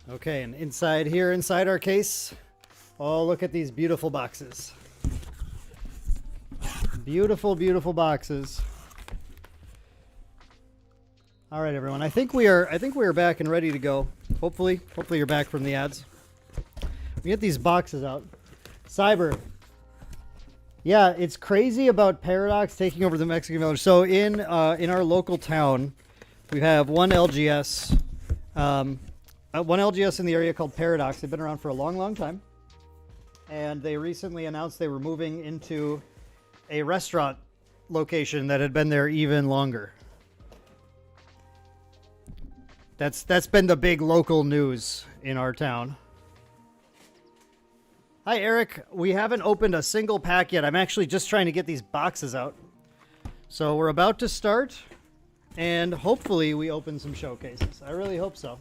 Okay, and inside here, inside our case, oh, look at these beautiful boxes. Beautiful, beautiful boxes. All right, everyone. I think we are back and ready to go. Hopefully you're back from the ads. We get these boxes out. Cyber. Yeah, it's crazy about Paradox taking over the Mexican village. So in our local town, we have one LGS. One LGS in the area called Paradox. They've been around for a long, long time. And they recently announced they were moving into a restaurant location that had been there even longer. That's been the big local news in our town. Hi, Eric. We haven't opened a single pack yet. I'm actually just trying to get these boxes out. So we're about to start, and hopefully we open some showcases. I really hope so.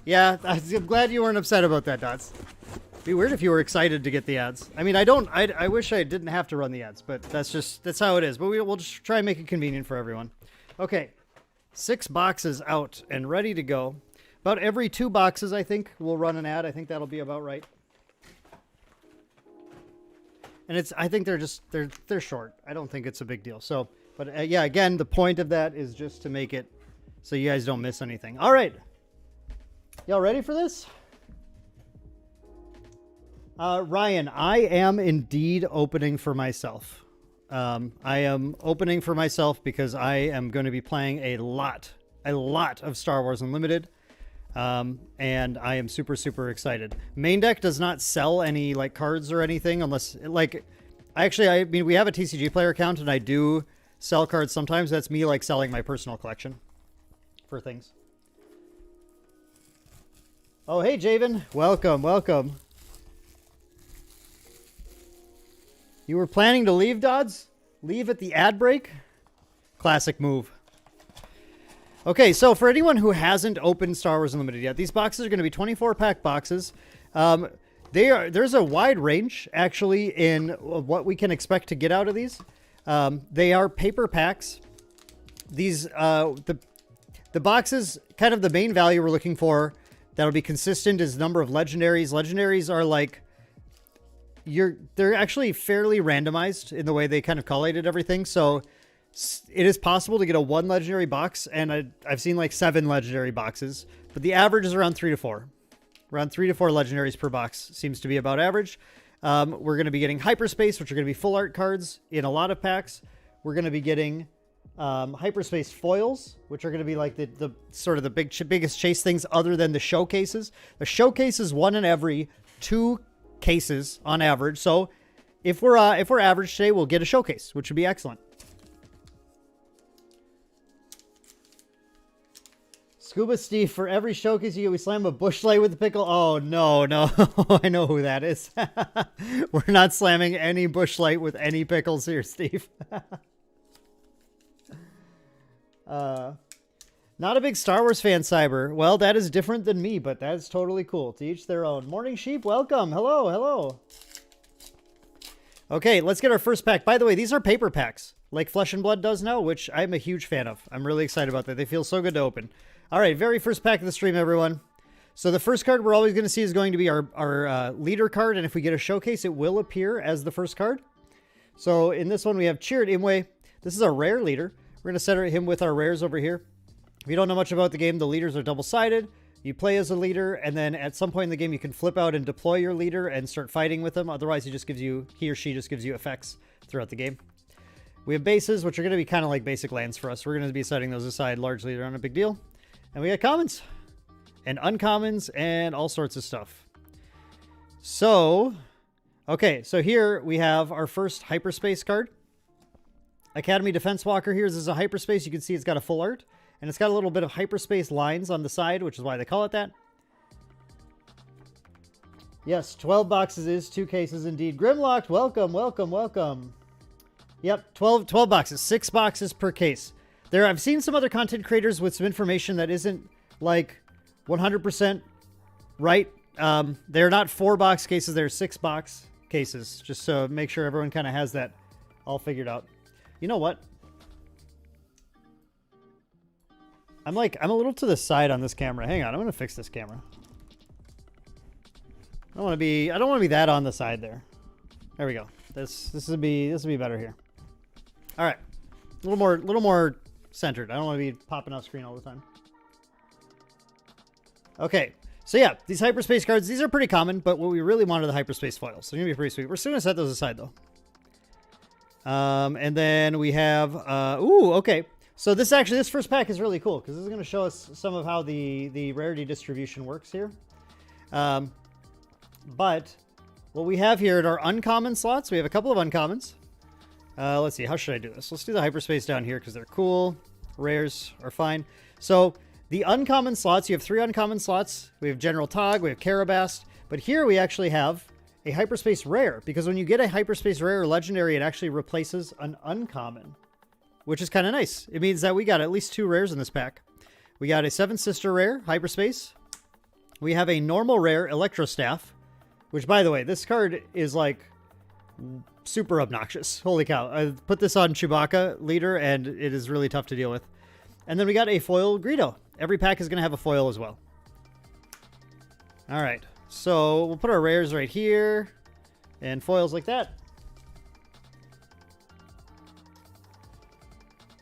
Yeah, I'm glad you weren't upset about that, Dots. It'd be weird if you were excited to get the ads. I mean, I wish I didn't have to run the ads, but that's how it is. But we'll just try and make it convenient for everyone. Okay, 6 boxes out and ready to go. About every 2 boxes, I think, we'll run an ad. I think that'll be about right. And I think they're short. I don't think it's a big deal. So, but yeah, again, the point of that is just to make it so you guys don't miss anything. All right. Y'all ready for this? Ryan, I am indeed opening for myself. I am opening for myself because I am going to be playing a lot of Star Wars Unlimited. And I am super, super excited. Main deck does not sell any like cards or anything unless like, I mean, we have a TCG player account and I do sell cards sometimes. That's me like selling my personal collection for things. Oh, hey, Javen. Welcome, welcome. You were planning to leave, Dodds? Leave at the ad break? Classic move. Okay, so for anyone who hasn't opened Star Wars Unlimited yet, these boxes are going to be 24-pack boxes. There's a wide range, actually, in what we can expect to get out of these. They are paper packs. These, the boxes, kind of the main value we're looking for that'll be consistent is number of legendaries. Legendaries are like, they're actually fairly randomized in the way they kind of collated everything. So it is possible to get a 1 legendary box, and I've seen like 7 legendary boxes, but the average is around 3 to 4. Around 3 to 4 legendaries per box seems to be about average. We're going to be getting Hyperspace, which are going to be full art cards in a lot of packs. We're going to be getting Hyperspace foils, which are going to be like the sort of the biggest chase things other than the showcases. The showcase is 1 in every 2 cases on average. So if we're average today, we'll get a showcase, which would be excellent. Scuba Steve, for every showcase you get, we slam a bush light with the pickle. Oh, no. I know who that is. We're not slamming any bush light with any pickles here, Steve. Not a big Star Wars fan, Cyber. Well, that is different than me, but that's totally cool. To each their own. Morning Sheep, welcome. Hello. Okay, let's get our first pack. By the way, these are paper packs, like Flesh and Blood does now, which I'm a huge fan of. I'm really excited about that. They feel so good to open. All right, very first pack of the stream, everyone. So the first card we're always going to see is going to be our leader card, and if we get a showcase, it will appear as the first card. So in this one, we have Cheered Imwe. This is a rare leader. We're going to set him with our rares over here. If you don't know much about the game, the leaders are double-sided. You play as a leader, and then at some point in the game, you can flip out and deploy your leader and start fighting with them. Otherwise, he or she just gives you effects throughout the game. We have bases, which are going to be kind of like basic lands for us. We're going to be setting those aside largely. They're not a big deal. And we got commons and uncommons and all sorts of stuff. So, okay, so here we have our first Hyperspace card. Academy Defense Walker here. This is a Hyperspace. You can see it's got a full art. And it's got a little bit of Hyperspace lines on the side, which is why they call it that. Yes, 12 boxes is 2 cases indeed. Grimlocked, welcome. Yep, 12 boxes. 6 boxes per case. I've seen some other content creators with some information that isn't like 100% right. They're not 4-box cases. They're 6-box cases. Just so make sure everyone kind of has that all figured out. You know what? I'm a little to the side on this camera. Hang on, I'm gonna fix this camera. I don't want to be that on the side there. There we go. This will be better here. All right, a little more centered. I don't want to be popping off screen all the time. Okay, so yeah, these hyperspace cards, these are pretty common, but what we really want are the hyperspace foils. So they're gonna be pretty sweet. We're still gonna set those aside though. And then we have ooh, okay. So this first pack is really cool because this is gonna show us some of how the rarity distribution works here. But what we have here at our uncommon slots, we have a couple of uncommons. Let's see, how should I do this? Let's do the hyperspace down here because they're cool. Rares are fine. So the uncommon slots, you have 3 uncommon slots. We have General Tog, we have Karabast, but here we actually have a hyperspace rare because when you get a hyperspace rare or legendary, it actually replaces an uncommon, which is kind of nice. It means that we got at least 2 rares in this pack. We got a 7 Sister rare, hyperspace. We have a normal rare, Electro Staff, which, by the way, this card is like super obnoxious. Holy cow. I put this on Chewbacca leader, and it is really tough to deal with. And then we got a foil Greedo. Every pack is going to have a foil as well. All right. So we'll put our rares right here and foils like that.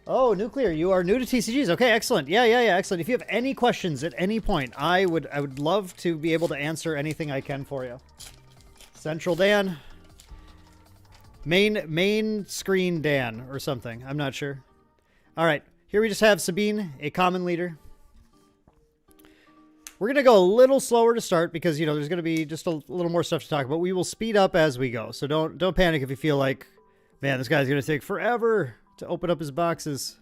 Oh, Nuclear, you are new to TCGs. Okay, excellent. Yeah, excellent. If you have any questions at any point, I would love to be able to answer anything I can for you. Central Dan. Main screen Dan or something. I'm not sure. All right, here we just have Sabine, a common leader. We're going to go a little slower to start because, you know, there's going to be just a little more stuff to talk about. We will speed up as we go. So don't panic if you feel like, man, this guy's going to take forever to open up his boxes.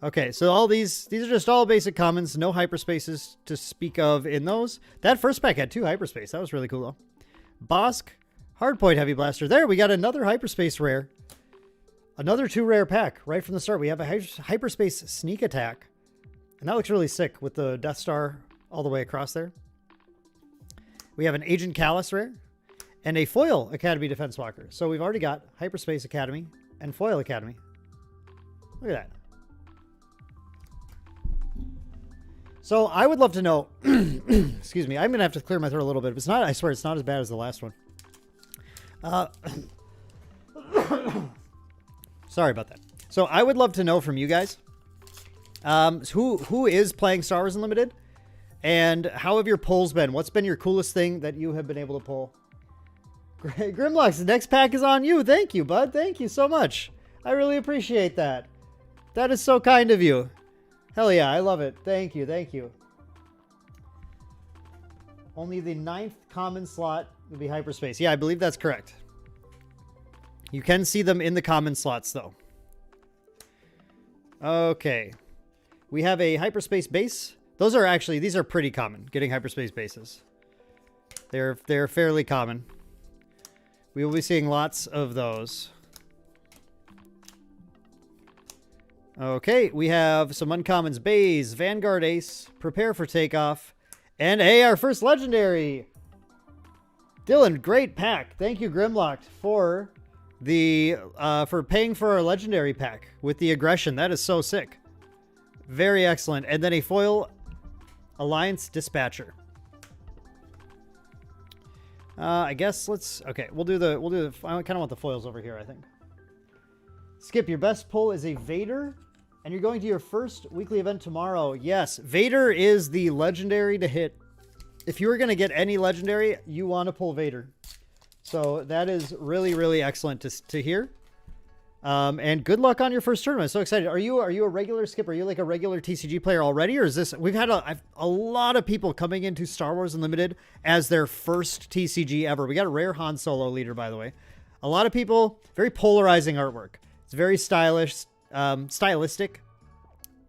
Okay, so all these are just all basic commons. No hyperspaces to speak of in those. That first pack had 2 hyperspace. That was really cool, though. Bosk, Hardpoint Heavy Blaster. There, we got another hyperspace rare. Another 2 rare pack right from the start. We have a hyperspace Sneak Attack. And that looks really sick with the Death Star all the way across there. We have an Agent Callus rare and a foil Academy Defense Walker. So we've already got Hyperspace Academy and Foil Academy. Look at that. So I would love to know, excuse me, I'm going to have to clear my throat a little bit. But it's not, I swear it's not as bad as the last one. Sorry about that. So I would love to know from you guys, who is playing Star Wars Unlimited, and how have your pulls been? What's been your coolest thing that you have been able to pull? Grimlocks, the next pack is on you. Thank you, bud. Thank you so much. I really appreciate that. That is so kind of you. Hell yeah, I love it. Thank you, thank you. Only the 9th common slot will be hyperspace. Yeah, I believe that's correct. You can see them in the common slots, though. Okay. We have a hyperspace base. These are pretty common, getting hyperspace bases. They're fairly common. We will be seeing lots of those. Okay, we have some uncommons. Bays, Vanguard Ace, Prepare for Takeoff, and hey, our first legendary. Dylan, great pack. Thank you, Grimlocked, for paying for our legendary pack with the aggression. That is so sick. Very excellent. And then a foil Alliance Dispatcher. I guess we'll do the I kind of want the foils over here, I think. Skip, your best pull is a Vader, and you're going to your first weekly event tomorrow. Yes, Vader is the legendary to hit. If you were going to get any legendary, you want to pull Vader. So that is really, really excellent to hear. And good luck on your first tournament. So excited. Are you a regular, Skip? Are you like a regular TCG player already? Or is this, we've had a lot of people coming into Star Wars Unlimited as their first TCG ever. We got a rare Han Solo leader, by the way. A lot of people, very polarizing artwork. It's very stylish, stylistic.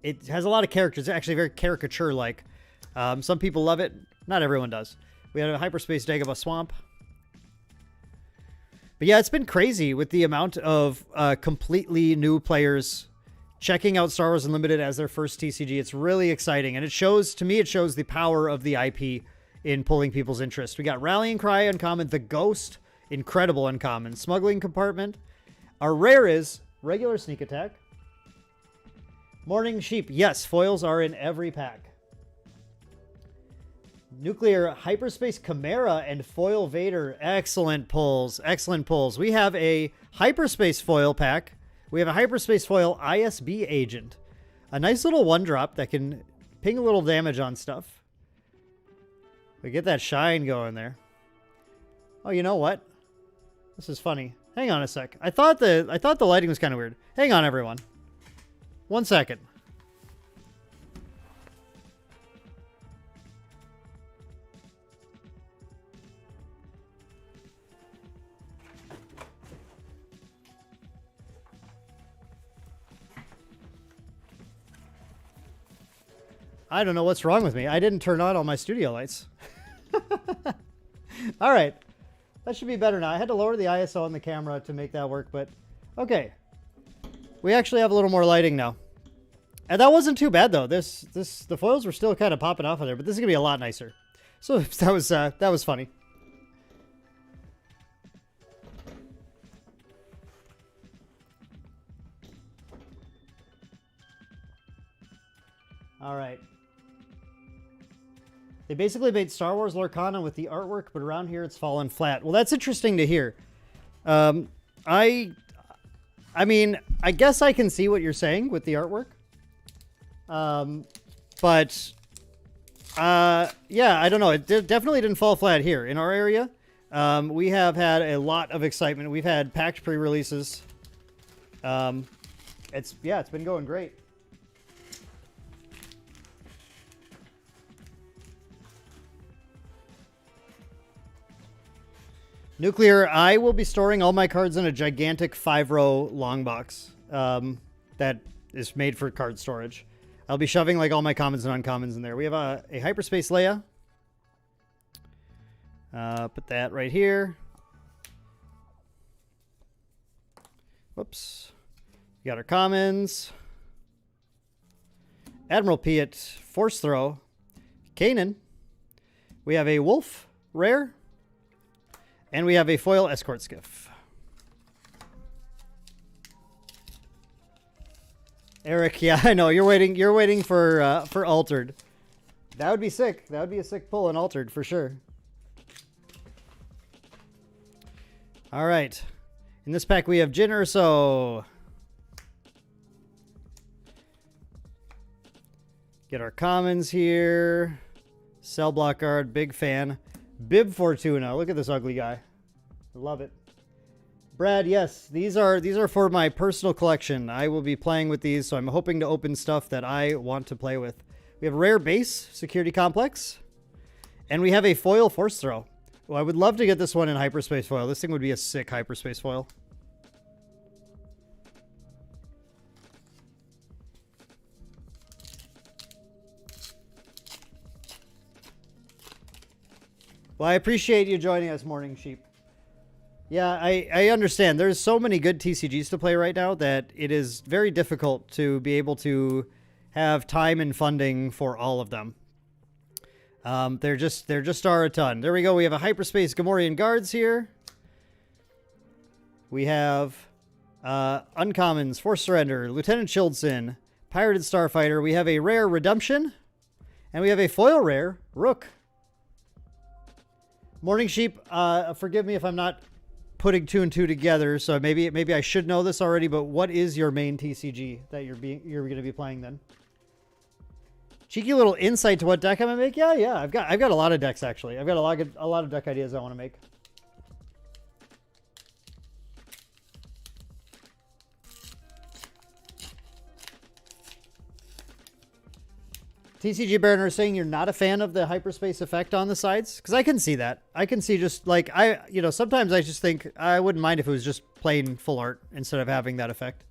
It has a lot of characters. It's actually very caricature-like. Some people love it. Not everyone does. We had a Hyperspace Dagobah Swamp. But yeah, it's been crazy with the amount of completely new players checking out Star Wars Unlimited as their first TCG. It's really exciting. And it shows the power of the IP in pulling people's interest. We got Rallying Cry uncommon, The Ghost, incredible uncommon, Smuggling Compartment. Our rare is regular Sneak Attack. Morning Sheep. Yes, foils are in every pack. Nuclear Hyperspace Chimera and Foil Vader. Excellent pulls. Excellent pulls. We have a Hyperspace foil pack. We have a Hyperspace foil ISB agent. A nice little one drop that can ping a little damage on stuff. We get that shine going there. Oh, you know what? This is funny. Hang on a sec. I thought the lighting was kind of weird. Hang on, everyone. 1 second. I don't know what's wrong with me. I didn't turn on all my studio lights. All right. That should be better now. I had to lower the ISO on the camera to make that work, but okay. We actually have a little more lighting now. And that wasn't too bad though. The foils were still kind of popping off of there, but this is going to be a lot nicer. So that was funny. All right. They basically made Star Wars Lorcana with the artwork, but around here it's fallen flat. Well, that's interesting to hear. I mean, I guess I can see what you're saying with the artwork. But yeah, I don't know. It definitely didn't fall flat here in our area. We have had a lot of excitement. We've had packed pre-releases. It's been going great. Nuclear, I will be storing all my cards in a gigantic 5-row long box that is made for card storage. I'll be shoving like all my commons and uncommons in there. We have a Hyperspace Leia. Put that right here. Whoops. We got our commons. Admiral Piet, Force Throw. Kanan. We have a Wolf Rare. And we have a foil Escort Skiff. Eric, yeah, I know. You're waiting for Altered. That would be sick. That would be a sick pull in Altered for sure. All right. In this pack we have Jyn Erso. Get our commons here. Cell Block Guard, big fan. Bib Fortuna. Look at this ugly guy. I love it. Brad, yes, these are for my personal collection. I will be playing with these, so I'm hoping to open stuff that I want to play with. We have a rare base security complex, and we have a foil Force Throw. Well, I would love to get this one in Hyperspace foil. This thing would be a sick Hyperspace foil. Well, I appreciate you joining us, Morning Sheep. Yeah, I understand. There's so many good TCGs to play right now that it is very difficult to be able to have time and funding for all of them. There just are a ton. There we go. We have a Hyperspace Gamorrean Guards here. We have Uncommons, Force Surrender, Lieutenant Shieldson, Pirated Starfighter. We have a rare Redemption, and we have a foil rare Rook. Morning Sheep, forgive me if I'm not putting two and two together, so maybe I should know this already, but what is your main TCG that you're going to be playing then? Cheeky little insight to what deck I'm going to make? Yeah, I've got a lot of decks actually. I've got a lot of deck ideas I want to make. TCG Baroner saying you're not a fan of the Hyperspace effect on the sides? Because I can see that. I can see just like, sometimes I just think I wouldn't mind if it was just plain full art instead of having that effect.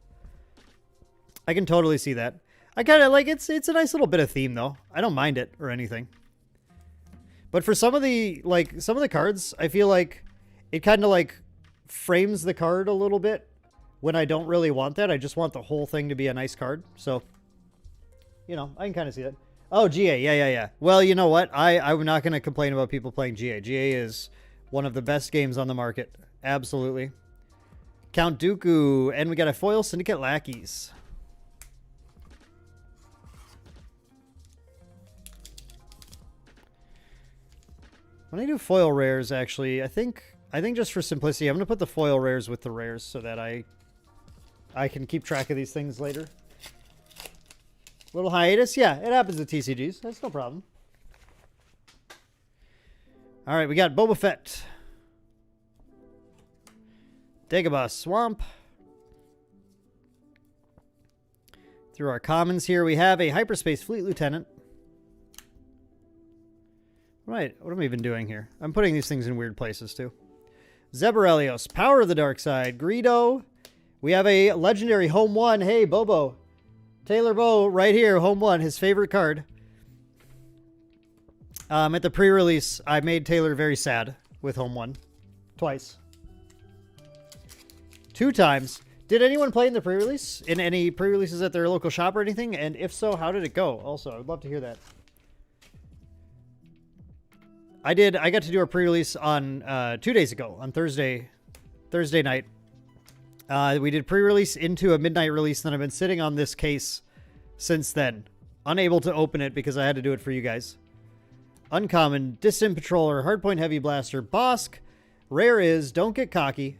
I can totally see that. I kind of like, it's a nice little bit of theme though. I don't mind it or anything. But for some of the cards, I feel like it kind of like frames the card a little bit when I don't really want that. I just want the whole thing to be a nice card. So, I can kind of see that. Oh, GA. Yeah. Well, you know what? I'm not going to complain about people playing GA. GA is one of the best games on the market. Absolutely. Count Dooku. And we got a foil Syndicate Lackeys. When I do foil rares, actually, I think just for simplicity, I'm going to put the foil rares with the rares so that I can keep track of these things later. Little hiatus. Yeah, it happens at TCGs. That's no problem. All right, we got Boba Fett. Dagobah Swamp. Through our commons here, we have a Hyperspace Fleet Lieutenant. Right, what am I even doing here? I'm putting these things in weird places, too. Zebrelios, Power of the Dark Side. Greedo. We have a legendary Home 1. Hey, Bobo. Taylor Bow, right here, Home 1, his favorite card. At the pre-release, I made Taylor very sad with Home 1. Twice. 2 times. Did anyone play in the pre-release? In any pre-releases at their local shop or anything? And if so, how did it go? Also, I would love to hear that. I did. I got to do a pre-release on 2 days ago, on Thursday night. We did pre-release into a midnight release, and then I've been sitting on this case since then. Unable to open it because I had to do it for you guys. Uncommon, Distant Patroller, Hardpoint Heavy Blaster, Bosk. Rare is Don't Get Cocky.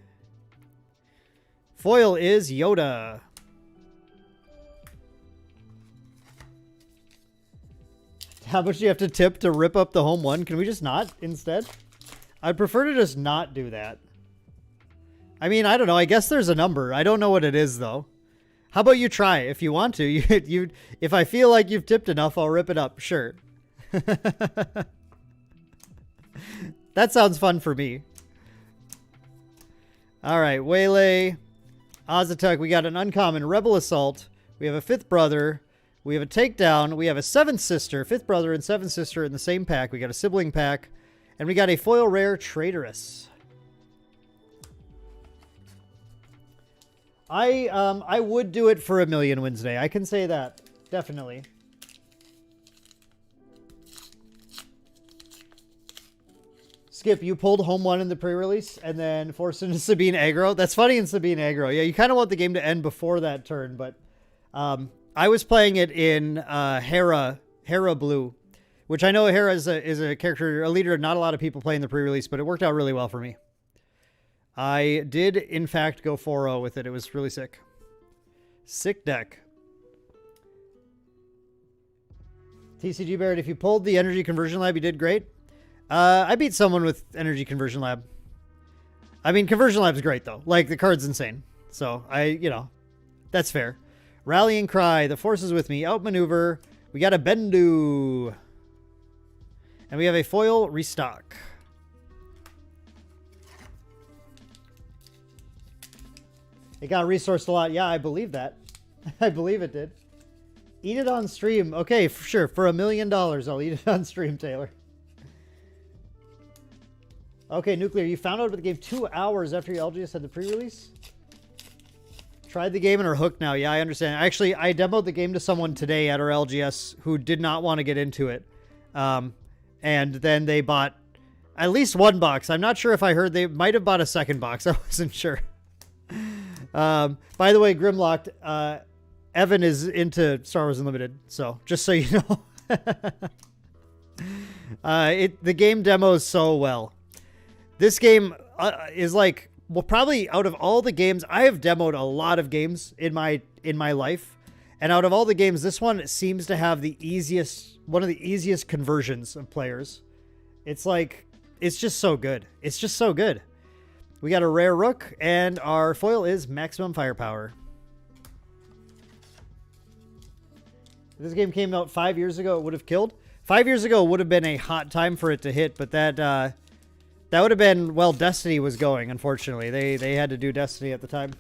Foil is Yoda. How much do you have to tip to rip up the Home 1? Can we just not instead? I'd prefer to just not do that. I mean, I don't know. I guess there's a number. I don't know what it is, though. How about you try if you want to? If I feel like you've tipped enough, I'll rip it up. Sure. That sounds fun for me. All right. Waylay. Azatuk. We got an uncommon Rebel Assault. We have a 5th brother. We have a Takedown. We have a 7th sister. 5th brother and 7th sister in the same pack. We got a sibling pack. And we got a foil rare Traitorous. I would do it for a million Wednesday. I can say that. Definitely. Skip, you pulled Home 1 in the pre-release and then forced into Sabine aggro. That's funny in Sabine aggro. Yeah, you kind of want the game to end before that turn, but I was playing it in Hera Blue, which I know Hera is a character, a leader not a lot of people play in the pre-release, but it worked out really well for me. I did, in fact, go 4-0 with it. It was really sick. Sick deck. TCG Barrett, if you pulled the Energy Conversion Lab, you did great. I beat someone with Energy Conversion Lab. I mean, Conversion Lab's great, though. Like, the card's insane. So, that's fair. Rallying Cry. The Force is with me. Outmaneuver. We got a Bendu. And we have a foil restock. It got resourced a lot. Yeah, I believe that. I believe it did. Eat it on stream. Okay, for sure. For $1 million, I'll eat it on stream, Taylor. Okay, Nuclear, you found out about the game 2 hours after you LGS had the pre-release? Tried the game and are hooked now. Yeah, I understand. Actually, I demoed the game to someone today at our LGS who did not want to get into it. And then they bought at least 1 box. I'm not sure if I heard they might have bought a 2nd box. I wasn't sure. By the way, Grimlocked, Evan is into Star Wars Unlimited, so just so you know. The game demos so well. This game is like, well, probably out of all the games, I have demoed a lot of games in my life, and out of all the games, this one seems to have one of the easiest conversions of players. It's like, it's just so good. It's just so good. We got a rare Rook, and our foil is Maximum Firepower. If this game came out 5 years ago, it would have killed. 5 years ago would have been a hot time for it to hit, but that would have been, well, Destiny was going, unfortunately. They had to do Destiny at the time.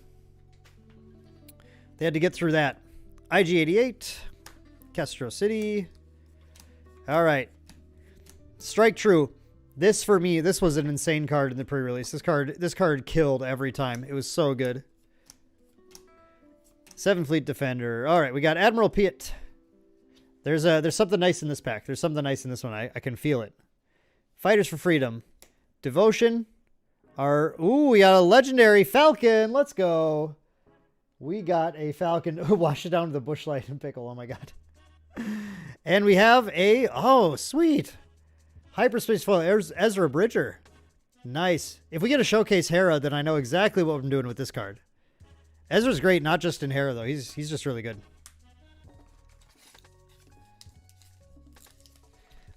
They had to get through that. IG-88, Castro City. All right. Strike True. This, for me, this was an insane card in the pre-release. This card killed every time. It was so good. 7 Fleet Defender. All right, we got Admiral Piet. There's something nice in this pack. There's something nice in this one. I can feel it. Fighters for Freedom. Devotion. We got a legendary Falcon. Let's go. We got a Falcon. Wash it down to the Bushlight and Pickle. Oh my god. And we have oh, sweet. Hyperspace foil, Ezra Bridger. Nice. If we get a showcase Hera, then I know exactly what I'm doing with this card. Ezra's great, not just in Hera, though. He's just really good.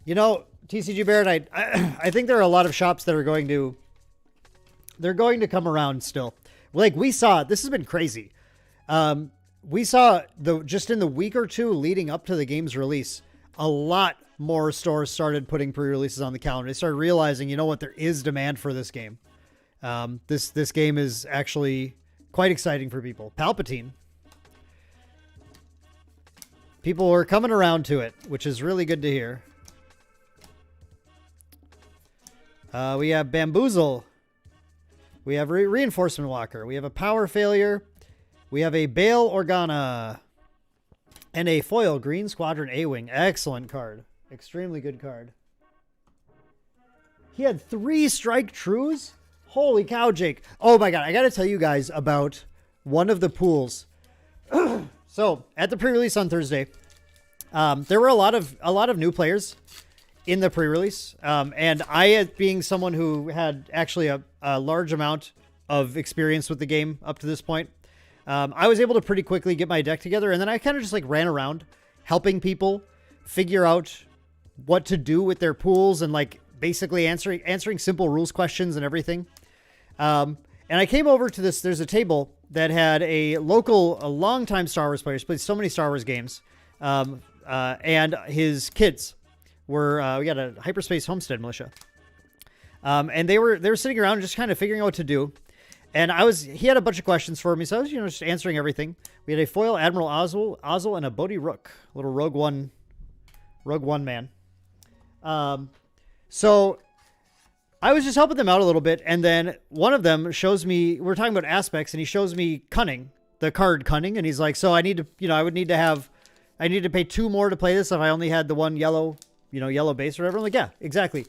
You know, TCG Barrett, I think there are a lot of shops that are going to... They're going to come around still. Like, we saw... This has been crazy. We saw, just in the week or two leading up to the game's release, a lot more stores started putting pre-releases on the calendar. They started realizing, you know what, there is demand for this game. This game is actually quite exciting for people. Palpatine. People were coming around to it, which is really good to hear. We have Bamboozle. We have Reinforcement Walker. We have a Power Failure. We have a Bail Organa. And a foil Green Squadron A-Wing. Excellent card. Extremely good card. He had 3 Strike Trues? Holy cow, Jake. Oh my god, I gotta tell you guys about one of the pools. So, at the pre-release on Thursday, there were a lot of new players in the pre-release. And I, being someone who had actually a large amount of experience with the game up to this point, I was able to pretty quickly get my deck together, and then I kind of just like ran around helping people figure out what to do with their pools and like basically answering simple rules questions and everything. And I came over to this, there's a table that had a longtime Star Wars player, he's played so many Star Wars games, and his kids were, we got a Hyperspace Homestead Militia. And they were sitting around just kind of figuring out what to do. And he had a bunch of questions for me, so I was, just answering everything. We had a foil Admiral Ozzel and a Bodhi Rook, little Rogue One man. So I was just helping them out a little bit, and then one of them shows me, we're talking about aspects, and he shows me Cunning, the card Cunning, and he's like, so I need to, I need to pay 2 more to play this if I only had the one yellow, yellow base or whatever. I'm like, yeah, exactly.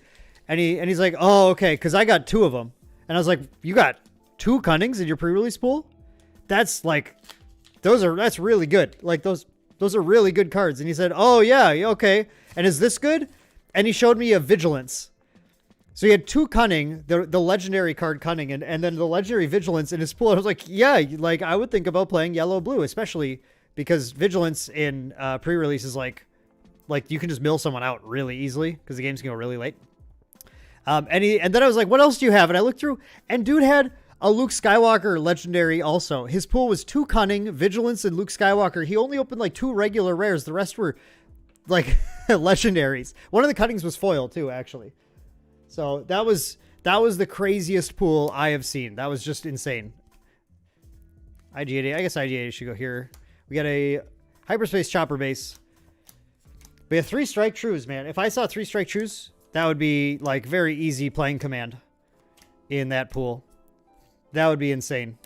And he's like, oh, okay, because I got 2 of them. And I was like, you got 2 Cunnings in your pre-release pool? That's like, that's really good. Like those are really good cards. And he said, oh yeah, okay. And is this good? And he showed me a Vigilance. So he had 2 Cunning, the legendary card Cunning, and then the legendary Vigilance in his pool. And I was like, yeah, like I would think about playing yellow-blue, especially because Vigilance in pre-release is like you can just mill someone out really easily because the games can go really late. And then I was like, what else do you have? And I looked through, and dude had a Luke Skywalker legendary also. His pool was 2 Cunning, Vigilance, and Luke Skywalker. He only opened like 2 regular rares. The rest were like legendaries. One of the Cunnings was foil too, actually. So that was the craziest pool I have seen. That was just insane. IG-88. I guess IG-88 should go here. We got a Hyperspace Chopper base. We have 3 Strike Trues, man. If I saw 3 Strike Trues, that would be like very easy playing command in that pool. That would be insane.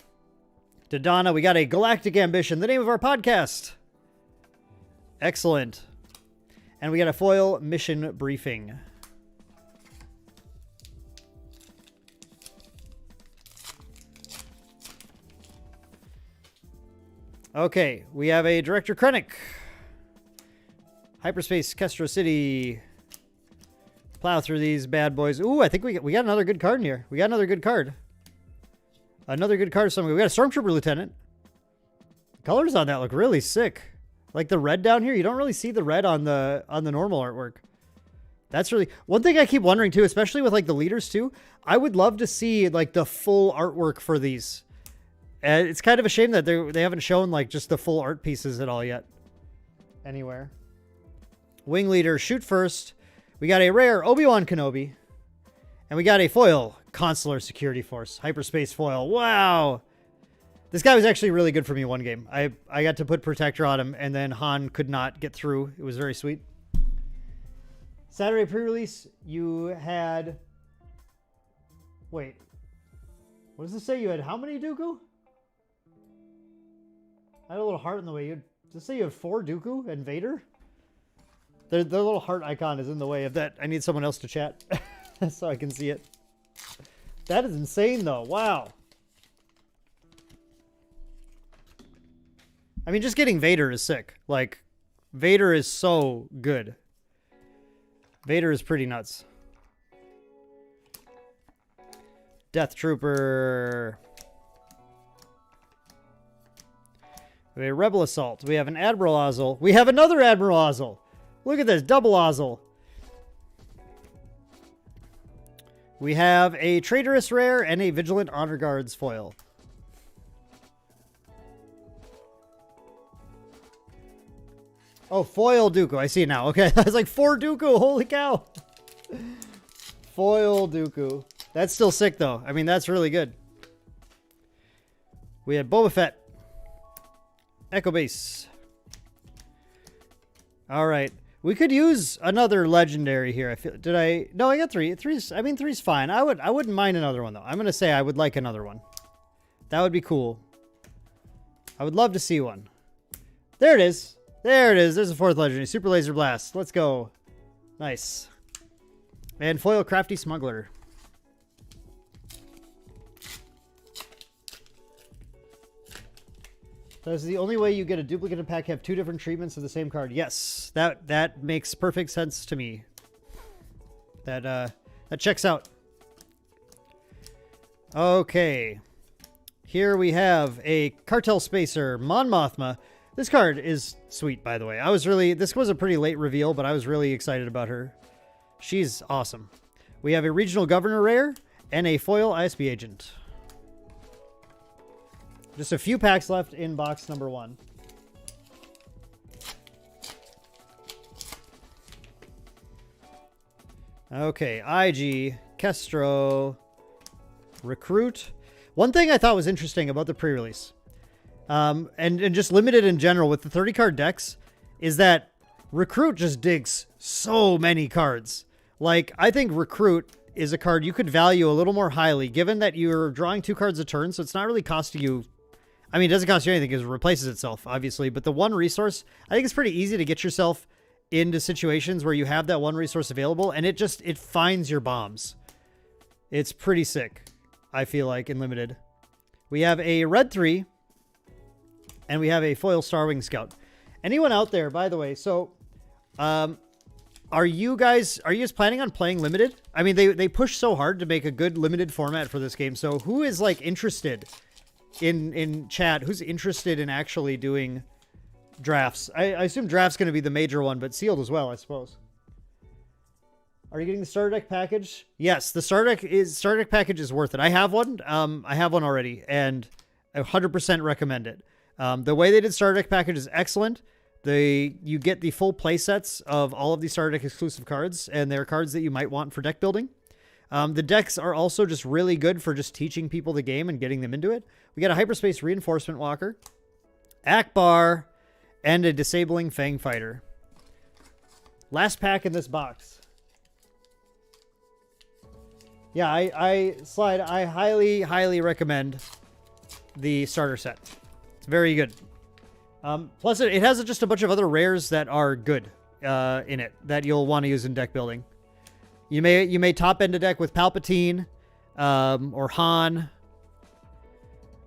Dodonna, we got a Galactic Ambition, the name of our podcast. Excellent. And we got a foil Mission Briefing. Okay, we have a Director Krennic. Hyperspace Kestro City. Plow through these bad boys. Ooh, I think we got another good card in here. We got another good card. Another good card of something. We got a Stormtrooper Lieutenant. The colors on that look really sick. Like the red down here, you don't really see the red on the normal artwork. That's really one thing I keep wondering too, especially with like the leaders too. I would love to see like the full artwork for these. And it's kind of a shame that they haven't shown like just the full art pieces at all yet. Anywhere. Wing Leader, shoot first. We got a rare Obi-Wan Kenobi. And we got a foil Consular Security Force. Hyperspace foil. Wow. This guy was actually really good for me one game. I got to put Protector on him, and then Han could not get through. It was very sweet. Saturday pre-release, you had... Wait. What does this say? You had how many Dooku? I had a little heart in the way. Does it say you have 4 Dooku and Vader? The little heart icon is in the way of that. I need someone else to chat so I can see it. That is insane, though. Wow. I mean, just getting Vader is sick. Like, Vader is so good. Vader is pretty nuts. Death Trooper. We have a Rebel Assault. We have an Admiral Ozzel. We have another Admiral Ozzel. Look at this. Double Ozzel. We have a Traitorous Rare and a Vigilant Honor Guards foil. Oh, foil Dooku. I see it now. Okay, that's like 4 Dooku. Holy cow. Foil Dooku. That's still sick, though. I mean, that's really good. We had Boba Fett. Echo Base. All right. We could use another legendary here. I feel. Did I? No, I got 3. Three's fine. I wouldn't mind another one, though. I'm going to say I would like another one. That would be cool. I would love to see one. There it is. There it is. There's a 4th legendary. Super Laser Blast. Let's go. Nice. And foil Crafty Smuggler. That's the only way you get a duplicate in pack have 2 different treatments of the same card. Yes, that makes perfect sense to me. That checks out. Okay. Here we have a Cartel Spacer, Mon Mothma. This card is sweet, by the way. This was a pretty late reveal, but I was really excited about her. She's awesome. We have a Regional Governor Rare and a foil ISB Agent. Just a few packs left in box number 1. Okay, IG, Kestro, Recruit. One thing I thought was interesting about the pre-release, and just limited in general with the 30-card decks, is that Recruit just digs so many cards. Like, I think Recruit is a card you could value a little more highly, given that you're drawing 2 cards a turn, so it's not really costing you... I mean, it doesn't cost you anything because it replaces itself, obviously. But the 1 resource, I think it's pretty easy to get yourself into situations where you have that 1 resource available, and it finds your bombs. It's pretty sick, I feel like, in Limited. We have a Red 3, and we have a foil Starwing Scout. Anyone out there, by the way, so... Are you guys planning on playing Limited? I mean, they push so hard to make a good Limited format for this game. So who is like interested in chat? Who's interested in actually doing drafts? I assume draft's going to be the major one, but sealed as well, I suppose. Are you getting the starter deck package? Yes, the starter deck package is worth it. I have one. I have one already, and I 100% recommend it. The way they did starter deck package is excellent. You get the full play sets of all of the starter deck exclusive cards, and they're cards that you might want for deck building. The decks are also just really good for just teaching people the game and getting them into it. We got a Hyperspace Reinforcement Walker, Akbar, and a Disabling Fang Fighter. Last pack in this box. Yeah, I highly, highly recommend the starter set. It's very good. Plus, it has just a bunch of other rares that are good in it that you'll want to use in deck building. You may top end a deck with Palpatine or Han.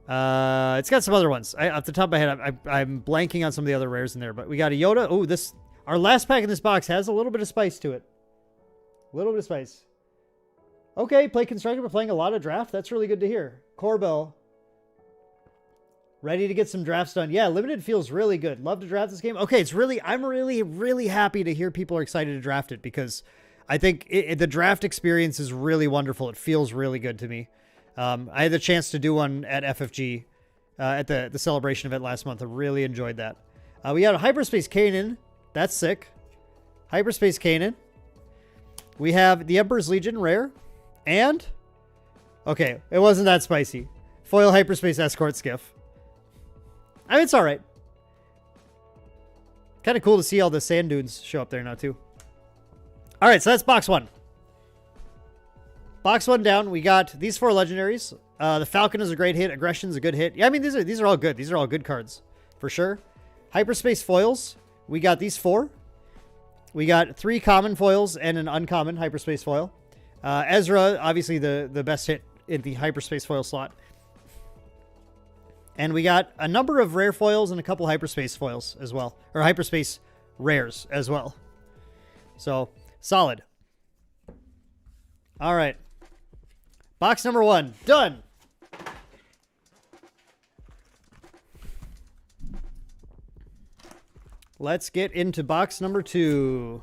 It's got some other ones. Off the top of my head, I'm blanking on some of the other rares in there. But we got a Yoda. Oh, our last pack in this box has a little bit of spice to it. A little bit of spice. Okay, play Constructed, but playing a lot of draft. That's really good to hear. Corbell. Ready to get some drafts done. Yeah, Limited feels really good. Love to draft this game. Okay, I'm really, really happy to hear people are excited to draft it because I think the draft experience is really wonderful. It feels really good to me. I had the chance to do one at FFG at the celebration event last month. I really enjoyed that. We had a Hyperspace Kanan. That's sick. Hyperspace Kanan. We have the Emperor's Legion rare. And, okay, it wasn't that spicy. Foil Hyperspace Escort Skiff. I mean, it's all right. Kind of cool to see all the sand dunes show up there now, too. All right, so that's box 1. Box 1 down, we got these 4 legendaries. The Falcon is a great hit. Aggression's a good hit. Yeah, I mean, these are all good. These are all good cards, for sure. Hyperspace foils, we got these 4. We got 3 common foils and an uncommon Hyperspace foil. Ezra, obviously the best hit in the Hyperspace foil slot. And we got a number of rare foils and a couple Hyperspace foils as well. Or Hyperspace rares as well. So, solid. All right. Box number 1, done. Let's get into box number 2.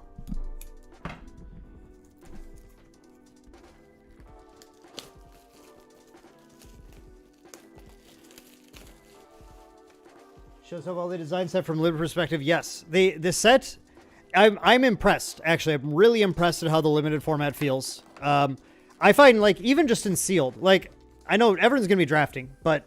Shows how well the design set from limited perspective. Yes, the set. I'm impressed. Actually, I'm really impressed at how the limited format feels. I find, like, even just in sealed, like, I know everyone's gonna be drafting, but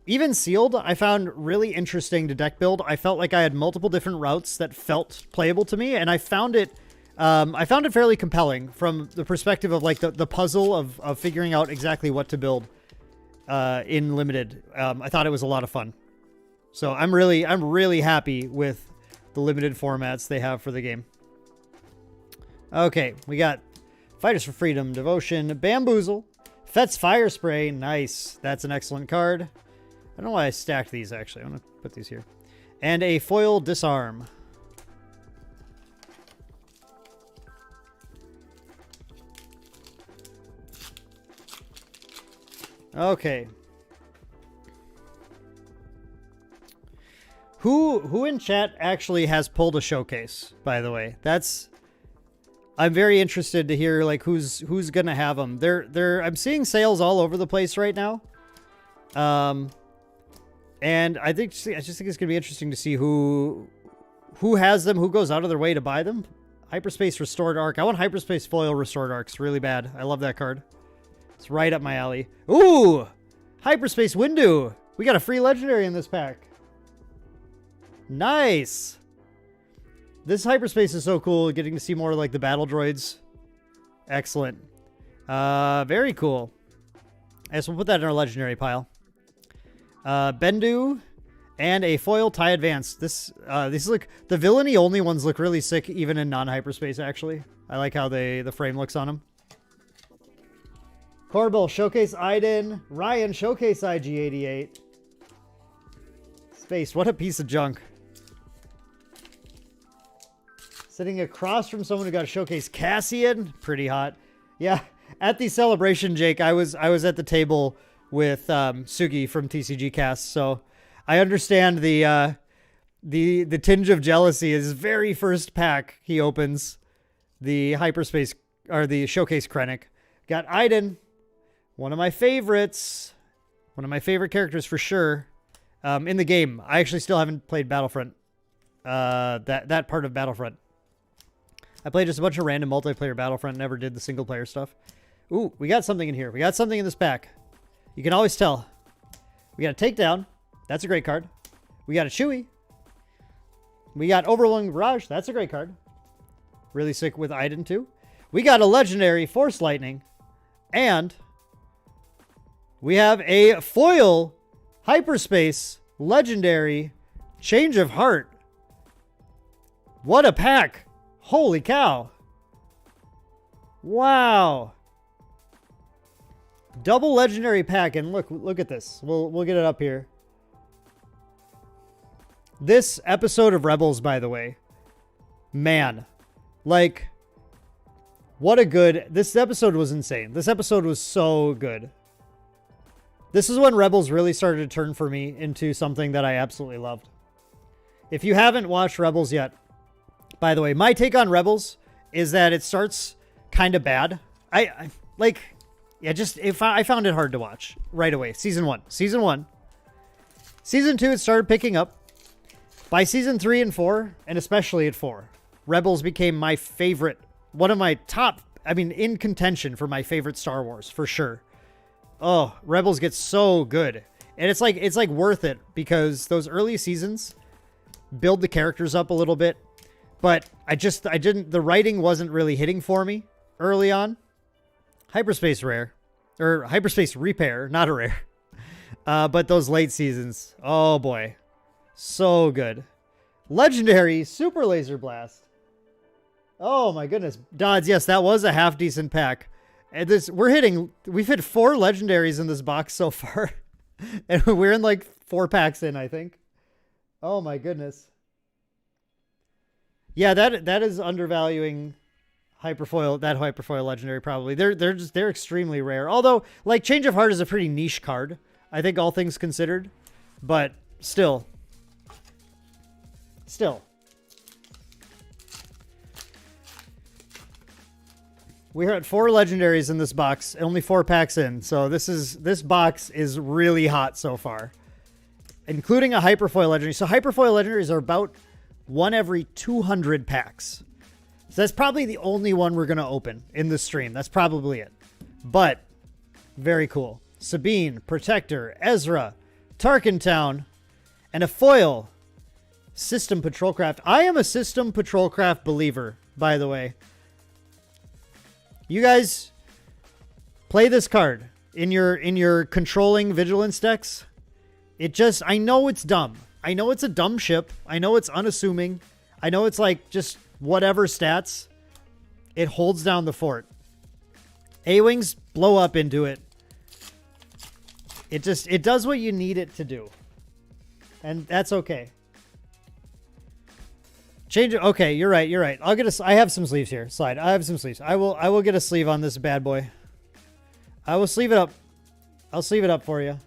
even sealed, I found really interesting to deck build. I felt like I had multiple different routes that felt playable to me, and I found it fairly compelling from the perspective of, like, the puzzle of figuring out exactly what to build in limited. I thought it was a lot of fun. So I'm really happy with the limited formats they have for the game. Okay, we got Fighters for Freedom, Devotion, Bamboozle, Fett's Fire Spray. Nice. That's an excellent card. I don't know why I stacked these, actually. I'm going to put these here. And a Foil Disarm. Okay. Who in chat actually has pulled a showcase, by the way? I'm very interested to hear, like, who's gonna have them. I'm seeing sales all over the place right now. And I just think it's gonna be interesting to see who has them, who goes out of their way to buy them. Hyperspace Restored Arc. I want Hyperspace Foil Restored Arcs really bad. I love that card. It's right up my alley. Ooh! Hyperspace Windu! We got a free legendary in this pack. Nice! This Hyperspace is so cool, getting to see more like the battle droids. Excellent. Very cool. I guess we'll put that in our legendary pile. Bendu and a foil TIE Advance. These look, the villainy only ones look really sick even in non-hyperspace, actually. I like how the frame looks on them. Corbel, Showcase Iden. Ryan, Showcase IG-88. Space, what a piece of junk. Sitting across from someone who got a Showcase Cassian. Pretty hot. Yeah, at the celebration, Jake, I was at the table with Sugi from TCG Cast, so I understand the tinge of jealousy. His very first pack, he opens the Hyperspace, or the Showcase Krennic. Got Iden, one of my favorites. One of my favorite characters for sure. In the game, I actually still haven't played Battlefront. That part of Battlefront. I played just a bunch of random multiplayer Battlefront, never did the single player stuff. Ooh, we got something in here. We got something in this pack. You can always tell. We got a Takedown. That's a great card. We got a Chewie. We got Overwhelming Barrage. That's a great card. Really sick with Iden, too. We got a legendary Force Lightning. And we have a foil Hyperspace legendary Change of Heart. What a pack. Holy cow. Wow. Double legendary pack, and look at this. We'll get it up here. This episode of Rebels, by the way, man, like, what a good, this episode was insane. This episode was so good. This is when Rebels really started to turn for me into something that I absolutely loved. If you haven't watched Rebels yet, by the way, my take on Rebels is that it starts kind of bad. I found it hard to watch right away. Season 1. Season 2, it started picking up. By season 3 and 4, and especially at 4, Rebels became my favorite, one of my top, in contention for my favorite Star Wars, for sure. Oh, Rebels gets so good. And it's like worth it because those early seasons build the characters up a little bit. But the writing wasn't really hitting for me early on. Hyperspace Rare. Or Hyperspace Repair, not a rare. But those late seasons, oh boy. So good. Legendary Super Laser Blast. Oh my goodness. Dodds, yes, that was a half decent pack. And we've hit 4 legendaries in this box so far. And we're in like 4 packs in, I think. Oh my goodness. Yeah, that is undervaluing Hyperfoil, that Hyperfoil legendary probably. They're extremely rare. Although, like, Change of Heart is a pretty niche card, I think, all things considered. But still. We're at 4 legendaries in this box, only 4 packs in. So this box is really hot so far, including a Hyperfoil legendary. So Hyperfoil legendaries are about 1 every 200 packs. So that's probably the only one we're going to open in the stream. That's probably it. But very cool. Sabine, Protector, Ezra, Tarkentown, and a foil System Patrolcraft. I am a System Patrolcraft believer, by the way. You guys play this card in your controlling vigilance decks. I know it's dumb. I know it's a dumb ship. I know it's unassuming. I know it's like just whatever stats. It holds down the fort. A-Wings blow up into it. It does what you need it to do. And that's okay. Change it. Okay, you're right. I have some sleeves here. Slide. I have some sleeves. I will get a sleeve on this bad boy. I will sleeve it up. I'll sleeve it up for you.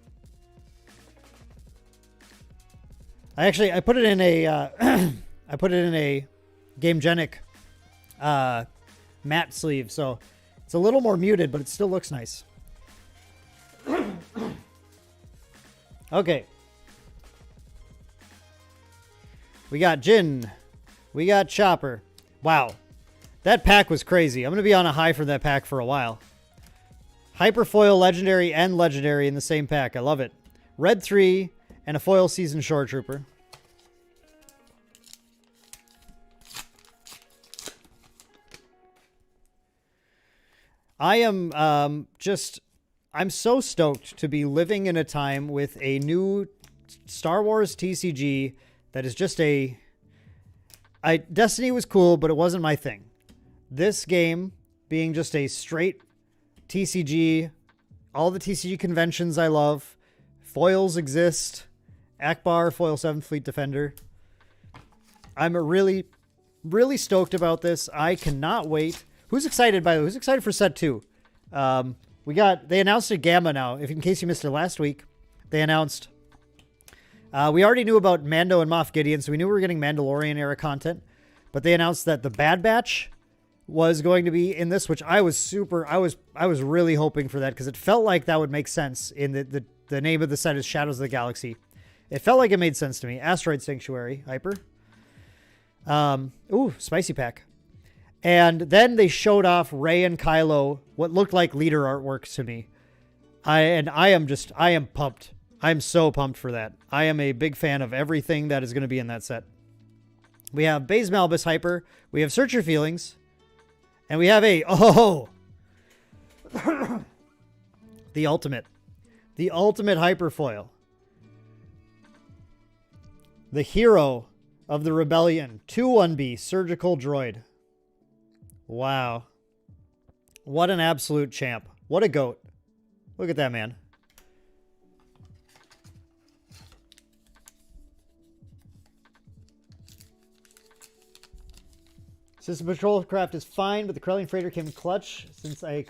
I put it in a I put it in a Gamegenic matte sleeve, so it's a little more muted, but it still looks nice. Okay. We got Jin. We got Chopper. Wow. That pack was crazy. I'm going to be on a high for that pack for a while. Hyperfoil Legendary and Legendary in the same pack. I love it. Red 3 and a foil Seasoned Shore Trooper. I am I'm so stoked to be living in a time with a new Star Wars TCG that is just Destiny was cool, but it wasn't my thing. This game being just a straight TCG, all the TCG conventions I love, foils exist, Akbar, foil 7th Fleet Defender. I'm really, really stoked about this. I cannot wait. Who's excited, by the way? Who's excited for set 2? They announced a Gamma now. In case you missed it last week, they announced. We already knew about Mando and Moff Gideon, so we knew we were getting Mandalorian era content. But they announced that the Bad Batch was going to be in this, which I was really hoping for that, because it felt like that would make sense. In the name of the set is Shadows of the Galaxy. It felt like it made sense to me. Asteroid Sanctuary, Hyper. Spicy pack. And then they showed off Rey and Kylo, what looked like leader artwork to me. I am pumped. I'm so pumped for that. I am a big fan of everything that is going to be in that set. We have Baze Malbus Hyper. We have Search Your Feelings. And we have the ultimate. The ultimate Hyperfoil. The hero of the rebellion. 2-1B Surgical Droid. Wow. What an absolute champ. What a goat. Look at that man. System Patrolcraft is fine, but the Corellian Freighter came clutch since I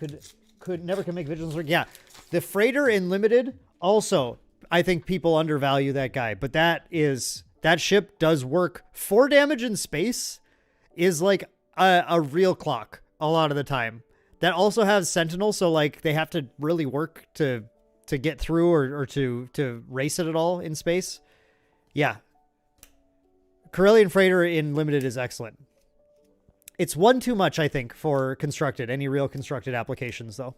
never could make Vigilance work. Yeah, the Freighter in Limited also, I think people undervalue that guy, but that ship does work. 4 damage in space is like a real clock a lot of the time. That also has Sentinel, so like they have to really work to get through or to race it at all in space. Yeah, Corellian Freighter in Limited is excellent. It's one too much, I think, for constructed, any real constructed applications, though.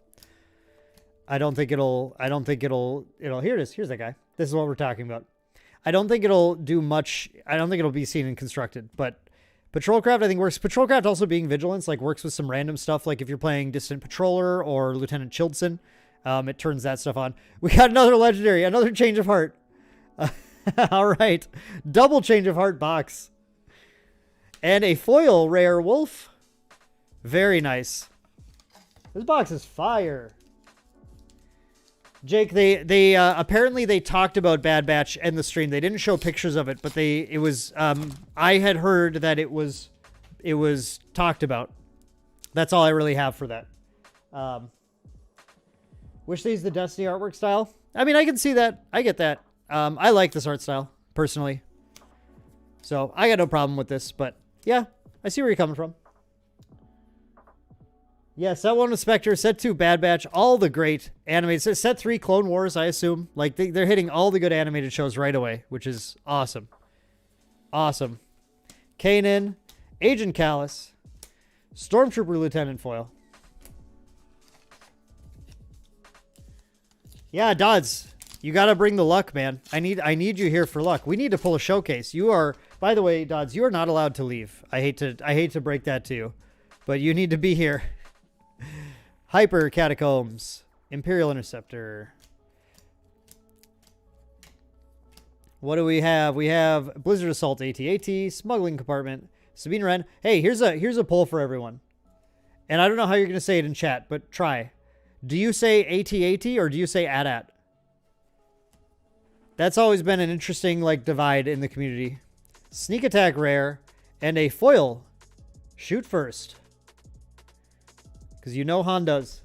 I don't think it'll, here it is. Here's that guy. This is what we're talking about. I don't think it'll do much. I don't think it'll be seen in constructed, but Patrolcraft, I think, works. Patrolcraft also being Vigilance, like, works with some random stuff. Like if you're playing Distant Patroller or Lieutenant Childson, it turns that stuff on. We got another legendary, another Change of Heart. All right. Double Change of Heart box. And a foil rare wolf. Very nice. This box is fire. Jake, they apparently they talked about Bad Batch in the stream. They didn't show pictures of it, but I had heard that it was talked about. That's all I really have for that. Wish they used the Destiny artwork style. I mean, I can see that. I get that. I like this art style, personally. So, I got no problem with this. But, yeah, I see where you're coming from. Yeah, set 1 with Spectre, set 2 Bad Batch, all the great animated. Set 3 Clone Wars, I assume. Like, they're hitting all the good animated shows right away, which is awesome. Awesome. Kanan, Agent Callus, Stormtrooper Lieutenant Foil. Yeah, Dodds, you got to bring the luck, man. I need you here for luck. We need to pull a showcase. You are, by the way, Dodds, you are not allowed to leave. I hate to break that to you, but you need to be here. Hyper Catacombs, Imperial Interceptor. What do we have? We have Blizzard Assault AT-AT, Smuggling Compartment, Sabine Wren. Hey, here's a poll for everyone. And I don't know how you're going to say it in chat, but try. Do you say AT-AT or do you say AT-AT? That's always been an interesting like divide in the community. Sneak Attack Rare and a foil. Shoot first. Because you know Hondas.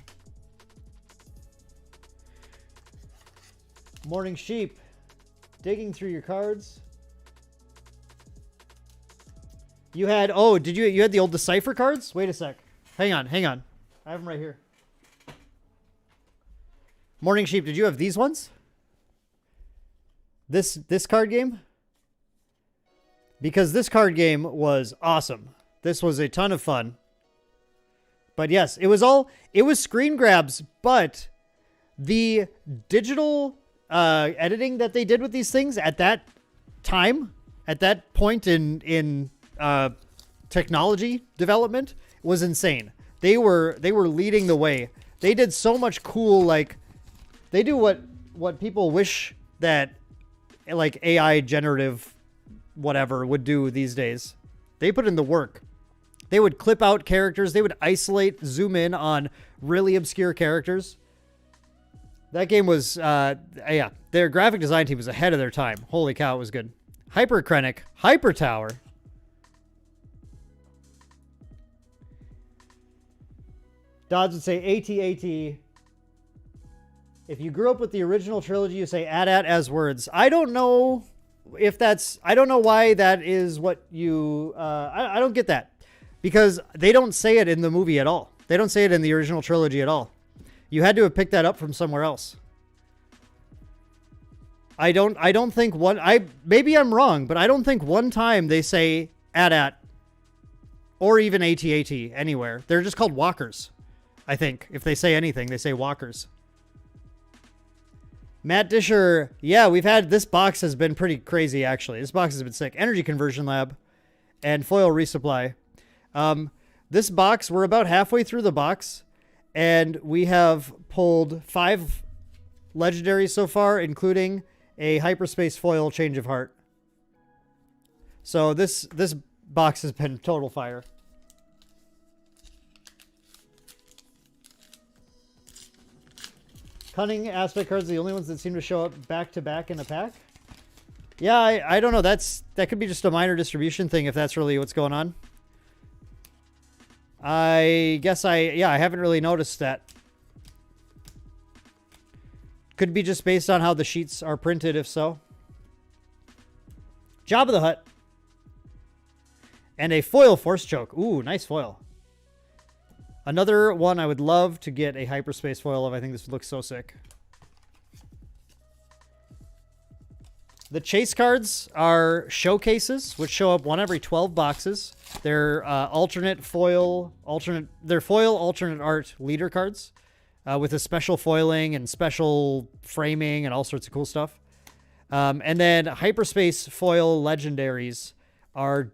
Morning Sheep. Digging through your cards. You had, oh, did you had the old Decipher cards? Wait a sec. Hang on. I have them right here. Morning Sheep, did you have these ones? This card game? Because this card game was awesome. This was a ton of fun. But yes, it was screen grabs, but the digital editing that they did with these things at that time, at that point in technology development was insane. They were leading the way. They did so much cool, like, they do what people wish that like AI generative whatever would do these days. They put in the work. They would clip out characters. They would isolate, zoom in on really obscure characters. That game was, yeah, their graphic design team was ahead of their time. Holy cow, it was good. Hyper Krennic, Hyper Tower. Dodds would say AT-AT. If you grew up with the original trilogy, you say AT-AT as words. I don't know if that's, I don't know why that is what you, I don't get that. Because they don't say it in the movie at all. They don't say it in the original trilogy at all. You had to have picked that up from somewhere else. I don't think maybe I'm wrong, but I don't think one time they say AT-AT or even AT-AT anywhere. They're just called walkers. I think if they say anything, they say walkers. Matt Disher, yeah, this box has been pretty crazy actually. This box has been sick. Energy Conversion Lab and Foil Resupply. This box, we're about halfway through the box, and we have pulled 5 legendaries so far, including a Hyperspace Foil Change of Heart. So this box has been total fire. Cunning aspect cards are the only ones that seem to show up back to back in a pack. Yeah, I don't know. That could be just a minor distribution thing if that's really what's going on. I guess I haven't really noticed that. Could be just based on how the sheets are printed, if so. Jabba the Hutt. And a foil Force Choke. Ooh, nice foil. Another one I would love to get a Hyperspace foil of. I think this looks so sick. The chase cards are showcases, which show up 1 every 12 boxes. They're alternate foil alternate art leader cards with a special foiling and special framing and all sorts of cool stuff. And then Hyperspace foil legendaries are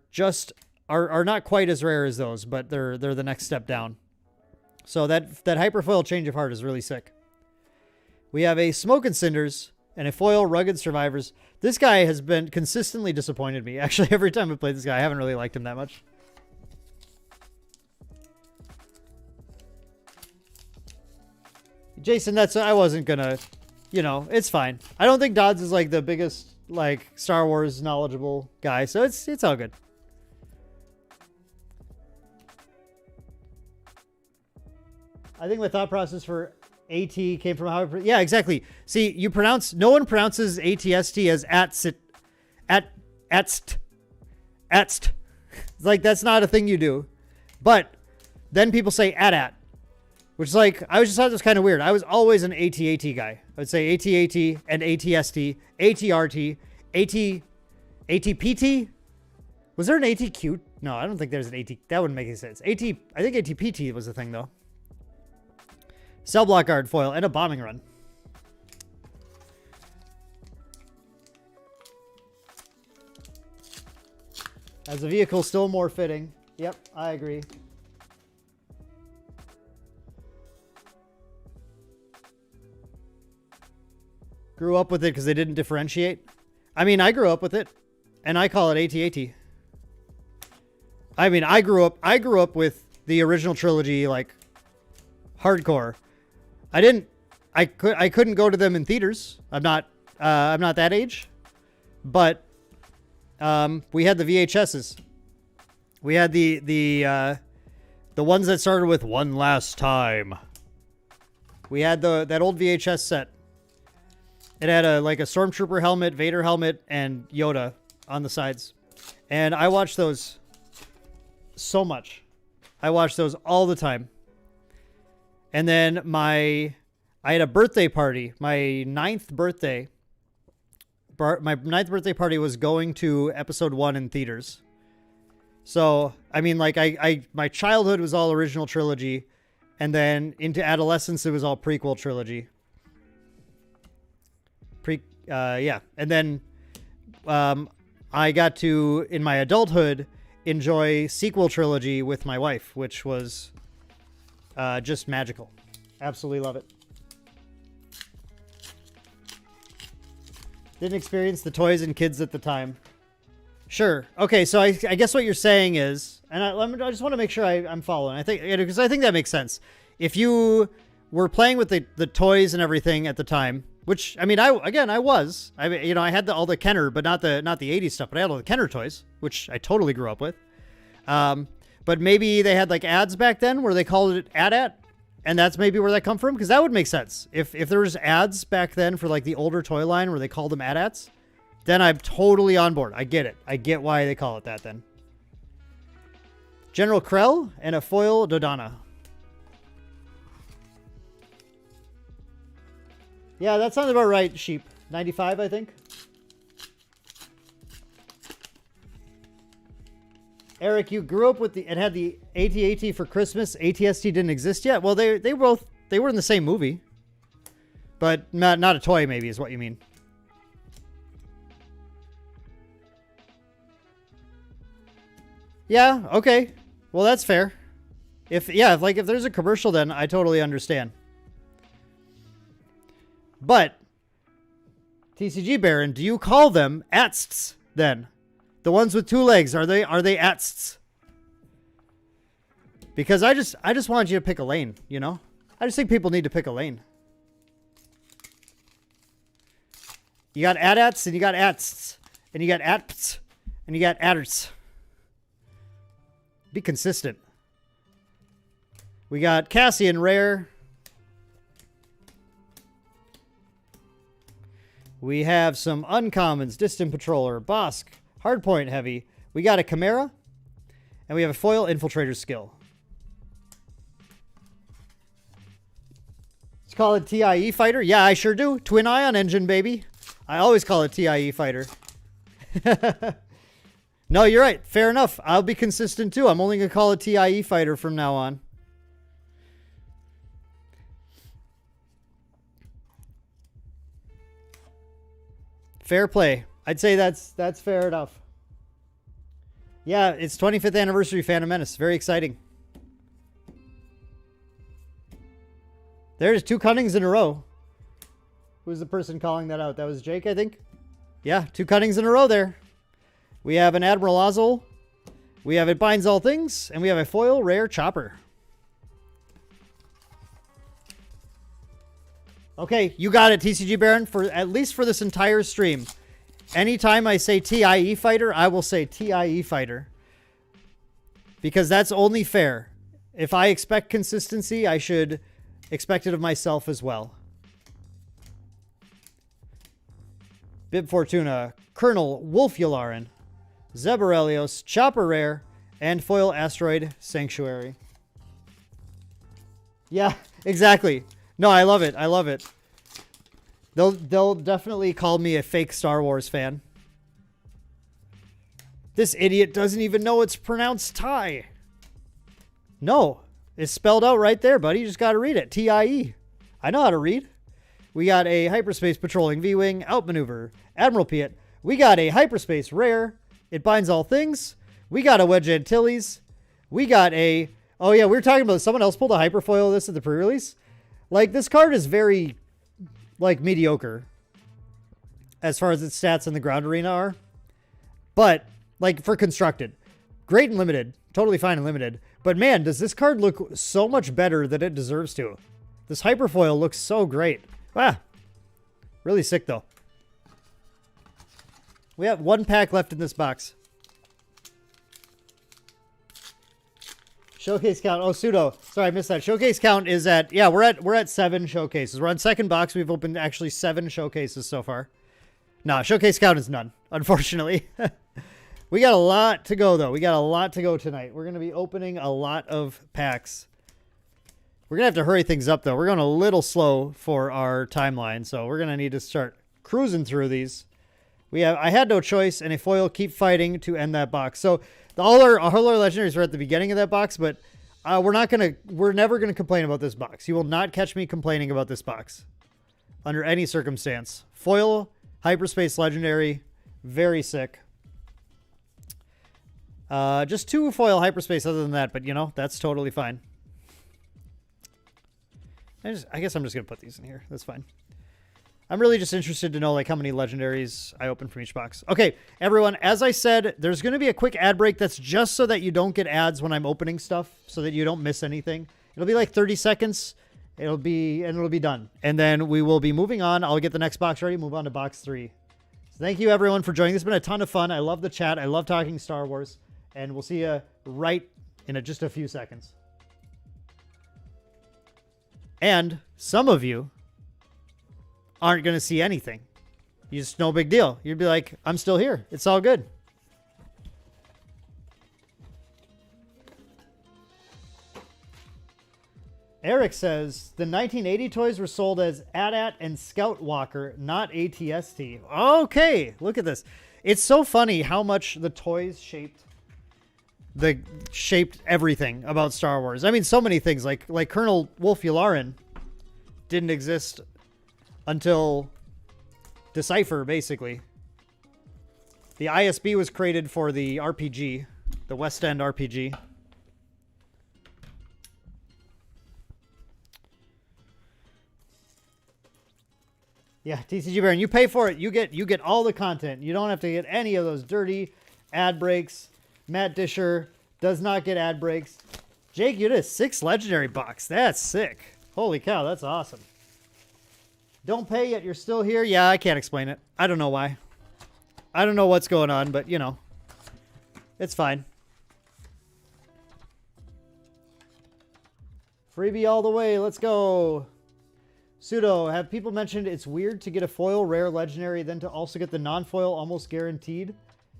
not quite as rare as those, but they're the next step down. So that Hyperfoil Change of Heart is really sick. We have a Smoke and Cinders and a foil Rugged Survivors. This guy has been consistently disappointed me. Actually, every time I play this guy, I haven't really liked him that much. Jason, I wasn't gonna, it's fine. I don't think Dodds is like the biggest like Star Wars knowledgeable guy, so it's all good. I think my thought process for AT came from how. Yeah, exactly. See, no one pronounces ATST as atst. It's like, that's not a thing you do. But then people say at, which is like, I just thought it was kind of weird. I was always an AT guy. I would say AT and ATST, ATRT, ATPT. Was there an ATQ? No, I don't think there's an AT. That wouldn't make any sense. I think ATPT was the thing, though. Cell block guard foil and a bombing run. As a vehicle, still more fitting. Yep, I agree. Grew up with it because they didn't differentiate. I mean, I grew up with it, and I call it AT-AT. I mean, I grew up with the original trilogy, like, hardcore. I couldn't go to them in theaters. I'm not that age, but we had the VHSs. We had the ones that started with "One Last Time." We had that old VHS set. It had a Stormtrooper helmet, Vader helmet, and Yoda on the sides. And I watched those so much. I watched those all the time. And then I had a birthday party. My ninth birthday party was going to episode 1 in theaters. So, I mean, like, my childhood was all original trilogy. And then into adolescence, it was all prequel trilogy. Yeah. And then I got to, in my adulthood, enjoy sequel trilogy with my wife, which was just magical. Absolutely love it. Didn't experience the toys and kids at the time. Sure. Okay, so I guess what you're saying is, and I just want to make sure I'm following. Because I think that makes sense. If you were playing with the toys and everything at the time, which, I mean, I was. I had all the Kenner, but not the 80s stuff, but I had all the Kenner toys, which I totally grew up with. But maybe they had like ads back then where they called it AT-AT, and that's maybe where that come from, because that would make sense. If there was ads back then for like the older toy line where they called them AT-ATs, then I'm totally on board. I get it. I get why they call it that then. General Krell and a foil Dodonna. Yeah, that sounds about right, Sheep. 95, I think. Eric, you grew up with and had the AT-AT for Christmas. ATST didn't exist yet. Well, they were in the same movie, but not a toy. Maybe is what you mean. Yeah. Okay. Well, that's fair. If there's a commercial, then I totally understand. But TCG Baron, do you call them ATSTs then? The ones with 2 legs, are they ATSTs? Because I just want you to pick a lane, you know? I just think people need to pick a lane. You got AT-ATs and you got ATSTs. And you got ATPTs and you got ATTRs. Be consistent. We got Cassian Rare. We have some uncommons. Distant Patroller, Bosk, Hardpoint Heavy. We got a Chimera. And we have a Foil Infiltrator skill. Let's call it TIE Fighter. Yeah, I sure do. Twin Ion Engine, baby. I always call it TIE Fighter. No, you're right. Fair enough. I'll be consistent too. I'm only going to call it TIE Fighter from now on. Fair play. I'd say that's fair enough. Yeah, it's 25th anniversary Phantom Menace. Very exciting. There's 2 cuttings in a row. Who's the person calling that out? That was Jake, I think. Yeah, 2 cuttings in a row there. We have an Admiral Ozzel. We have It Binds All Things. And we have a foil rare Chopper. Okay, you got it, TCG Baron, for at least for this entire stream. Anytime I say TIE Fighter, I will say TIE Fighter. Because that's only fair. If I expect consistency, I should expect it of myself as well. Bib Fortuna, Colonel Wolfularin, Zeborelios, Chopper Rare, and Foil Asteroid Sanctuary. Yeah, exactly. No, I love it. I love it. They'll definitely call me a fake Star Wars fan. This idiot doesn't even know it's pronounced Thai. No, it's spelled out right there, buddy. You just got to read it. T-I-E. I know how to read. We got a Hyperspace Patrolling V-Wing Outmaneuver Admiral Piet. We got a Hyperspace Rare. It binds all things. We got a Wedge Antilles. We got a... Oh, yeah, we were talking about someone else pulled a Hyperfoil of this at the pre-release. Like, this card is very, like, mediocre as far as its stats in the ground arena are. But, like, for constructed. Great and limited. Totally fine and limited. But, man, does this card look so much better than it deserves to. This Hyperfoil looks so great. Ah, really sick, though. We have one pack left in this box. Showcase count. Oh, pseudo. Sorry, I missed that. Showcase count is at, yeah, we're at 7 showcases. We're on second box. We've opened actually 7 showcases so far. No, showcase count is none, unfortunately. We got a lot to go, though. We got a lot to go tonight. We're going to be opening a lot of packs. We're going to have to hurry things up, though. We're going a little slow for our timeline, so we're going to need to start cruising through these. I had no choice, and a foil keep fighting to end that box. So all our legendaries were at the beginning of that box, but we're never gonna complain about this box. You will not catch me complaining about this box under any circumstance. Foil Hyperspace legendary, very sick. Just 2 foil Hyperspace other than that, but you know, that's totally fine. I guess I'm just gonna put these in here. That's fine. I'm really just interested to know like how many legendaries I open from each box. Okay, everyone, as I said, there's going to be a quick ad break that's just so that you don't get ads when I'm opening stuff, so that you don't miss anything. It'll be like 30 seconds. It'll be done. And then we will be moving on. I'll get the next box ready, move on to box 3. So thank you everyone for joining. This has been a ton of fun. I love the chat. I love talking Star Wars. And we'll see you right in just a few seconds. And some of you aren't going to see anything. You just, no big deal. You'd be like, I'm still here. It's all good. Eric says, the 1980 toys were sold as AT-AT and Scout Walker, not ATST. Okay, look at this. It's so funny how much the toys shaped everything about Star Wars. I mean, so many things. Like Colonel Wolfularin didn't exist until Decipher, basically. The ISB was created for the RPG, the West End RPG. Yeah, TCG Baron, you pay for it. You get all the content. You don't have to get any of those dirty ad breaks. Matt Disher does not get ad breaks. Jake, you did a 6 legendary box. That's sick. Holy cow, that's awesome. Don't pay yet, you're still here? Yeah, I can't explain it. I don't know why. I don't know what's going on, but, you know. It's fine. Freebie all the way. Let's go. Pseudo, have people mentioned it's weird to get a foil, rare, legendary, then to also get the non-foil almost guaranteed?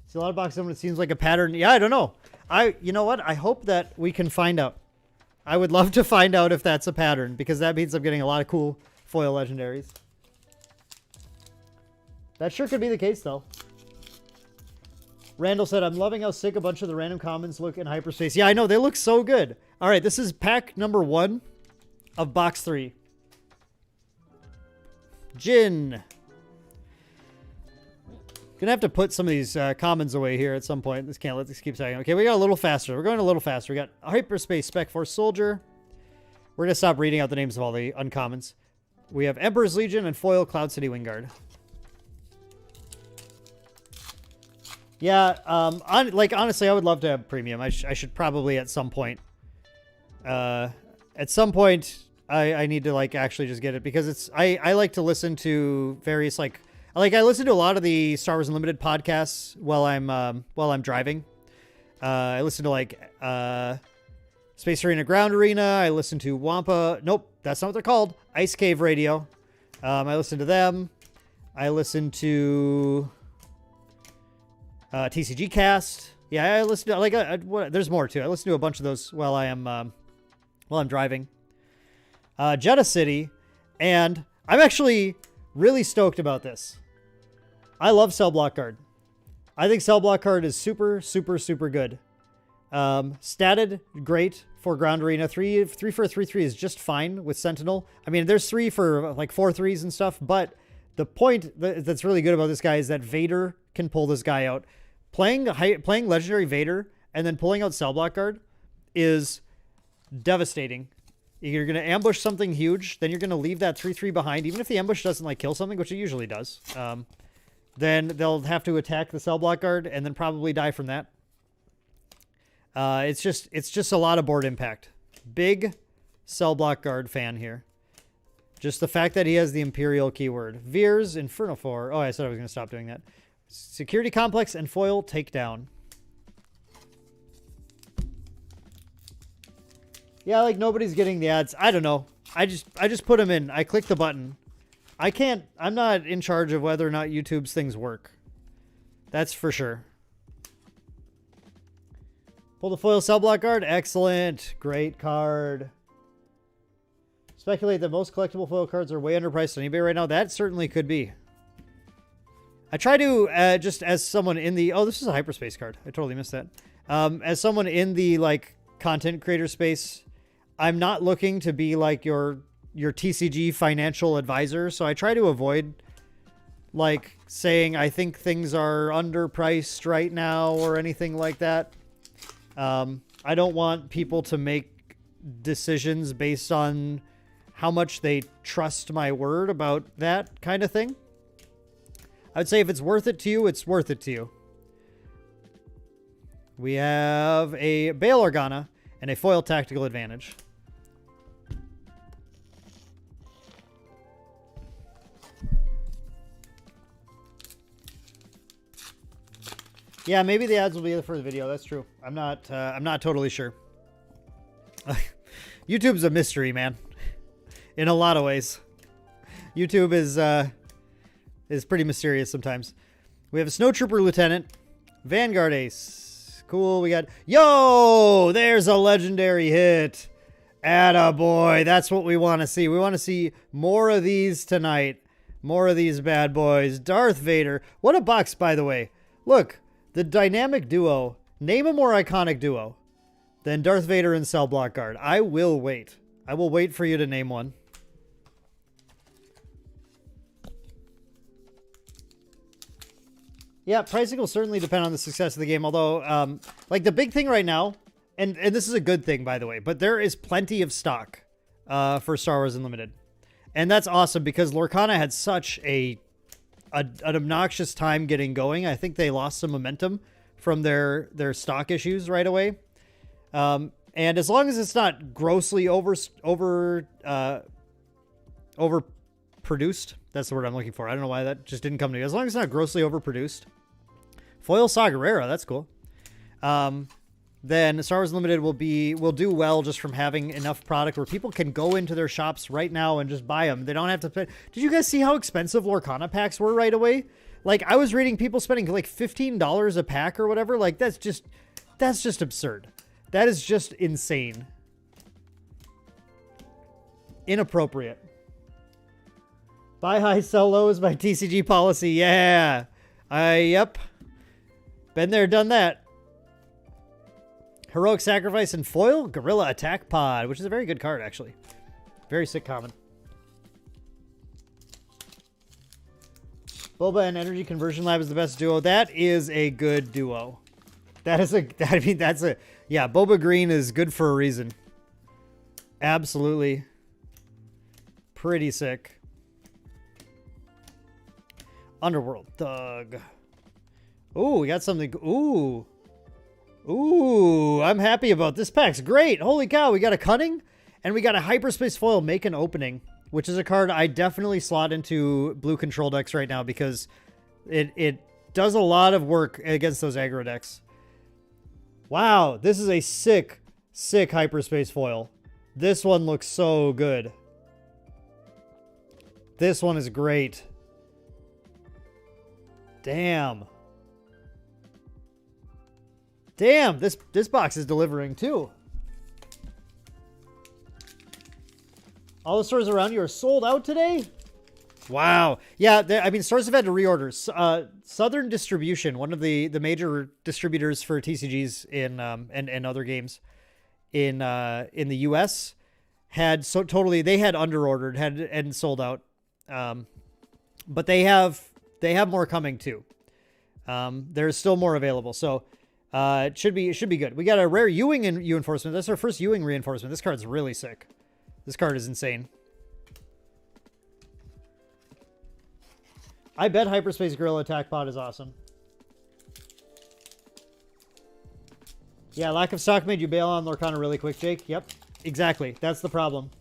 See a lot of boxes when it seems like a pattern. Yeah, I don't know. You know what? I hope that we can find out. I would love to find out if that's a pattern, because that means I'm getting a lot of cool foil legendaries. That sure could be the case, though. Randall said, I'm loving how sick a bunch of the random commons look in Hyperspace. Yeah, I know. They look so good. All right, this is pack number 1 of box 3. Jin. Gonna have to put some of these commons away here at some point. This can't let this keep sagging. Okay, we got a little faster. We're going a little faster. We got Hyperspace Spec Force Soldier. We're gonna stop reading out the names of all the uncommons. We have Emperor's Legion and Foil Cloud City Wingguard. Yeah, honestly, I would love to have premium. I should probably at some point. I need to actually just get it, because it's I like to listen to various I listen to a lot of the Star Wars Unlimited podcasts while I'm driving. I listen to Space Arena, Ground Arena. I listen to Wampa. Nope, that's not what they're called. Ice Cave Radio. I listen to them. I listen to TCG Cast. Yeah, I listen to like there's more too. I listen to a bunch of those while I'm driving. Jeddah City, and I'm actually really stoked about this. I love Cell Block Guard. I think Cell Block Guard is super, super, super good. Statted, great for Ground Arena. 3 for a 3/3 is just fine with Sentinel. I mean, there's 3 for like 4/3s and stuff, but the point that's really good about this guy is that Vader can pull this guy out. Playing Legendary Vader and then pulling out Cell Block Guard is devastating. You're going to ambush something huge, then you're going to leave that 3/3 behind, even if the ambush doesn't like kill something, which it usually does. Then they'll have to attack the Cell Block Guard and then probably die from that. It's just a lot of board impact. Big Cell Block Guard fan here. Just the fact that he has the Imperial keyword. Veers, Inferno 4. Oh, I said I was going to stop doing that. Security Complex and Foil Takedown. Yeah, like nobody's getting the ads. I don't know. I just put them in. I click the button. I'm not in charge of whether or not YouTube's things work. That's for sure. Pull the Foil Cell Block Guard. Excellent. Great card. Speculate that most collectible foil cards are way underpriced on eBay right now. That certainly could be. I try to, just as someone in the... Oh, this is a Hyperspace card. I totally missed that. As someone in the, like, content creator space, I'm not looking to be, like, your TCG financial advisor. So I try to avoid, like, saying I think things are underpriced right now or anything like that. I don't want people to make decisions based on how much they trust my word about that kind of thing. I would say if it's worth it to you, it's worth it to you. We have a Bail Organa and a Foil Tactical Advantage. Yeah, maybe the ads will be for the video. That's true. I'm not totally sure. YouTube's a mystery, man. In a lot of ways. YouTube is pretty mysterious sometimes. We have a Snowtrooper Lieutenant, Vanguard Ace. Cool. We got, yo, there's a legendary hit. Attaboy. That's what we want to see. We want to see more of these tonight. More of these bad boys. Darth Vader. What a box, by the way. Look, the dynamic duo. Name a more iconic duo than Darth Vader and Cell Block Guard. I will wait. I will wait for you to name one. Yeah, pricing will certainly depend on the success of the game. Although, like the big thing right now, and this is a good thing, by the way, but there is plenty of stock for Star Wars Unlimited. And that's awesome because Lorcana had such an obnoxious time getting going. I think they lost some momentum from their stock issues right away. And as long as it's not grossly overproduced, that's the word I'm looking for. I don't know why that just didn't come to me. As long as it's not grossly overproduced. Foil Saw Gerrera, that's cool. Then Star Wars Limited will do well just from having enough product where people can go into their shops right now and just buy them. They don't have to pay. Did you guys see how expensive Lorcana packs were right away? Like, I was reading people spending like $15 a pack or whatever. Like, that's just absurd. That is just insane. Inappropriate. Buy high, sell low is my TCG policy. Yeah. Yep. Been there, done that. Heroic Sacrifice and Foil Gorilla Attack Pod, which is a very good card, actually. Very sick common. Boba and Energy Conversion Lab is the best duo. That is a good duo. Yeah, Boba Green is good for a reason. Absolutely. Pretty sick. Underworld Thug. Ooh, we got something. Ooh, I'm happy about this pack's great. Holy cow, we got a Cunning and we got a Hyperspace Foil Make an Opening, which is a card I definitely slot into blue control decks right now because it does a lot of work against those aggro decks. Wow, this is a sick Sick Hyperspace foil. This one looks so good. This one is great. Damn. Damn, this box is delivering too. All the stores around you are sold out today? Wow. Yeah, I mean, stores have had to reorder. Southern Distribution, one of the major distributors for TCGs in and other games in the US, had they had underordered, and sold out. But they have more coming too. There's still more available, so it should be good. We got a rare Ewing and reinforcement. That's our first Ewing reinforcement. This card's really sick. This card is insane. I bet Hyperspace Gorilla Attack Pod is awesome. Yeah, lack of stock made you bail on Lorcana really quick, Jake. Yep, exactly. That's the problem.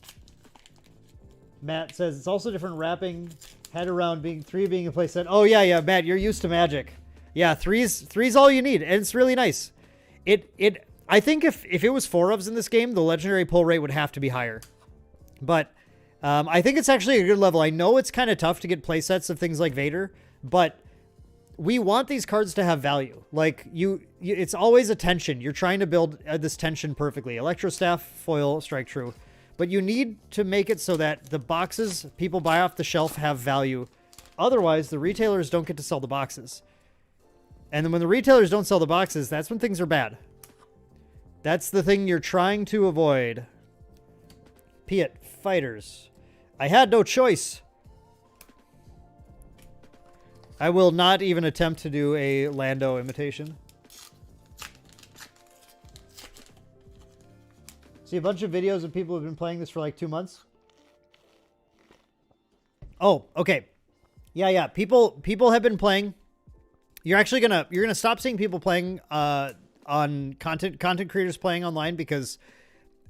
Matt says it's also different wrapping head around three being a playset. Oh yeah, Matt, you're used to Magic. Yeah, three's all you need, and it's really nice. I think if it was 4-ofs in this game, the legendary pull rate would have to be higher. But I think it's actually a good level. I know it's kind of tough to get playsets of things like Vader, but we want these cards to have value. Like it's always a tension. You're trying to build this tension perfectly. Electrostaff, foil, strike true. But you need to make it so that the boxes people buy off the shelf have value. Otherwise, the retailers don't get to sell the boxes. And then when the retailers don't sell the boxes, that's when things are bad. That's the thing you're trying to avoid. Piet, fighters. I had no choice. I will not even attempt to do a Lando imitation. See a bunch of videos of people who've been playing this for like 2 months. Oh, okay. Yeah. People have been playing. You're gonna stop seeing people playing on content creators playing online, because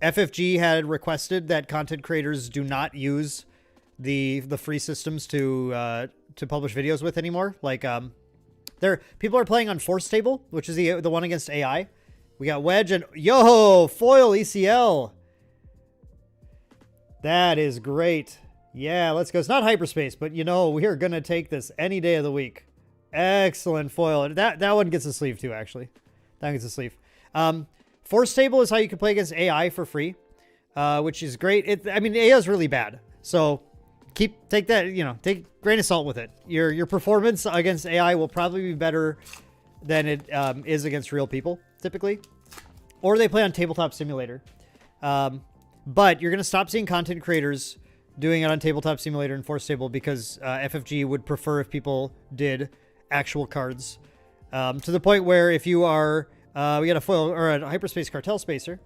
FFG had requested that content creators do not use the free systems to publish videos with anymore. Like people are playing on Force Table, which is the one against AI. We got Wedge and yo foil ECL. That is great. Yeah, let's go. It's not Hyperspace, but we are gonna take this any day of the week. Excellent foil. That one gets a sleeve too, actually. That gets a sleeve. Force Table is how you can play against AI for free, which is great. I mean, AI is really bad, so take that. Take a grain of salt with it. Your performance against AI will probably be better than it is against real people typically, or they play on Tabletop Simulator. But you're gonna stop seeing content creators doing it on Tabletop Simulator and Force Table, because FFG would prefer if people did actual cards, to the point where if you are we got a foil or a Hyperspace Cartel Spacer,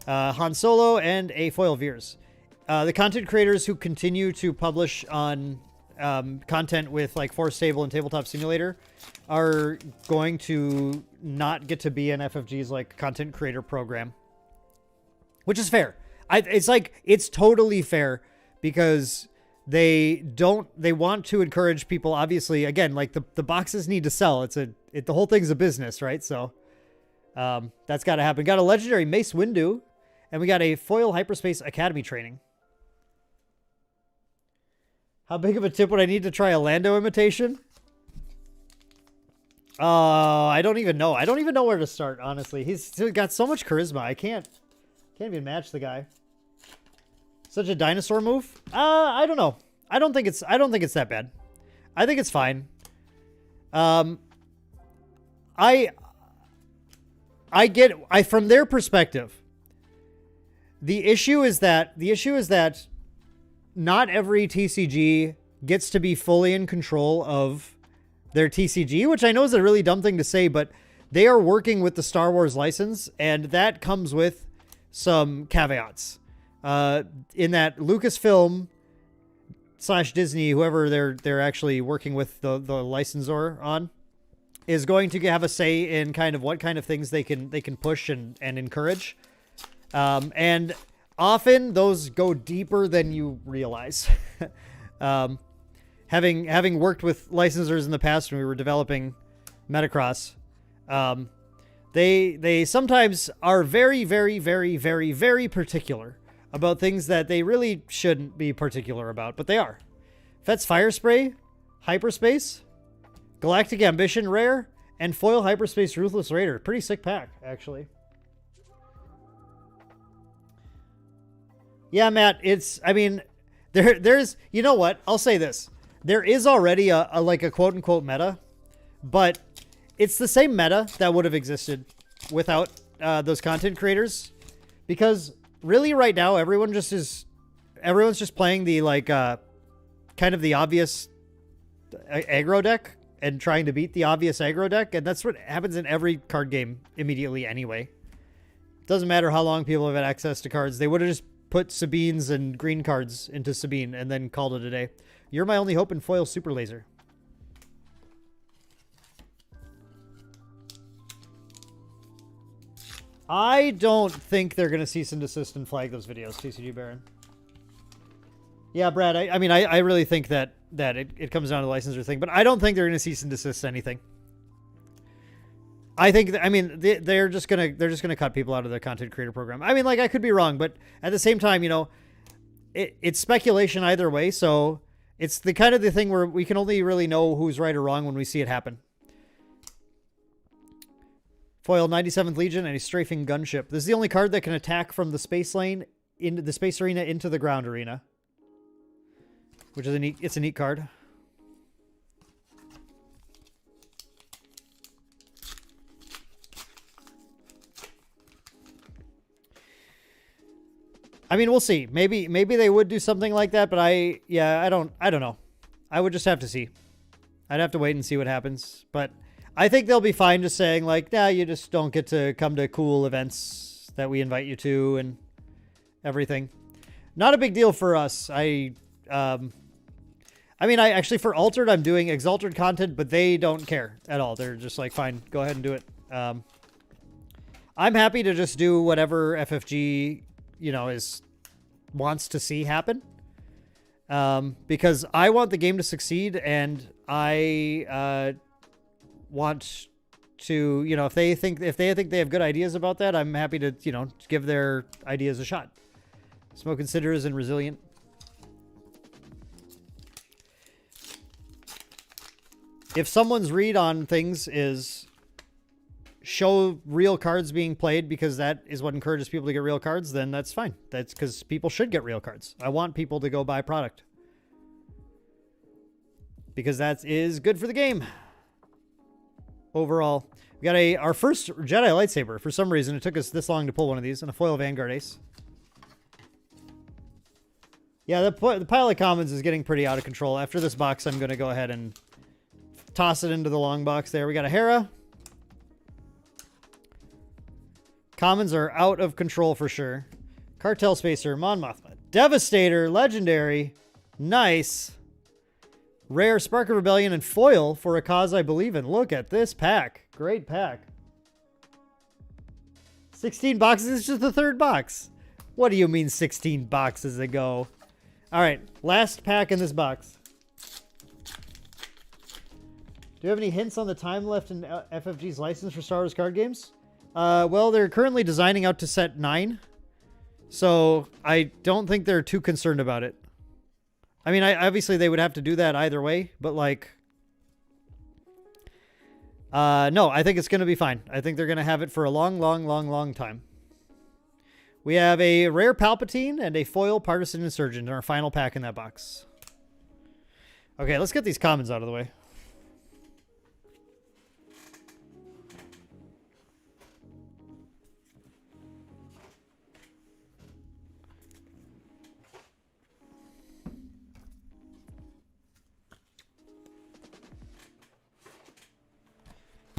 Han Solo, and a foil Veers. The content creators who continue to publish on content with like Force Table and Tabletop Simulator are going to not get to be in FFG's like content creator program, which is fair. It's totally fair, because they want to encourage people. Obviously, again, like the boxes need to sell. The whole thing's a business, right? So that's got to happen. Got a legendary Mace Windu, and we got a foil Hyperspace Academy training. How big of a tip would I need to try a Lando imitation? I don't even know. I don't even know where to start, honestly. He's got so much charisma. I can't even match the guy. Such a dinosaur move? I don't know. I don't think it's that bad. I think it's fine. From their perspective, the issue is that not every TCG gets to be fully in control of their TCG, which I know is a really dumb thing to say, but they are working with the Star Wars license, and that comes with some caveats. In that Lucasfilm / Disney, whoever they're actually working with the licensor on, is going to have a say in kind of what kind of things they can push and encourage. And often those go deeper than you realize. Having worked with licensors in the past when we were developing Metacross, They sometimes are very, very, very, very, very particular about things that they really shouldn't be particular about, but they are. Fet's Fire Spray, Hyperspace, Galactic Ambition Rare, and Foil Hyperspace Ruthless Raider. Pretty sick pack, actually. Yeah, Matt, I mean, there's, you know what? I'll say this. There is already a like a quote-unquote meta, but it's the same meta that would have existed without those content creators, because really right now everyone's just playing the like kind of the obvious aggro deck and trying to beat the obvious aggro deck, and that's what happens in every card game immediately anyway. Doesn't matter how long people have had access to cards. They would have just put Sabines and green cards into Sabine and then called it a day. You're my only hope in foil super laser. I don't think they're going to cease and desist and flag those videos, TCG Baron. Yeah, Brad, I mean, I really think that it comes down to the licensor thing, but I don't think they're going to cease and desist anything. I think, I mean, they're just gonna cut people out of the content creator program. I mean, like, I could be wrong, but at the same time, you know, it's speculation either way, so it's the kind of the thing where we can only really know who's right or wrong when we see it happen. Foil 97th Legion and a strafing gunship. This is the only card that can attack from the space lane into the space arena into the ground arena, which is it's a neat card. I mean, we'll see. Maybe they would do something like that, but I don't know. I would just have to see. I'd have to wait and see what happens. But I think they'll be fine just saying like, nah, you just don't get to come to cool events that we invite you to and everything. Not a big deal for us. I mean, I actually, for Altered, I'm doing Exalted content, but they don't care at all. They're just like, fine, go ahead and do it. I'm happy to just do whatever FFG, you know, wants to see happen. Because I want the game to succeed, and I want to, you know, if they think they have good ideas about that, I'm happy to, you know, give their ideas a shot. Smoke and Citrus and Resilient. If someone's read on things is show real cards being played because that is what encourages people to get real cards, then that's fine. That's because people should get real cards. I want people to go buy product because that is good for the game. Overall, we got our first Jedi lightsaber. For some reason, it took us this long to pull one of these, and a foil Vanguard Ace. Yeah, the pile of commons is getting pretty out of control. After this box, I'm going to go ahead and toss it into the long box there. We got a Hera. Commons are out of control for sure. Cartel Spacer, Mon Mothma. Devastator, Legendary. Nice. Rare, Spark of Rebellion, and foil for a cause I believe in. Look at this pack. Great pack. 16 boxes is just the third box. What do you mean 16 boxes ago? All right, last pack in this box. Do you have any hints on the time left in FFG's license for Star Wars card games? Well, they're currently designing out to set 9. So I don't think they're too concerned about it. I mean, obviously they would have to do that either way, but like, no, I think it's going to be fine. I think they're going to have it for a long, long, long, long time. We have a rare Palpatine and a foil Partisan Insurgent in our final pack in that box. Okay, let's get these commons out of the way.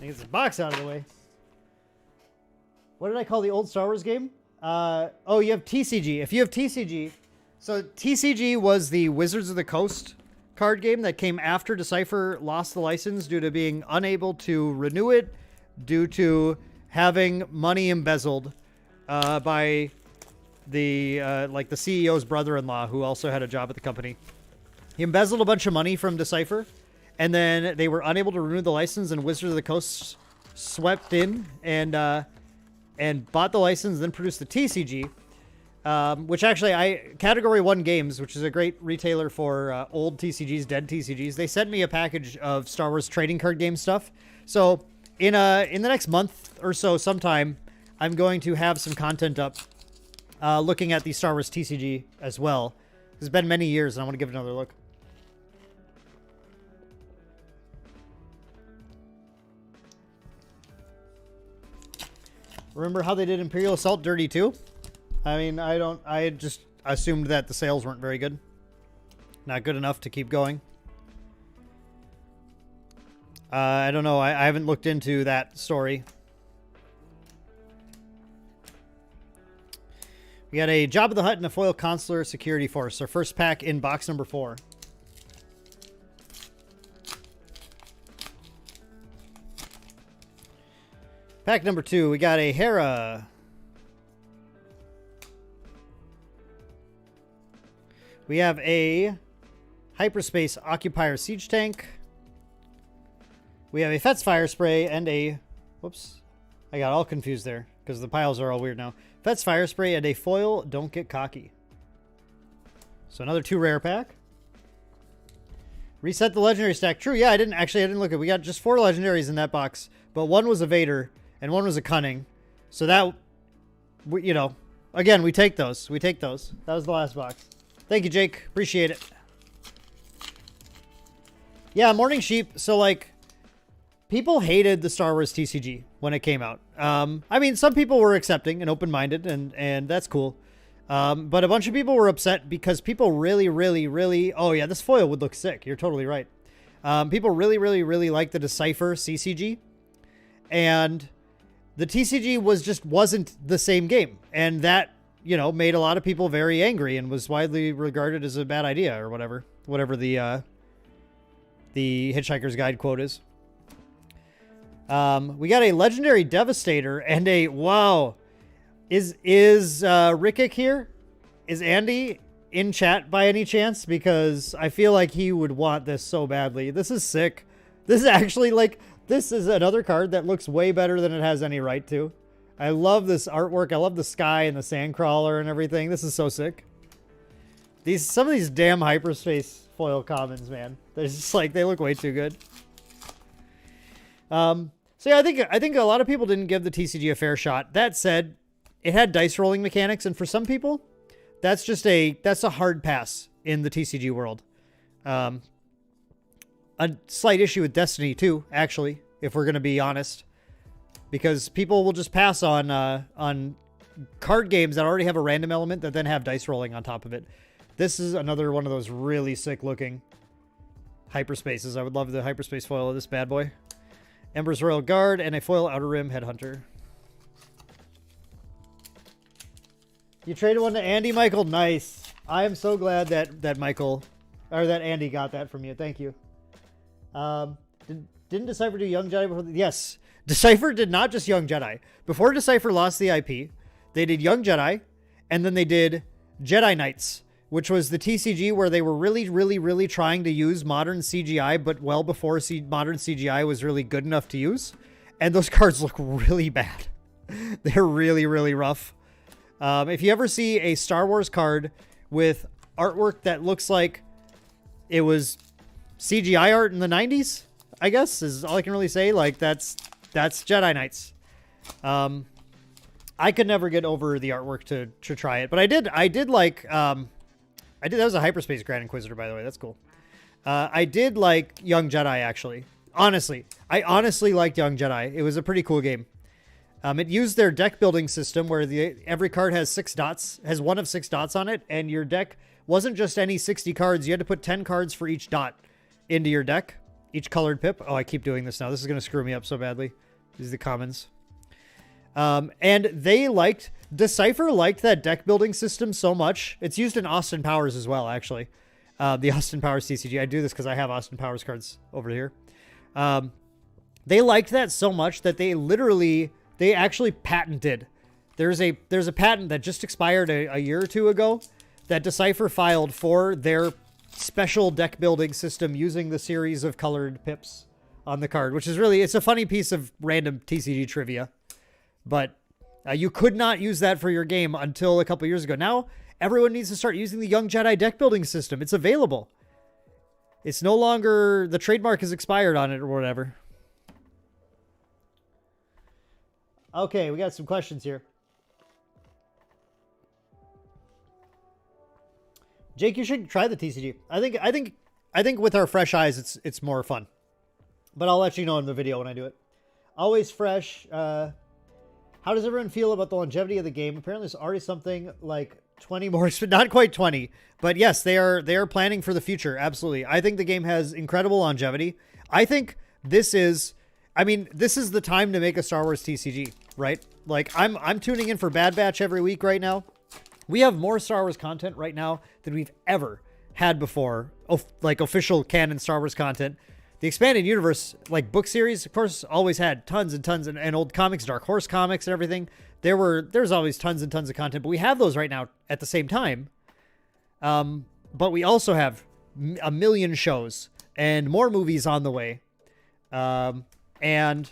Get this box out of the way. What did I call the old Star Wars game? Oh, you have TCG. If you have TCG, so TCG was the Wizards of the Coast card game that came after Decipher lost the license due to being unable to renew it due to having money embezzled by the like the CEO's brother-in-law, who also had a job at the company. He embezzled a bunch of money from Decipher, and then they were unable to renew the license, and Wizards of the Coast swept in and bought the license, then produced the TCG, which actually Category 1 Games, which is a great retailer for old TCGs, dead TCGs, they sent me a package of Star Wars trading card game stuff. So in the next month or so sometime, I'm going to have some content up looking at the Star Wars TCG as well. It's been many years, and I want to give it another look. Remember how they did Imperial Assault Dirty 2? I mean, I just assumed that the sales weren't very good. Not good enough to keep going. I don't know. I haven't looked into that story. We got a Jabba the Hutt and a foil Consular Security Force. Our first pack in box number 4. Pack number 2, we got a Hera. We have a Hyperspace Occupier Siege Tank. We have a Fetz Fire Spray and a... Whoops. I got all confused there because the piles are all weird now. Fetz Fire Spray and a foil Don't Get Cocky. So another 2 rare pack. Reset the legendary stack. True, yeah, I didn't look at it. We got just 4 legendaries in that box, but 1 was a Vader and 1 was a Cunning. So that, you know, again, we take those. We take those. That was the last box. Thank you, Jake. Appreciate it. Yeah, Morning Sheep. So, like, people hated the Star Wars TCG when it came out. I mean, some people were accepting and open-minded, and that's cool. But a bunch of people were upset because people really... Oh, yeah, this foil would look sick. You're totally right. People really like the Decipher CCG. And the TCG wasn't the same game. And that, you know, made a lot of people very angry and was widely regarded as a bad idea or whatever. Whatever the Hitchhiker's Guide quote is. We got a Legendary Devastator and a... Wow. Is Rickik here? Is Andy in chat by any chance? Because I feel like he would want this so badly. This is sick. This is actually like... This is another card that looks way better than it has any right to. I love this artwork. I love the sky and the Sandcrawler and everything. This is so sick. Some of these damn Hyperspace foil commons, man. They're just like, they look way too good. So yeah, I think a lot of people didn't give the TCG a fair shot. That said, it had dice rolling mechanics, and for some people, that's a hard pass in the TCG world. A slight issue with Destiny too, actually, if we're going to be honest, because people will just pass on card games that already have a random element that then have dice rolling on top of it. This is another one of those really sick looking Hyperspaces. I would love the Hyperspace foil of this bad boy. Ember's Royal Guard and a foil Outer Rim Headhunter. You traded one to Andy, Michael. Nice. I am so glad that Michael, or that Andy got that from you. Thank you. Didn't Decipher do Young Jedi before? Yes. Decipher did not just Young Jedi. Before Decipher lost the IP, they did Young Jedi, and then they did Jedi Knights, which was the TCG where they were really trying to use modern CGI, but well before modern CGI was really good enough to use. And those cards look really bad. They're really rough. If you ever see a Star Wars card with artwork that looks like it was CGI art in the 90s, I guess, is all I can really say. Like, that's Jedi Knights. I could never get over the artwork to try it, but I did like, that was a Hyperspace Grand Inquisitor, by the way. That's cool. I did like Young Jedi, actually. Honestly. I honestly liked Young Jedi. It was a pretty cool game. It used their deck building system where every card has 6 dots, has one of 6 dots on it, and your deck wasn't just any 60 cards. You had to put 10 cards for each dot into your deck, each colored pip. Oh, I keep doing this now. This is going to screw me up so badly. These are the commons. And Decipher liked that deck building system so much. It's used in Austin Powers as well, actually. The Austin Powers TCG. I do this because I have Austin Powers cards over here. They liked that so much that they actually patented. There's a patent that just expired a year or two ago that Decipher filed for their special deck building system using the series of colored pips on the card, which is really, it's a funny piece of random TCG trivia. But you could not use that for your game until a couple years ago. Now, everyone needs to start using the Young Jedi deck building system. It's available. It's no longer, the trademark is expired on it or whatever. Okay, we got some questions here. Jake, you should try the TCG. I think with our fresh eyes, it's more fun. But I'll let you know in the video when I do it. Always fresh. How does everyone feel about the longevity of the game? Apparently, it's already something like 20 more, not quite 20, but yes, they are planning for the future. Absolutely. I think the game has incredible longevity. I think this is the time to make a Star Wars TCG, right? Like I'm tuning in for Bad Batch every week right now. We have more Star Wars content right now than we've ever had before. Like official canon Star Wars content. The expanded universe, like book series, of course, always had tons and tons and old comics, Dark Horse comics and everything. There's always tons and tons of content, but we have those right now at the same time. But we also have a million shows and more movies on the way. And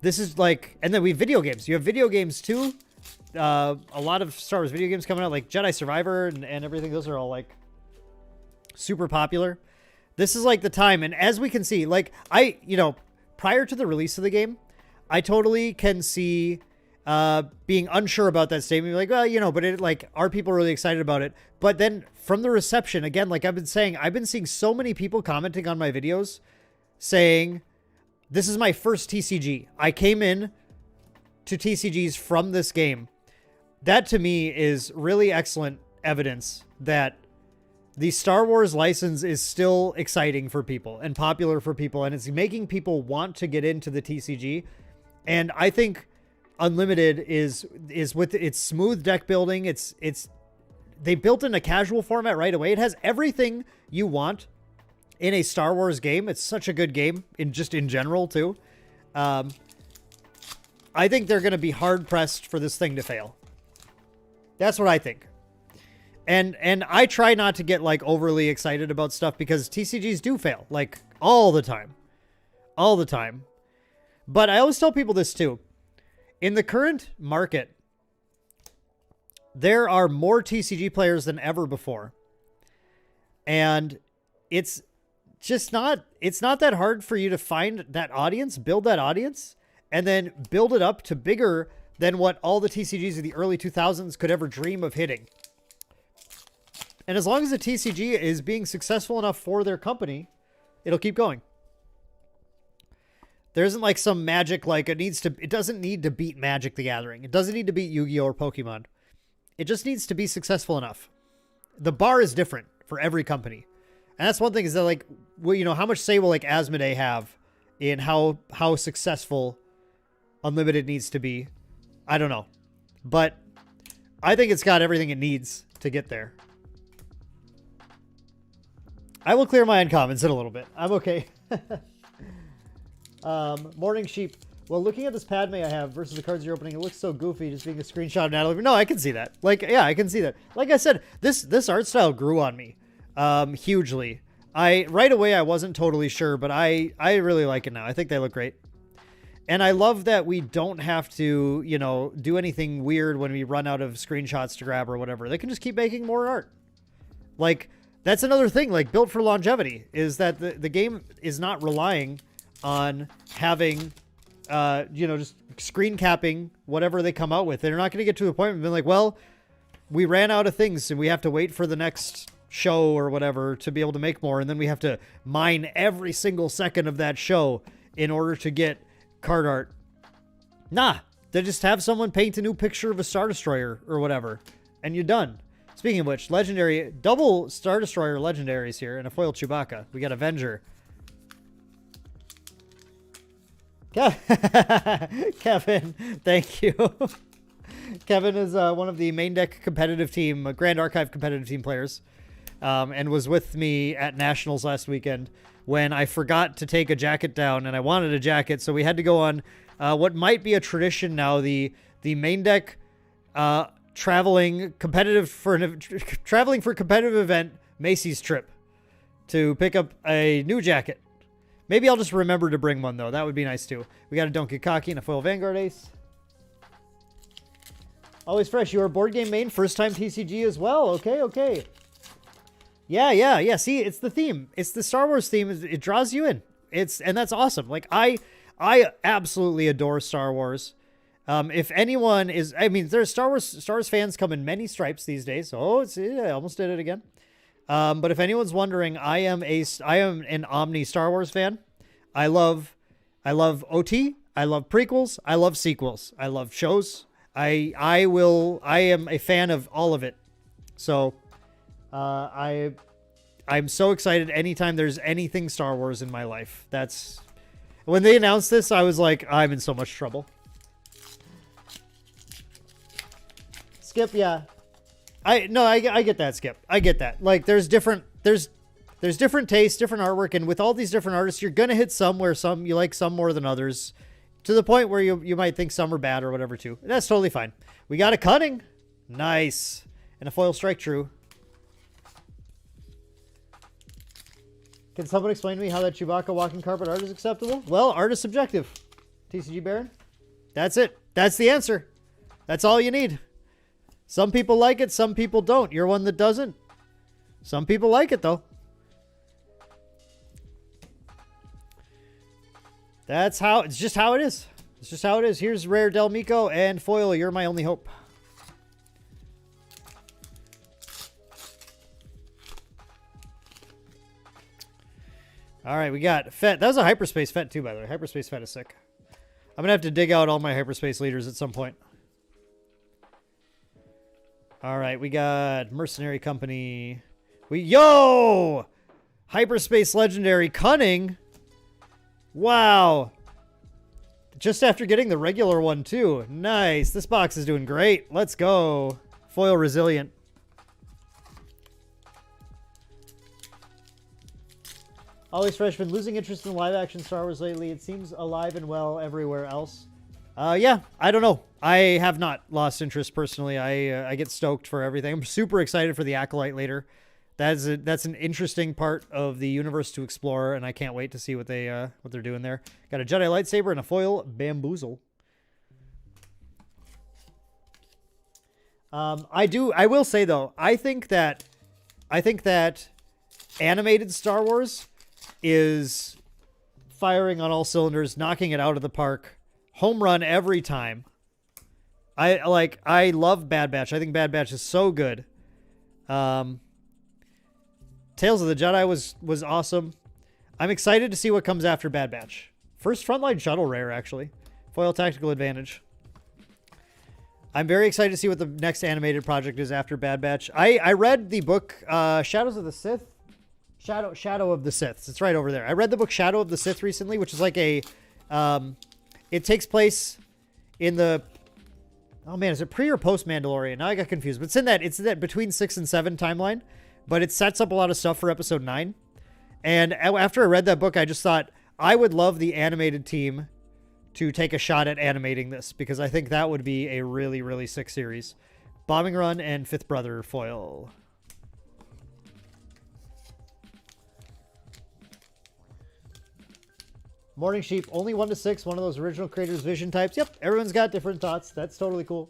this is like, and then we have video games. You have video games too. A lot of Star Wars video games coming out, like Jedi Survivor and everything. Those are all like super popular. This is like the time. And as we can see, like prior to the release of the game, I totally can see being unsure about that statement. Like, well, but are people really excited about it? But then from the reception, again, like I've been saying, I've been seeing so many people commenting on my videos saying, this is my first TCG. I came in to TCGs from this game. That to me is really excellent evidence that the Star Wars license is still exciting for people and popular for people, and it's making people want to get into the TCG. And I think Unlimited is with its smooth deck building. They built in a casual format right away. It has everything you want in a Star Wars game. It's such a good game in general too. I think they're going to be hard pressed for this thing to fail. That's what I think. And I try not to get like overly excited about stuff because TCGs do fail like all the time. But I always tell people this too. In the current market, there are more TCG players than ever before. And it's not that hard for you to find that audience, build that audience, and then build it up to bigger than what all the TCGs of the early 2000s could ever dream of hitting. And as long as the TCG is being successful enough for their company, it'll keep going. There isn't like some magic, like it doesn't need to beat Magic the Gathering. It doesn't need to beat Yu-Gi-Oh! Or Pokemon. It just needs to be successful enough. The bar is different for every company. And that's one thing is that like, well, how much say will like Asmodee have in how successful Unlimited needs to be? I don't know. But I think it's got everything it needs to get there. I will clear my uncommons in a little bit. I'm okay. Morning Sheep. Well, looking at this Padme I have versus the cards you're opening, it looks so goofy just being a screenshot of Natalie. No, I can see that. Like, yeah, I can see that. Like I said, this art style grew on me hugely. Right away, I wasn't totally sure, but I really like it now. I think they look great. And I love that we don't have to, do anything weird when we run out of screenshots to grab or whatever. They can just keep making more art. Like, that's another thing, like, built for longevity, is that the game is not relying on having, just screen capping whatever they come out with. They're not going to get to the point of being like, well, we ran out of things and we have to wait for the next show or whatever to be able to make more. And then we have to mine every single second of that show in order to get card art. Nah, they just have someone paint a new picture of a Star Destroyer or whatever, and you're done. Speaking of which, legendary, double Star Destroyer legendaries here and a foil Chewbacca. We got Avenger. Kevin, thank you. Kevin is one of the main deck competitive team, Grand Archive competitive team players, and was with me at Nationals last weekend when I forgot to take a jacket down, and I wanted a jacket, so we had to go on what might be a tradition now, the main deck traveling for competitive event Macy's trip to pick up a new jacket Maybe I'll just remember to bring one, though. That would be nice, too. We got a Don't Get Cocky and a foil Vanguard Ace. Always fresh. You're a board game main. First time TCG as well. Okay, okay. Yeah. See, it's the theme. It's the Star Wars theme. It draws you in. And that's awesome. Like, I absolutely adore Star Wars. If anyone is, I mean, there's Star Wars fans come in many stripes these days. Oh, I almost did it again. But if anyone's wondering, I am an Omni Star Wars fan. I love OT. I love prequels. I love sequels. I love shows. I am a fan of all of it. So, I'm so excited anytime there's anything Star Wars in my life. When they announced this, I was like, I'm in so much trouble. Skip, yeah. I get that, Skip. I get that. Like, there's different tastes, different artwork, and with all these different artists, you're gonna hit some where some you like some more than others, to the point where you might think some are bad or whatever too. That's totally fine. We got a Cunning, nice, and a foil Strike True. Can someone explain to me how that Chewbacca walking carpet art is acceptable? Well, art is subjective. TCG Baron, that's it. That's the answer. That's all you need. Some people like it, some people don't. You're one that doesn't. Some people like it, though. It's just how it is. It's just how it is. Here's Rare Del Mico and foil. You're my only hope. All right, we got Fett. That was a Hyperspace Fett, too, by the way. Hyperspace Fett is sick. I'm going to have to dig out all my Hyperspace leaders at some point. All right, we got Mercenary Company. Yo! Hyperspace Legendary Cunning. Wow. Just after getting the regular one, too. Nice. This box is doing great. Let's go. Foil Resilient. Always fresh. Been losing interest in live action Star Wars lately. It seems alive and well everywhere else. Yeah, I don't know. I have not lost interest personally. I get stoked for everything. I'm super excited for the Acolyte later. That's an interesting part of the universe to explore, and I can't wait to see what they're doing there. Got a Jedi lightsaber and a foil Bamboozle. I will say though, I think that animated Star Wars is firing on all cylinders, knocking it out of the park. Home run every time. I love Bad Batch. I think Bad Batch is so good. Tales of the Jedi was awesome. I'm excited to see what comes after Bad Batch. First Frontline Shuttle rare, actually. Foil Tactical Advantage. I'm very excited to see what the next animated project is after Bad Batch. I read the book Shadows of the Sith. Shadow of the Sith. It's right over there. I read the book Shadow of the Sith recently, which is like a... it takes place in the... Oh man, is it pre or post Mandalorian? Now I got confused. But it's in that between 6 and 7 timeline. But it sets up a lot of stuff for episode 9. And after I read that book, I just thought I would love the animated team to take a shot at animating this, because I think that would be a really, really sick series. Bombing Run and Fifth Brother foil. Morning Sheep, only 1 to 6, one of those original creators' vision types. Yep, everyone's got different thoughts. That's totally cool.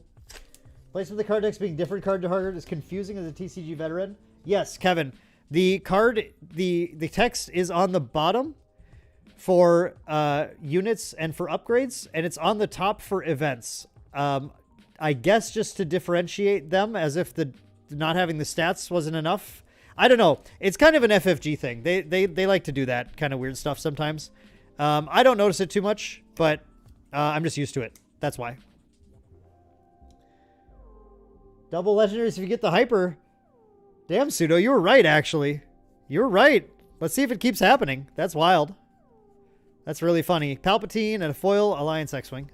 Placement of the card decks being different card to card is confusing as a TCG veteran. Yes, Kevin. The card, the text is on the bottom for units and for upgrades, and it's on the top for events. I guess just to differentiate them, as if the not having the stats wasn't enough. I don't know. It's kind of an FFG thing. They like to do that kind of weird stuff sometimes. I don't notice it too much, but I'm just used to it. That's why. Double legendaries if you get the hyper. Damn, Pseudo, you were right, actually. You were right. Let's see if it keeps happening. That's wild. That's really funny. Palpatine and a foil Alliance X-Wing.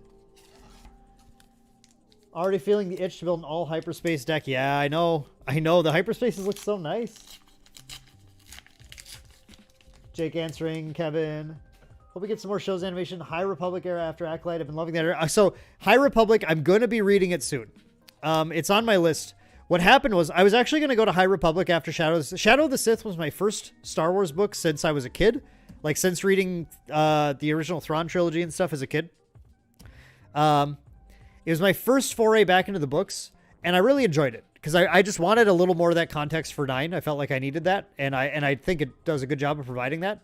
Already feeling the itch to build an all Hyperspace deck. Yeah, I know. I know. The Hyperspaces look so nice. Jake answering, Kevin. Hope we get some more shows animation. High Republic era after Acolyte. I've been loving that era. So, High Republic, I'm going to be reading it soon. It's on my list. What happened was, I was actually going to go to High Republic after Shadow of the Sith was my first Star Wars book since I was a kid. like since reading the original Thrawn trilogy and stuff as a kid. It was my first foray back into the books, and I really enjoyed it because I just wanted a little more of that context for 9. I felt like I needed that, and I think it does a good job of providing that.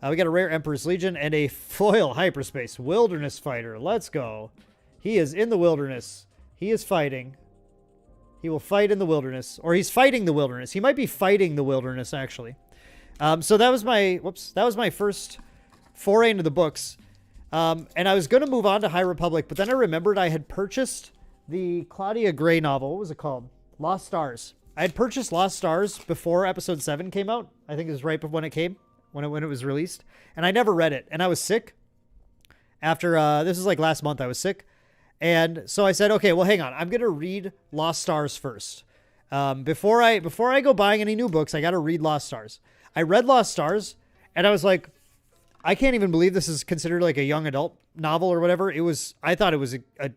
We got a rare Emperor's Legion and a foil Hyperspace Wilderness Fighter. Let's go. He is in the wilderness. He is fighting. He will fight in the wilderness, or he's fighting the wilderness. He might be fighting the wilderness, actually. So that was my first foray into the books. And I was going to move on to High Republic, but then I remembered I had purchased the Claudia Gray novel. What was it called? Lost Stars. I had purchased Lost Stars before episode 7 came out. I think it was right when it came, when it was released. And I never read it. And I was sick. After, this is like last month, I was sick. And so I said, okay, well, hang on. I'm going to read Lost Stars first. Before I go buying any new books, I got to read Lost Stars. I read Lost Stars, and I was like, I can't even believe this is considered like a young adult novel or whatever. I thought it was a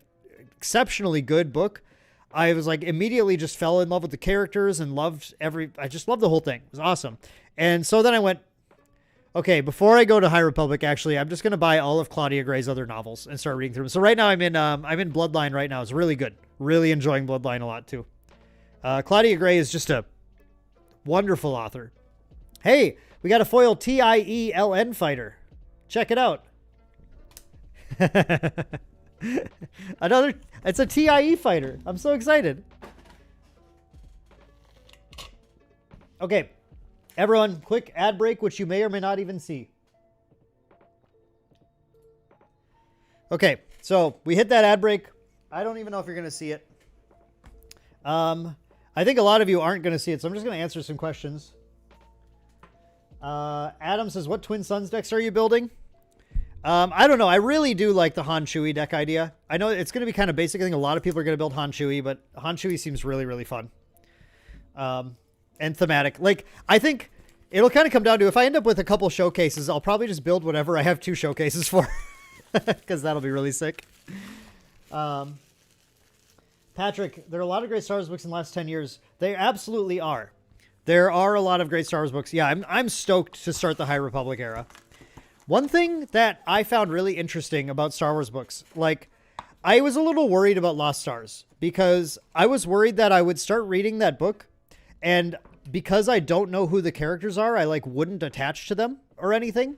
exceptionally good book. I was like immediately just fell in love with the characters and I just loved the whole thing. It was awesome. And so then I went, okay, before I go to High Republic, actually, I'm just going to buy all of Claudia Gray's other novels and start reading through them. So right now I'm in Bloodline right now. It's really good. Really enjoying Bloodline a lot too. Claudia Gray is just a wonderful author. Hey, we got a foil TIELN fighter. Check it out. It's a TIE fighter. I'm so excited. Okay, everyone, quick ad break, which you may or may not even see. Okay, so we hit that ad break. I don't even know if you're going to see it. I think a lot of you aren't going to see it, so I'm just going to answer some questions. Adam says, what Twin Suns decks are you building? I don't know. I really do like the Han Chewie deck idea. I know it's going to be kind of basic. I think a lot of people are going to build Han Chewie, but Han Chewie seems really, really fun. And thematic. Like, I think it'll kind of come down to, if I end up with a couple showcases, I'll probably just build whatever I have 2 showcases for. Because that'll be really sick. Patrick, there are a lot of great Star Wars books in the last 10 years. They absolutely are. There are a lot of great Star Wars books. Yeah, I'm stoked to start the High Republic era. One thing that I found really interesting about Star Wars books, like, I was a little worried about Lost Stars because I was worried that I would start reading that book, and because I don't know who the characters are, I like wouldn't attach to them or anything.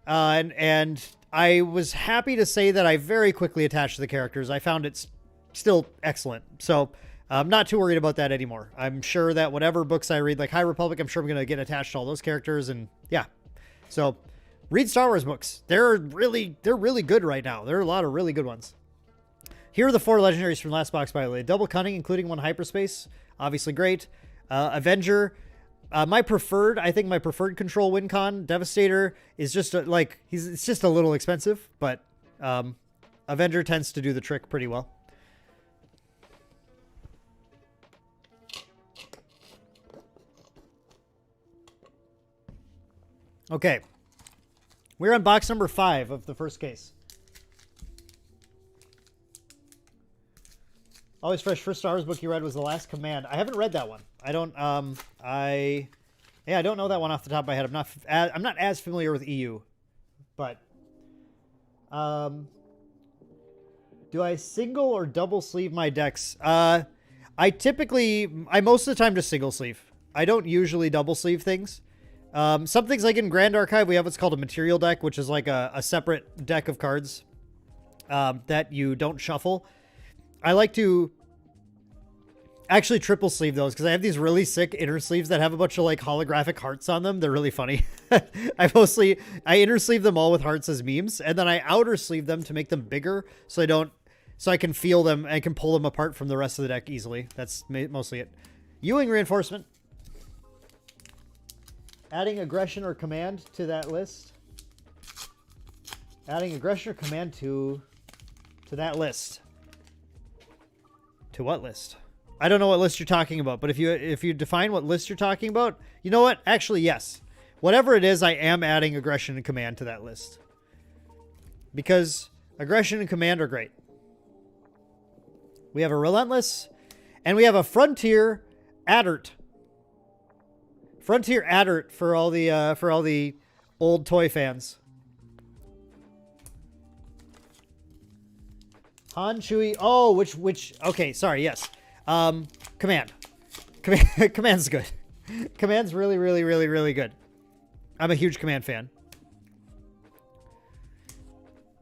And I was happy to say that I very quickly attached to the characters. I found it still excellent. So I'm not too worried about that anymore. I'm sure that whatever books I read, like High Republic, I'm sure I'm going to get attached to all those characters. And yeah, so read Star Wars books. They're really good right now. There are a lot of really good ones. Here are the 4 legendaries from last box, by the way. Double Cunning, including 1 Hyperspace. Obviously great. Avenger. I think my preferred control win con. Devastator is just it's just a little expensive, but Avenger tends to do the trick pretty well. Okay. We're on box number 5 of the first case. Always Fresh. First Star Wars book you read was The Last Command. I haven't read that one. I don't know that one off the top of my head. I'm not as familiar with EU, but do I single or double sleeve my decks? I most of the time just single sleeve. I don't usually double sleeve things. Some things, like in Grand Archive, we have what's called a material deck, which is like a separate deck of cards that you don't shuffle. I like to actually triple sleeve those because I have these really sick inner sleeves that have a bunch of like holographic hearts on them. They're really funny. I inner sleeve them all with hearts as memes, and then I outer sleeve them to make them bigger so I can feel them and can pull them apart from the rest of the deck easily. That's mostly it. Ewing Reinforcement. Adding aggression or command to that list. Adding aggression or command to that list. To what list? I don't know what list you're talking about, but if you define what list you're talking about, you know what? Actually, yes. Whatever it is, I am adding aggression and command to that list. Because aggression and command are great. We have a Relentless, and we have a Frontier Adert. Frontier Adert for all the Old toy fans. Han, Chewie. Oh, which? Okay, sorry. Yes. Command. Command's good. Command's really, really, really, really good. I'm a huge Command fan.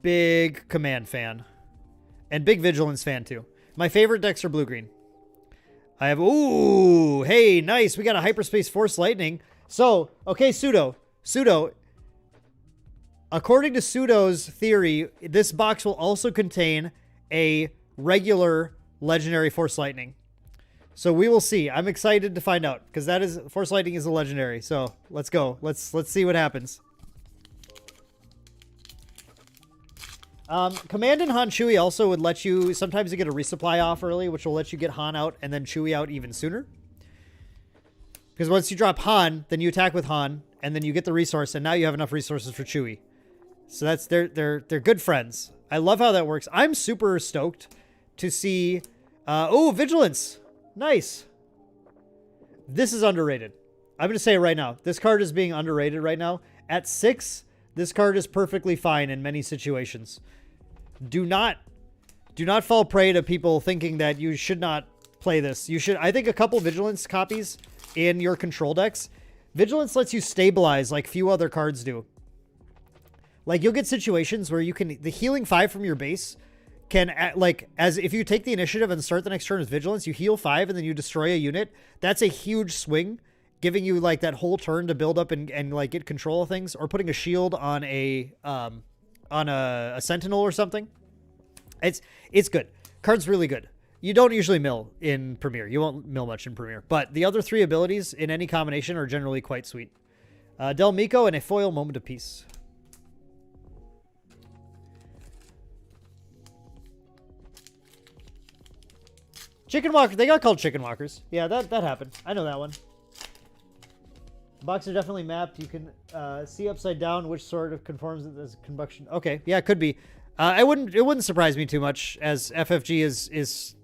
Big Command fan. And big Vigilance fan, too. My favorite decks are blue-green. I have... Ooh! Hey, nice! We got a Hyperspace Force Lightning. So, okay, Pseudo. According to Pseudo's theory, this box will also contain a regular Legendary Force Lightning. So we will see. I'm excited to find out, because that is... Force Lightning is a Legendary. So, let's go. Let's see what happens. Command and Han Chewie also would let you... Sometimes you get a resupply off early, which will let you get Han out and then Chewie out even sooner. Because once you drop Han, then you attack with Han, and then you get the resource, and now you have enough resources for Chewie. So that's... They're good friends. I love how that works. I'm super stoked to see... oh, Vigilance! Nice! This is underrated. I'm going to say it right now. This card is being underrated right now. At 6, this card is perfectly fine in many situations. Do not fall prey to people thinking that you should not play this. You should. I think a couple Vigilance copies in your control decks. Vigilance lets you stabilize like few other cards do. Like you'll get situations where you can the healing 5 from your base can like as if you take the initiative and start the next turn with Vigilance, you heal 5 and then you destroy a unit. That's a huge swing, giving you like that whole turn to build up and like get control of things, or putting a shield on a Sentinel or something. It's good. Card's really good. You don't usually mill in Premier. You won't mill much in Premier. But the other 3 abilities in any combination are generally quite sweet. Del Miko and a foil Moment of Peace. Chicken Walker. They got called Chicken Walkers. Yeah, that happened. I know that one. The box are definitely mapped. You can see upside down which sort of conforms as combustion. Okay, yeah, it could be. It wouldn't surprise me too much, as FFG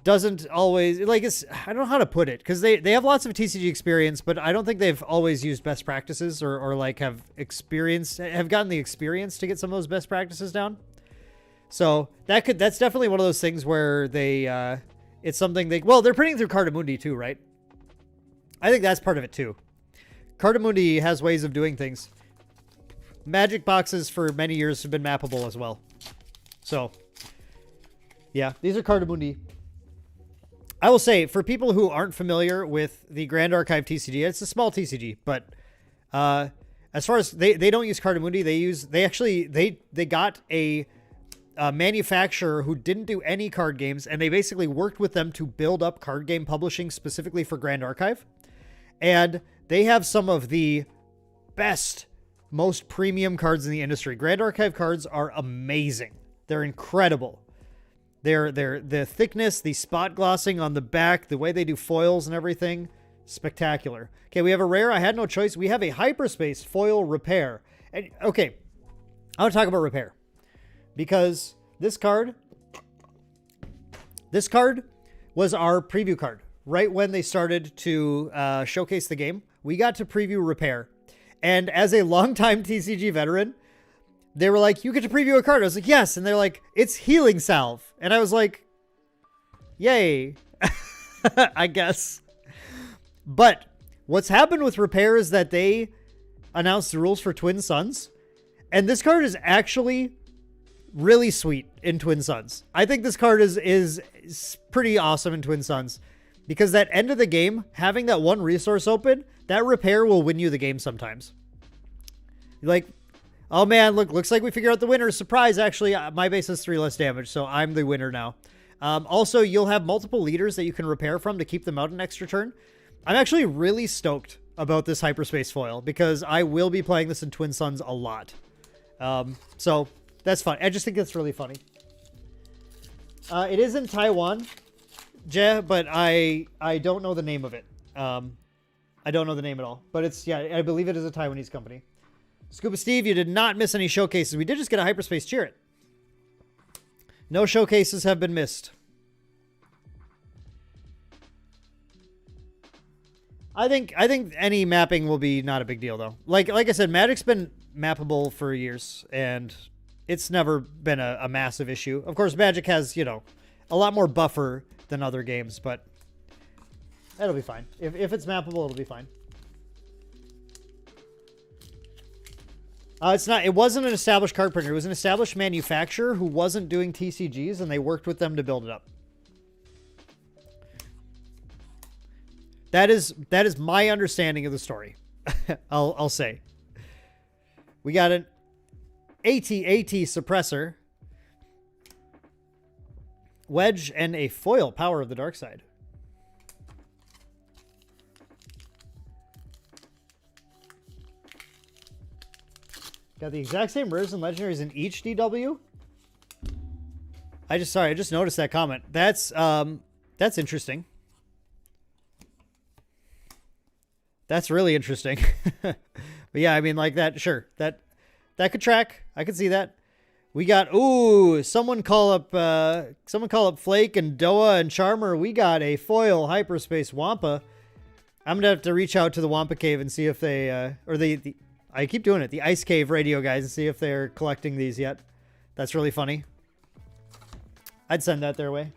doesn't always like it's. I don't know how to put it, because they have lots of TCG experience, but I don't think they've always used best practices or like have gotten the experience to get some of those best practices down. So that's definitely one of those things where they it's something they're printing through Cardamundi too, right? I think that's part of it too. Cardamundi has ways of doing things. Magic boxes for many years have been mappable as well. So, yeah, these are Cardamundi. I will say, for people who aren't familiar with the Grand Archive TCG, it's a small TCG, but as far as they don't use Cardamundi, they got a manufacturer who didn't do any card games, and they basically worked with them to build up card game publishing specifically for Grand Archive. And they have some of the best, most premium cards in the industry. Grand Archive cards are amazing. They're incredible. They're the thickness, the spot glossing on the back, the way they do foils and everything, spectacular. Okay, we have a rare. I had no choice. We have a Hyperspace foil Repair. And okay, I want to talk about Repair, because this card was our preview card. Right when they started to showcase the game, we got to preview Repair. And as a longtime TCG veteran, they were like, you get to preview a card. I was like, yes. And they're like, it's Healing Salve. And I was like, yay. I guess. But what's happened with Repair is that they announced the rules for Twin Suns. And this card is actually really sweet in Twin Suns. I think this card is pretty awesome in Twin Suns. Because that end of the game, having that one resource open, that Repair will win you the game sometimes. Like, oh man, looks like we figure out the winner. Surprise, actually, my base has 3 less damage, so I'm the winner now. Also, you'll have multiple leaders that you can repair from to keep them out an extra turn. I'm actually really stoked about this Hyperspace foil, because I will be playing this in Twin Suns a lot. So, that's fun. I just think it's really funny. It is in Taiwan, but I don't know the name of it. I don't know the name at all. But it's, yeah, I believe it is a Taiwanese company. Scuba Steve, you did not miss any showcases. We did just get a Hyperspace Chirrut. No showcases have been missed. I think any mapping will be not a big deal though. Like I said, Magic's been mappable for years, and it's never been a massive issue. Of course, Magic has, you know, a lot more buffer than other games, but that'll be fine. If it's mappable, it'll be fine. It's not. It wasn't an established card printer. It was an established manufacturer who wasn't doing TCGs, and they worked with them to build it up. That is my understanding of the story. I'll say. We got an AT-AT suppressor, wedge, and a foil Power of the Dark Side. Got the exact same rares and legendaries in each DW. I just noticed that comment. That's interesting. That's really interesting. But yeah, I mean, like that, sure. That could track. I could see that. We got, ooh, someone call up Flake and Doa and Charmer. We got a foil Hyperspace Wampa. I'm gonna have to reach out to the Wampa Cave and see if they or the I keep doing it, the Ice Cave radio guys, and see if they're collecting these yet. That's really funny. I'd send that their way.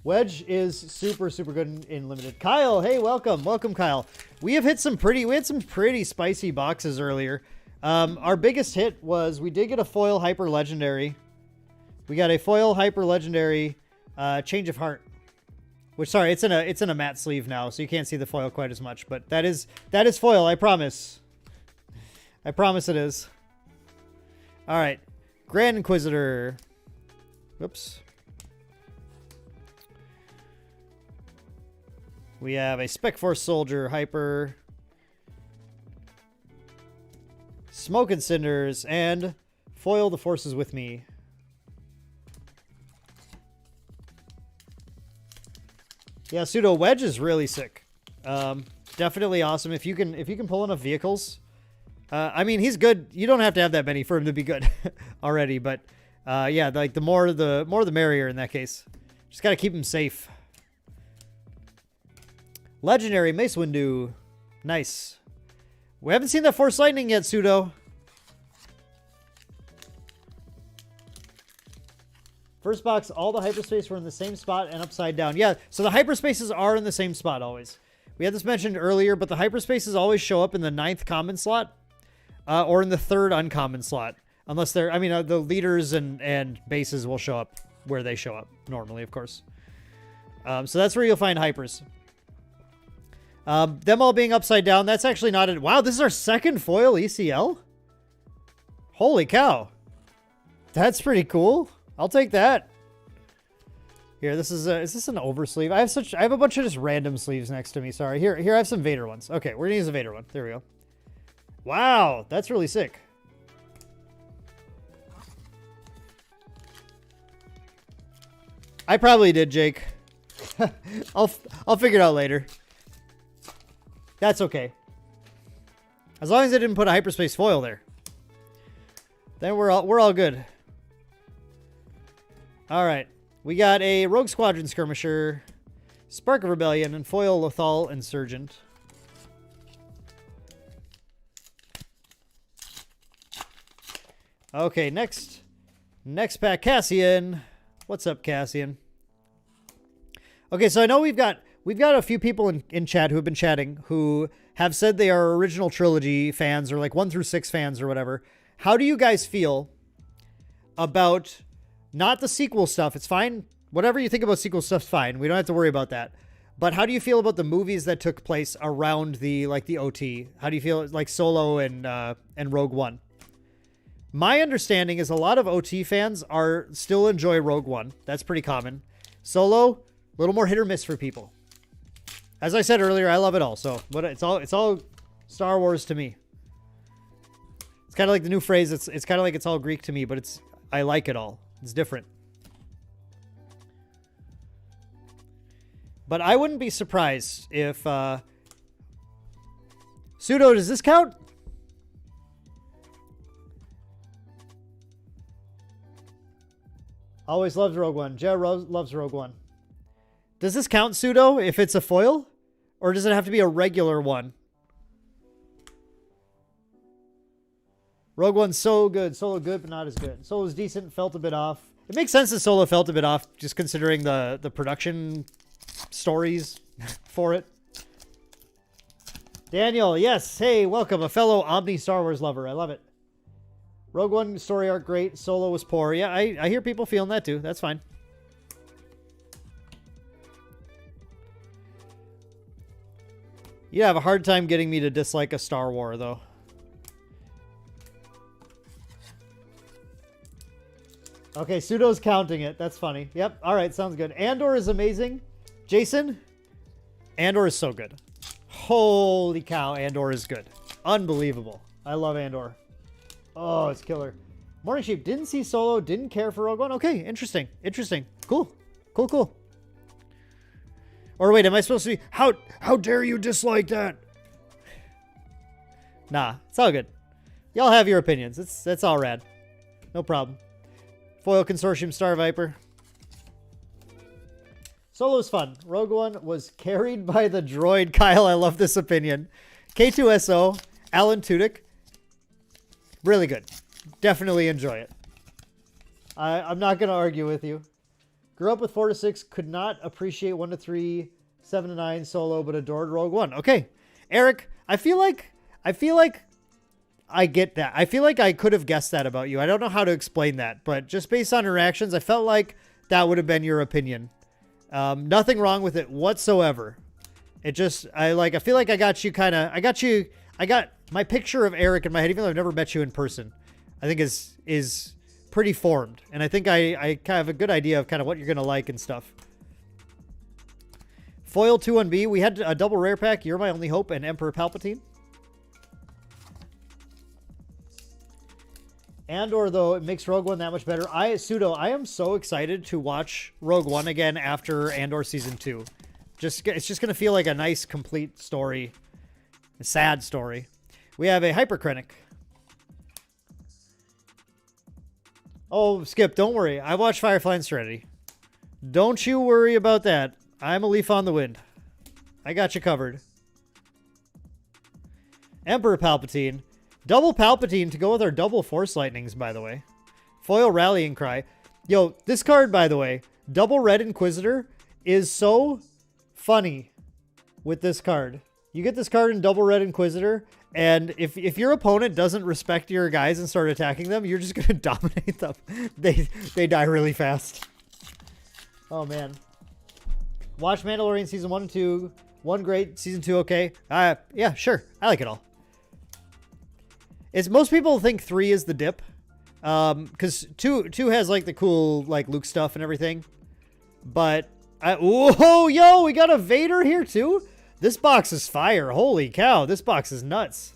Wedge is super, super good in limited. Kyle, hey, welcome. Welcome, Kyle. We had some pretty spicy boxes earlier. Our biggest hit was we did get a foil hyper legendary. We got a foil hyper legendary Change of Heart. Which, sorry, it's in a matte sleeve now, so you can't see the foil quite as much, but that is foil, I promise. I promise it is. All right. Grand Inquisitor. Whoops. We have a Spec Force Soldier, Hyper, Smoke and Cinders, and foil The Forces with Me. Yeah, Pseudo Wedge is really sick. Definitely awesome. If you can pull enough vehicles. I mean, he's good. You don't have to have that many for him to be good already, but yeah, like the more the merrier in that case. Just got to keep him safe. Legendary Mace Windu. Nice. We haven't seen that Force Lightning yet, Pseudo. First box, all the Hyperspace were in the same spot and upside down. Yeah, so the Hyperspaces are in the same spot always. We had this mentioned earlier, but the Hyperspaces always show up in the 9th common slot or in the 3rd uncommon slot. Unless they're, I mean, the leaders and bases will show up where they show up normally, of course. So that's where you'll find Hypers. Them all being upside down, that's actually not it. Wow, this is our 2nd foil ECL? Holy cow. That's pretty cool. I'll take that. Here, is this an oversleeve? I have a bunch of just random sleeves next to me. Sorry. Here I have some Vader ones. Okay, we're gonna use a Vader one. There we go. Wow, that's really sick. I probably did, Jake. I'll figure it out later. That's okay. As long as I didn't put a Hyperspace foil there. Then we're all good. Alright. We got a Rogue Squadron Skirmisher, Spark of Rebellion, and foil Lothal Insurgent. Okay, next pack, Cassian. What's up, Cassian? Okay, so I know we've got a few people in chat who have been chatting who have said they are original trilogy fans or like 1 through 6 fans or whatever. How do you guys feel about not the sequel stuff? It's fine. Whatever you think about sequel stuff's fine. We don't have to worry about that. But how do you feel about the movies that took place around the OT? How do you feel like Solo and Rogue One? My understanding is a lot of OT fans still enjoy Rogue One. That's pretty common. Solo, a little more hit or miss for people. As I said earlier, I love it all. So, but it's all Star Wars to me. It's kind of like the new phrase. It's kind of like it's all Greek to me, but I like it all. It's different. But I wouldn't be surprised if Pseudo, does this count? Always loved Rogue One. Jer loves Rogue One. Does this count, Pseudo, if it's a foil? Or does it have to be a regular one? Rogue One's so good. Solo good, but not as good. Solo's decent, felt a bit off. It makes sense that Solo felt a bit off, just considering the production stories for it. Daniel, yes. Hey, welcome. A fellow Omni Star Wars lover. I love it. Rogue One story arc great. Solo was poor. Yeah, I hear people feeling that too. That's fine. You have a hard time getting me to dislike a Star Wars, though. Okay, Pseudo's counting it. That's funny. Yep. All right, sounds good. Andor is amazing. Jason? Andor is so good. Holy cow, Andor is good. Unbelievable. I love Andor. Oh, it's killer. Morning Sheep, didn't see Solo, didn't care for Rogue One. Okay, interesting. Interesting. Cool. Cool, cool. Or wait, am I supposed to be... How dare you dislike that? Nah, it's all good. Y'all have your opinions. That's all rad. No problem. Foil Consortium Star Viper. Solo's fun. Rogue One was carried by the droid. Kyle, I love this opinion. K2SO, Alan Tudyk. Really good. Definitely enjoy it. I'm not going to argue with you. Grew up with 4 to 6. Could not appreciate 1 to 3, 7 to 9 Solo, but adored Rogue One. Okay. Eric, I feel like I get that. I feel like I could have guessed that about you. I don't know how to explain that, but just based on your actions, I felt like that would have been your opinion. Nothing wrong with it whatsoever. It just, I feel like I got my picture of Eric in my head, even though I've never met you in person, I think is pretty formed. And I think I kind of have a good idea of kind of what you're going to like and stuff. Foil 2-1B. We had a double rare pack. You're My Only Hope and Emperor Palpatine. Andor, though, it makes Rogue One that much better. Pseudo, I am so excited to watch Rogue One again after Andor Season 2. It's just going to feel like a nice, complete story. A sad story. We have a Hypercritic. Oh, Skip, don't worry. I watched Firefly and Serenity. Don't you worry about that. I'm a leaf on the wind. I got you covered. Emperor Palpatine. Double Palpatine to go with our double Force Lightnings, by the way. Foil Rallying Cry. Yo, this card, by the way, double Red Inquisitor is so funny with this card. You get this card in double Red Inquisitor, and if your opponent doesn't respect your guys and start attacking them, you're just going to dominate them. They die really fast. Oh, man. Watch Mandalorian Season 1 and 2. 1 great, Season 2 okay. Yeah, sure. I like it all. Most people think 3 is the dip, because 2 has like the cool like Luke stuff and everything. But whoa, yo, we got a Vader here too. This box is fire. Holy cow, this box is nuts.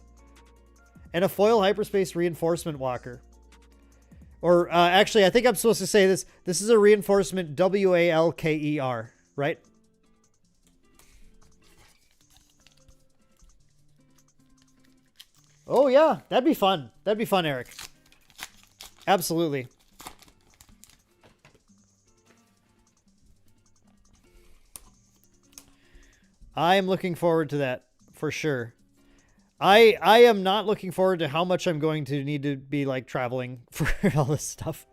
And a foil Hyperspace Reinforcement Walker. Or actually, I think I'm supposed to say this. This is a reinforcement Walker, right? Oh, yeah. That'd be fun. That'd be fun, Eric. Absolutely. I am looking forward to that, for sure. I am not looking forward to how much I'm going to need to be, like, traveling for all this stuff.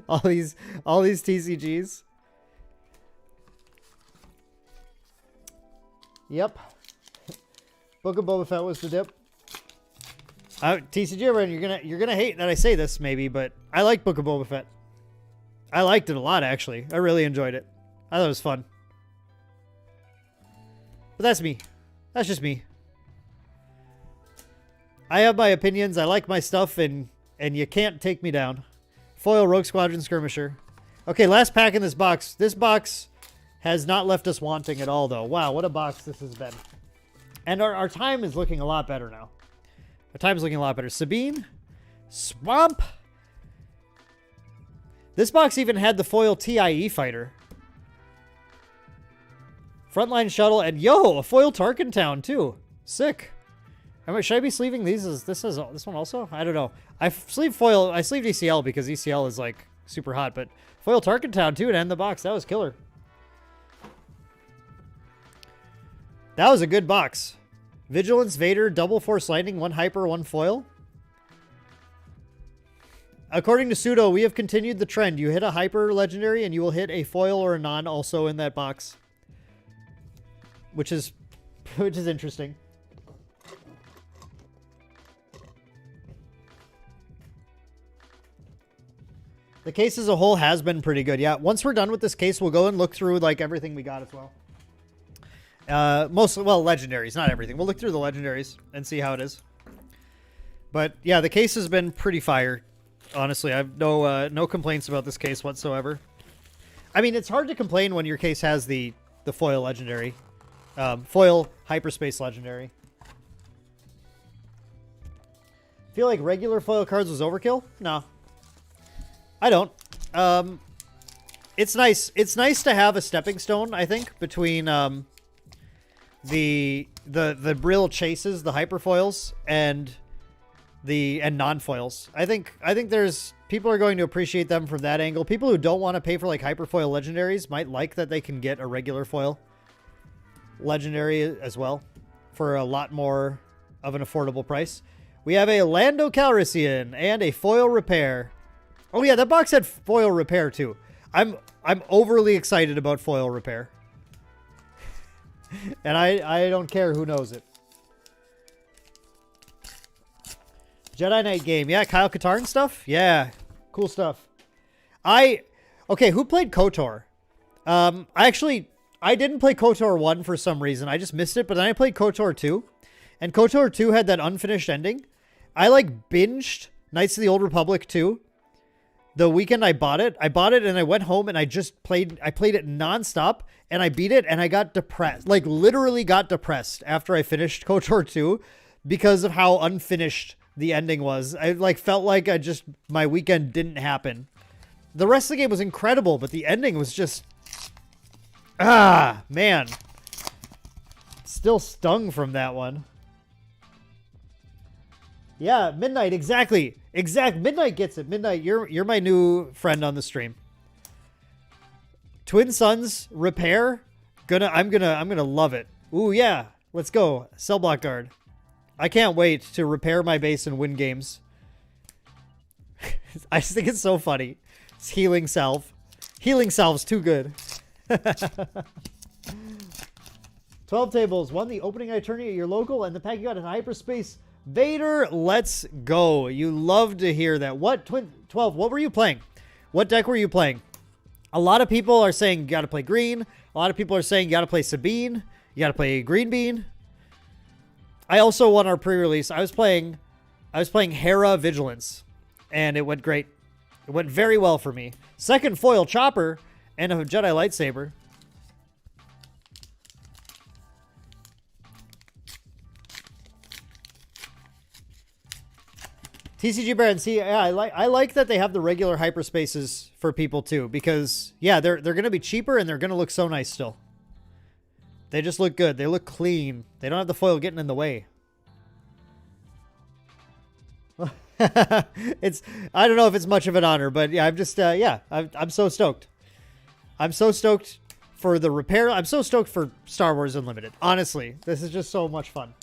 all these TCGs. Yep. Book of Boba Fett was the dip. TCG everyone, you're gonna hate that I say this maybe, but I like Book of Boba Fett. I liked it a lot actually. I really enjoyed it. I thought it was fun. But that's me. That's just me. I have my opinions. I like my stuff, and you can't take me down. Foil Rogue Squadron Skirmisher. Okay, last pack in this box. This box has not left us wanting at all, though. Wow, what a box this has been. And our time is looking a lot better now. Our time is looking a lot better. Sabine. Swamp. This box even had the foil TIE fighter. Frontline Shuttle. And yo, a foil Tarkin Town too. Sick. Should I be sleeving these? This one also? I don't know. I sleeved ECL because ECL is like super hot, but foil Tarkin Town too to end the box. That was killer. That was a good box. Vigilance, Vader, double Force Lightning, 1 Hyper, 1 Foil. According to Pseudo, we have continued the trend. You hit a Hyper Legendary and you will hit a Foil or a non also in that box. Which is interesting. The case as a whole has been pretty good. Yeah, once we're done with this case, we'll go and look through like everything we got as well. Mostly, well, legendaries, not everything. We'll look through the legendaries and see how it is. But yeah, the case has been pretty fire. Honestly, I have no complaints about this case whatsoever. I mean, it's hard to complain when your case has the foil legendary, foil hyperspace legendary. Feel like regular foil cards was overkill? No. I don't. It's nice. It's nice to have a stepping stone, I think, between the real chases, the hyperfoils, and non-foils. I think there's people are going to appreciate them from that angle. People who don't want to pay for like hyperfoil legendaries might like that they can get a regular foil legendary as well for a lot more of an affordable price. We have a Lando Calrissian and a foil repair. Oh yeah, that box had foil repair too. I'm overly excited about foil repair. And I don't care who knows it. Jedi Knight game. Yeah, Kyle Katarn stuff? Yeah, cool stuff. Okay, who played KOTOR? I didn't play KOTOR 1 for some reason. I just missed it, but then I played KOTOR 2. And KOTOR 2 had that unfinished ending. I like binged Knights of the Old Republic 2. The weekend I bought it and I went home and I played it nonstop and I beat it and I got depressed. Like literally got depressed after I finished KOTOR 2 because of how unfinished the ending was. I like felt like my weekend didn't happen. The rest of the game was incredible, but the ending was just, man. Still stung from that one. Yeah, Midnight, exactly. Midnight gets it. Midnight, you're my new friend on the stream. Twin Sons repair. I'm gonna love it. Ooh yeah, let's go. Cell block guard. I can't wait to repair my base and win games. I just think it's so funny. It's healing salve. Healing salve's too good. 12 tables. Won the opening night tourney at your local, and the pack you got in Hyperspace. Vader, let's go. You love to hear that. 12, what were you playing? What deck were you playing? A lot of people are saying you got to play green. A lot of people are saying you got to play Sabine. You got to play Green Bean. I also won our pre-release. I was playing Hera Vigilance, and it went great. It went very well for me. Second foil Chopper and a Jedi lightsaber. TCG Baron, see, yeah, I like that they have the regular hyperspaces for people too, because yeah, they're gonna be cheaper and they're gonna look so nice still. They just look good. They look clean. They don't have the foil getting in the way. I don't know if it's much of an honor, but yeah, I'm just I'm so stoked. I'm so stoked for the repair. I'm so stoked for Star Wars Unlimited. Honestly, this is just so much fun.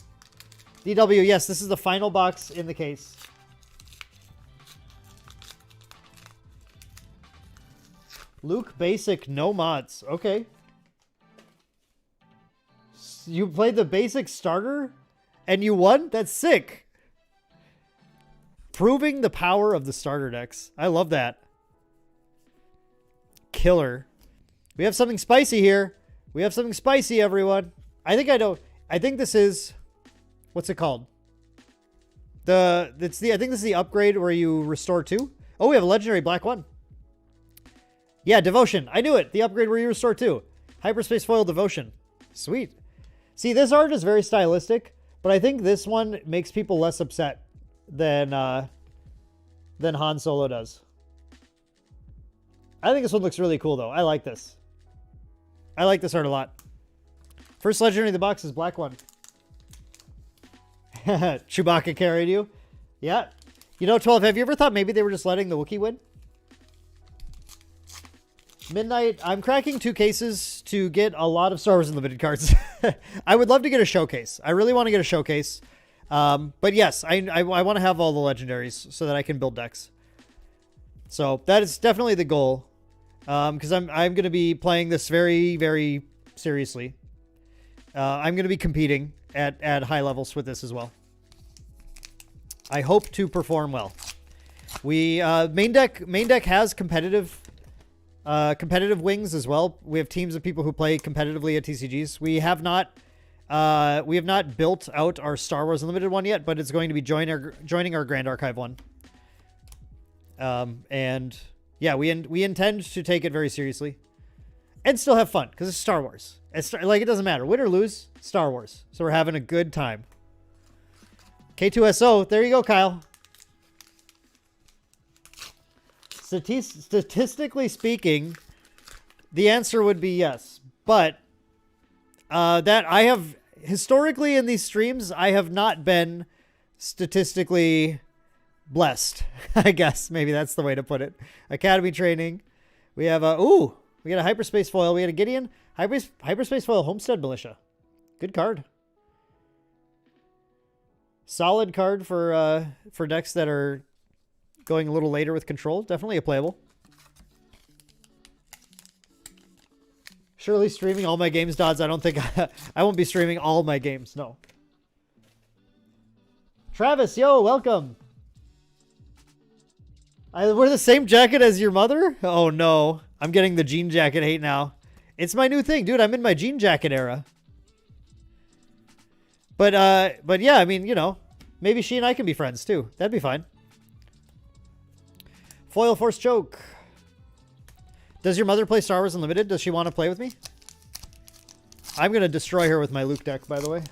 DW, yes, this is the final box in the case. Luke Basic, no mods. Okay. You played the basic starter and you won? That's sick. Proving the power of the starter decks. I love that. Killer. We have something spicy here. We have something spicy, everyone. I think this is, what's it called? I think this is the upgrade where you restore 2. Oh, we have a legendary black 1. Yeah, Devotion. I knew it. The upgrade where you restore 2. Hyperspace foil Devotion. Sweet. See, this art is very stylistic, but I think this one makes people less upset than Han Solo does. I think this one looks really cool, though. I like this. I like this art a lot. First legendary in the box is black 1. Chewbacca carried you. Yeah. You know, 12, have you ever thought maybe they were just letting the Wookiee win? Midnight, I'm cracking 2 cases to get a lot of Star Wars Unlimited cards. I would love to get a showcase. I really want to get a showcase. But yes, I want to have all the legendaries so that I can build decks. So that is definitely the goal. Because I'm going to be playing this very, very seriously. I'm going to be competing at high levels with this as well. I hope to perform well. We main deck has competitive wings as well. We have teams of people who play competitively at TCGs. We have not built out our Star Wars Unlimited one yet, but it's going to be joining our Grand Archive one. And yeah, we intend to take it very seriously and still have fun because it's Star Wars. Like, it doesn't matter. Win or lose, Star Wars. So we're having a good time. K2SO. There you go, Kyle. Statistically speaking, the answer would be yes. But that I have historically in these streams, I have not been statistically blessed. I guess maybe that's the way to put it. Academy training. We have we got a Hyperspace foil. We got a Gideon Hyperspace foil Homestead Militia. Good card. Solid card for decks that are going a little later with control. Definitely a playable. Surely streaming all my games, Dodds. I don't think I won't be streaming all my games. No. Travis, yo, welcome. I wear the same jacket as your mother? Oh no. I'm getting the jean jacket hate now. It's my new thing, dude. I'm in my jean jacket era. But yeah, I mean, you know, maybe she and I can be friends too. That'd be fine. Foil Force Choke. Does your mother play Star Wars Unlimited? Does she want to play with me? I'm going to destroy her with my Luke deck, by the way.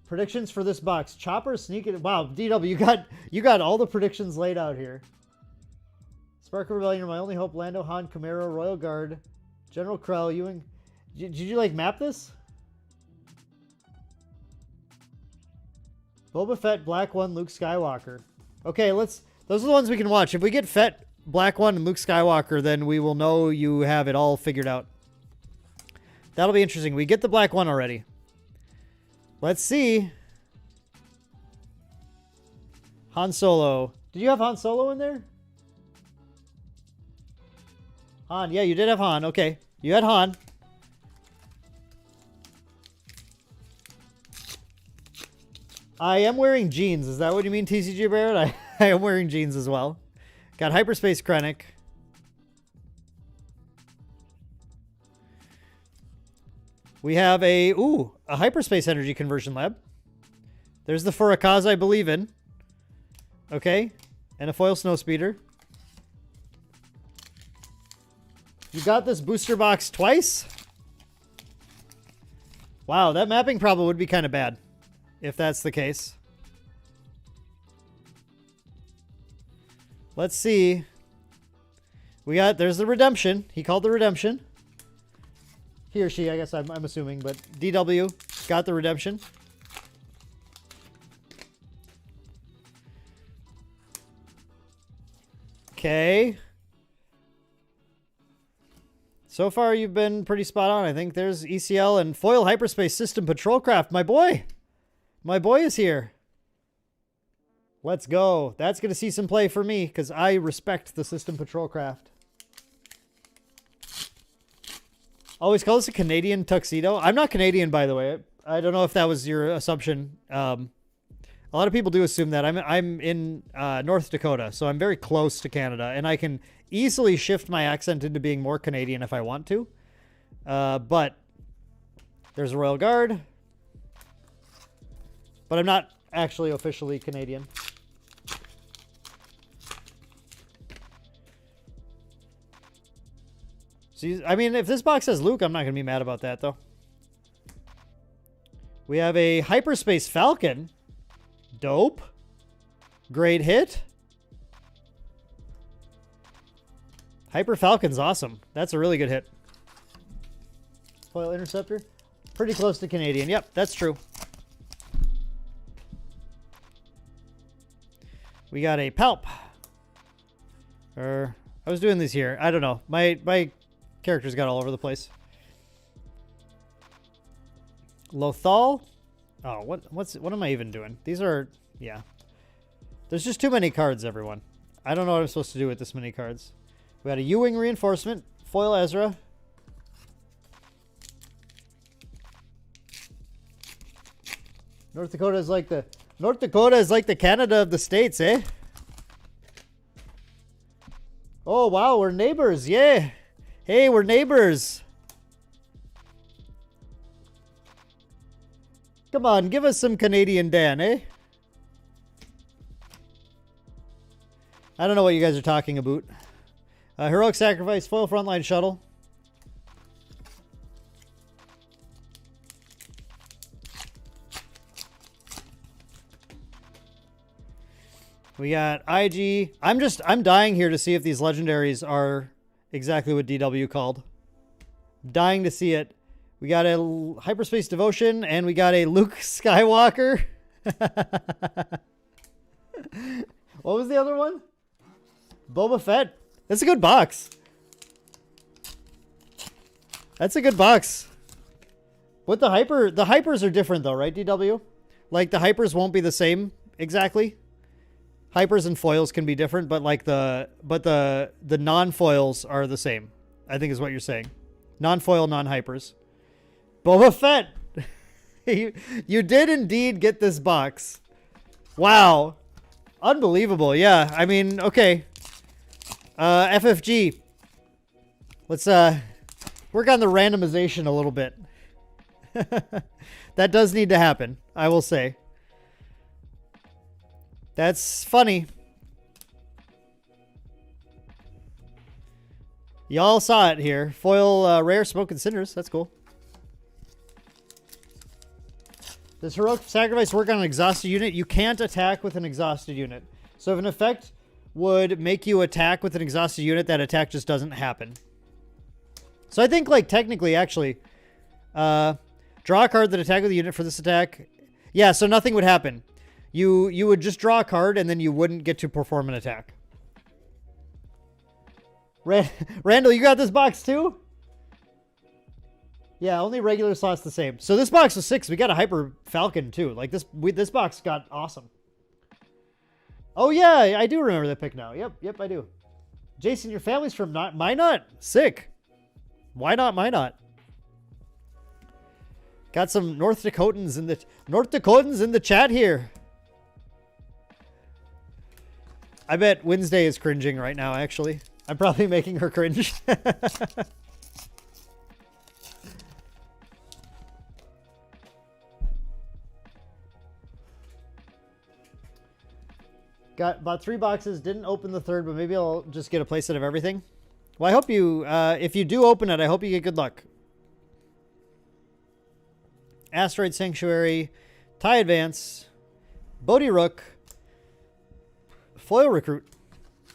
Predictions for this box. Chopper, Sneak it. Wow, DW, you got all the predictions laid out here. Spark of Rebellion, My Only Hope, Lando, Han, Camaro, Royal Guard, General Krell, Ewing. Did you like map this? Boba Fett, Black One, Luke Skywalker. Okay, those are the ones we can watch. If we get Fett, Black One, and Luke Skywalker, then we will know you have it all figured out. That'll be interesting. We get the Black One already. Let's see. Han Solo. Did you have Han Solo in there? Han, yeah, you did have Han. Okay, you had Han. I am wearing jeans. Is that what you mean, TCG Barrett? I am wearing jeans as well. Got Hyperspace Krennic. We have a Hyperspace Energy Conversion Lab. There's the for a cause I believe in. Okay. And a foil Snowspeeder. You got this booster box twice? Wow, that mapping problem would be kind of bad if that's the case. Let's see. There's the Redemption. He called the Redemption. He or she, I guess I'm assuming, but DW got the Redemption. Okay. So far, you've been pretty spot on. I think there's ECL and Foil Hyperspace System Patrolcraft. My boy. My boy is here. Let's go. That's going to see some play for me because I respect the System Patrolcraft. Always call this a Canadian tuxedo. I'm not Canadian, by the way. I don't know if that was your assumption. A lot of people do assume that. I'm in North Dakota, so I'm very close to Canada, and I can easily shift my accent into being more Canadian if I want to. But there's a Royal Guard. But I'm not actually officially Canadian. So, I mean, if this box has Luke, I'm not going to be mad about that, though. We have a Hyperspace Falcon. Dope. Great hit. Hyper Falcon's awesome. That's a really good hit. Foil Interceptor. Pretty close to Canadian. Yep, that's true. We got a Palp. Or I was doing these here. I don't know. My characters got all over the place. Lothal. Oh, what am I even doing? These are, yeah. There's just too many cards, everyone. I don't know what I'm supposed to do with this many cards. We got a U-Wing reinforcement, foil Ezra. North Dakota is like the Canada of the States, eh? Oh wow, we're neighbors, yeah. Hey, we're neighbors. Come on, give us some Canadian Dan, eh? I don't know what you guys are talking about. Heroic Sacrifice, foil frontline shuttle. We got IG. I'm dying here to see if these legendaries are exactly what DW called. Dying to see it. We got a Hyperspace Devotion and we got a Luke Skywalker. What was the other one? Boba Fett. That's a good box. That's a good box. With the hypers are different though, right, DW? Like the hypers won't be the same exactly. Hypers and foils can be different, but like the non-foils are the same. I think is what you're saying. Non-foil, non-hypers. Boba Fett. you did indeed get this box. Wow. Unbelievable. Yeah. I mean, okay. FFG. Let's work on the randomization a little bit. That does need to happen, I will say. That's funny. Y'all saw it here. Foil rare Smoke and Cinders. That's cool. Does Heroic Sacrifice work on an exhausted unit? You can't attack with an exhausted unit. So if an effect would make you attack with an exhausted unit, that attack just doesn't happen. So I think, like, technically, actually, draw a card that attack with a unit for this attack. Yeah, so nothing would happen. You would just draw a card, and then you wouldn't get to perform an attack. Randall, you got this box too? Yeah, only regular slots the same. So this box was 6. We got a Hyper Falcon too. Like this box got awesome. Oh yeah, I do remember that pick now. Yep, I do. Jason, your family's from Minot? Sick. Why not Minot? Got some North Dakotans in the chat here. I bet Wednesday is cringing right now, actually. I'm probably making her cringe. Got bought 3 boxes, didn't open the third, but maybe I'll just get a playset of everything. Well, I hope you, if you do open it, I hope you get good luck. Asteroid Sanctuary, TIE Advance, Bodhi Rook, Foil Recruit.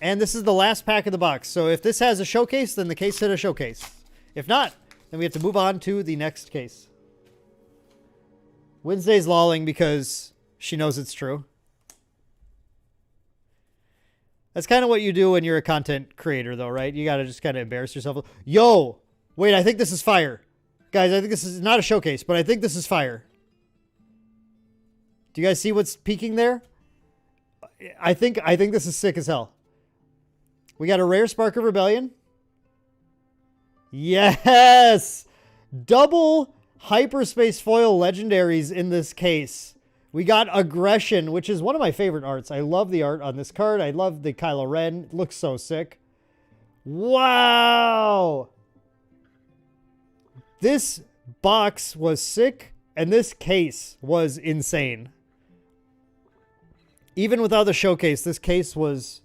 And this is the last pack of the box. So if this has a showcase, then the case hit a showcase. If not, then we have to move on to the next case. Wednesday's lolling because she knows it's true. That's kind of what you do when you're a content creator, though, right? You got to just kind of embarrass yourself. Yo, wait, I think this is fire. Guys, I think this is not a showcase, but I think this is fire. Do you guys see what's peeking there? I think this is sick as hell. We got a rare Spark of Rebellion. Yes! Double Hyperspace foil legendaries in this case. We got Aggression, which is one of my favorite arts. I love the art on this card. I love the Kylo Ren. It looks so sick. Wow! This box was sick, and this case was insane. Even without the showcase, this case was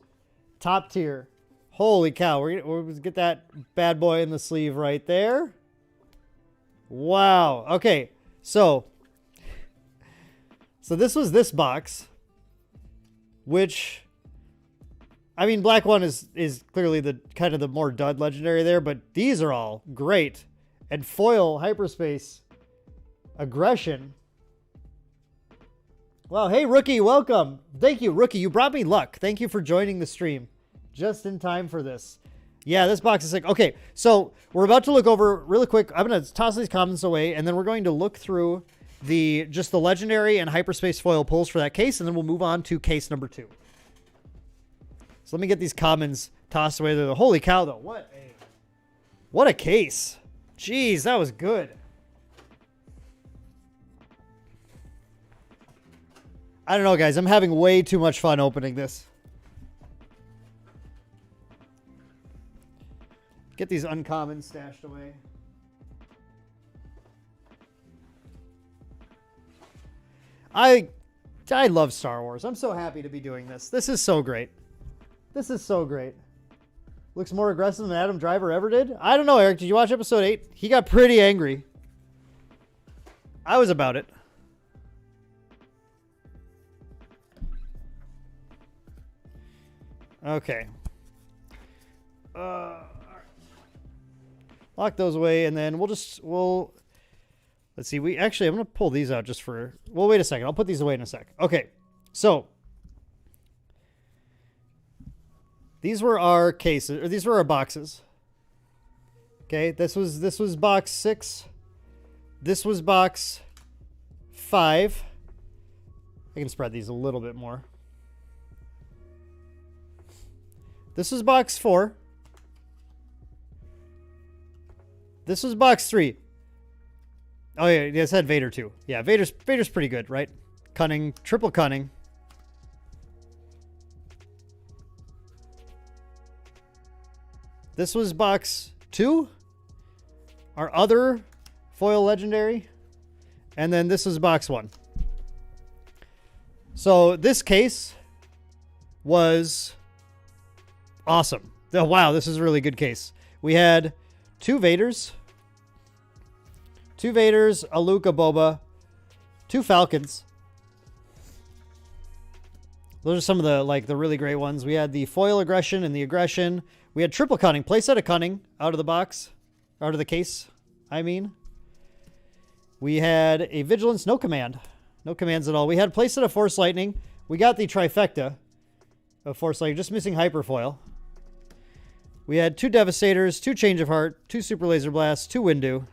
top tier. Holy cow. We're going to get that bad boy in the sleeve right there. Wow. Okay. So this was this box, which, I mean, Black One is clearly the kind of the more dud legendary there, but these are all great. And foil Hyperspace Aggression. Well, hey, Rookie, welcome. Thank you, Rookie. You brought me luck. Thank you for joining the stream just in time for this. Yeah, this box is sick. Okay, so we're about to look over really quick. I'm going to toss these comments away, and then we're going to look through just the legendary and hyperspace foil pulls for that case, and then we'll move on to case number 2. So let me get these commons tossed away there. Holy cow, though. What a case. Jeez, that was good. I don't know, guys. I'm having way too much fun opening this. Get these uncommons stashed away. I love Star Wars. I'm so happy to be doing this. This is so great. This is so great. Looks more aggressive than Adam Driver ever did. I don't know, Eric. Did you watch episode 8? He got pretty angry. I was about it. Okay. Lock those away, and then let's see. I'm going to pull these out just for, well, wait a second. I'll put these away in a sec. Okay. So these were our cases, or these were our boxes. Okay. This was box 6. This was box 5. I can spread these a little bit more. This is box 4. This was box 3. Oh yeah, it said Vader too. Yeah, Vader's pretty good, right? Cunning, triple cunning. This was box 2. Our other foil legendary. And then this is box 1. So this case was awesome. Oh, wow, this is a really good case. We had 2 Vaders, a Luke, a Boba, 2 Falcons. Those are some of the really great ones. We had the foil aggression and the aggression. We had triple cunning, playset of cunning out of the box, out of the case. I mean, we had a vigilance, no command, no commands at all. We had playset of force lightning. We got the trifecta of force lightning, just missing hyperfoil. We had 2 Devastators, 2 Change of Heart, 2 Super Laser Blasts, 2 Windu,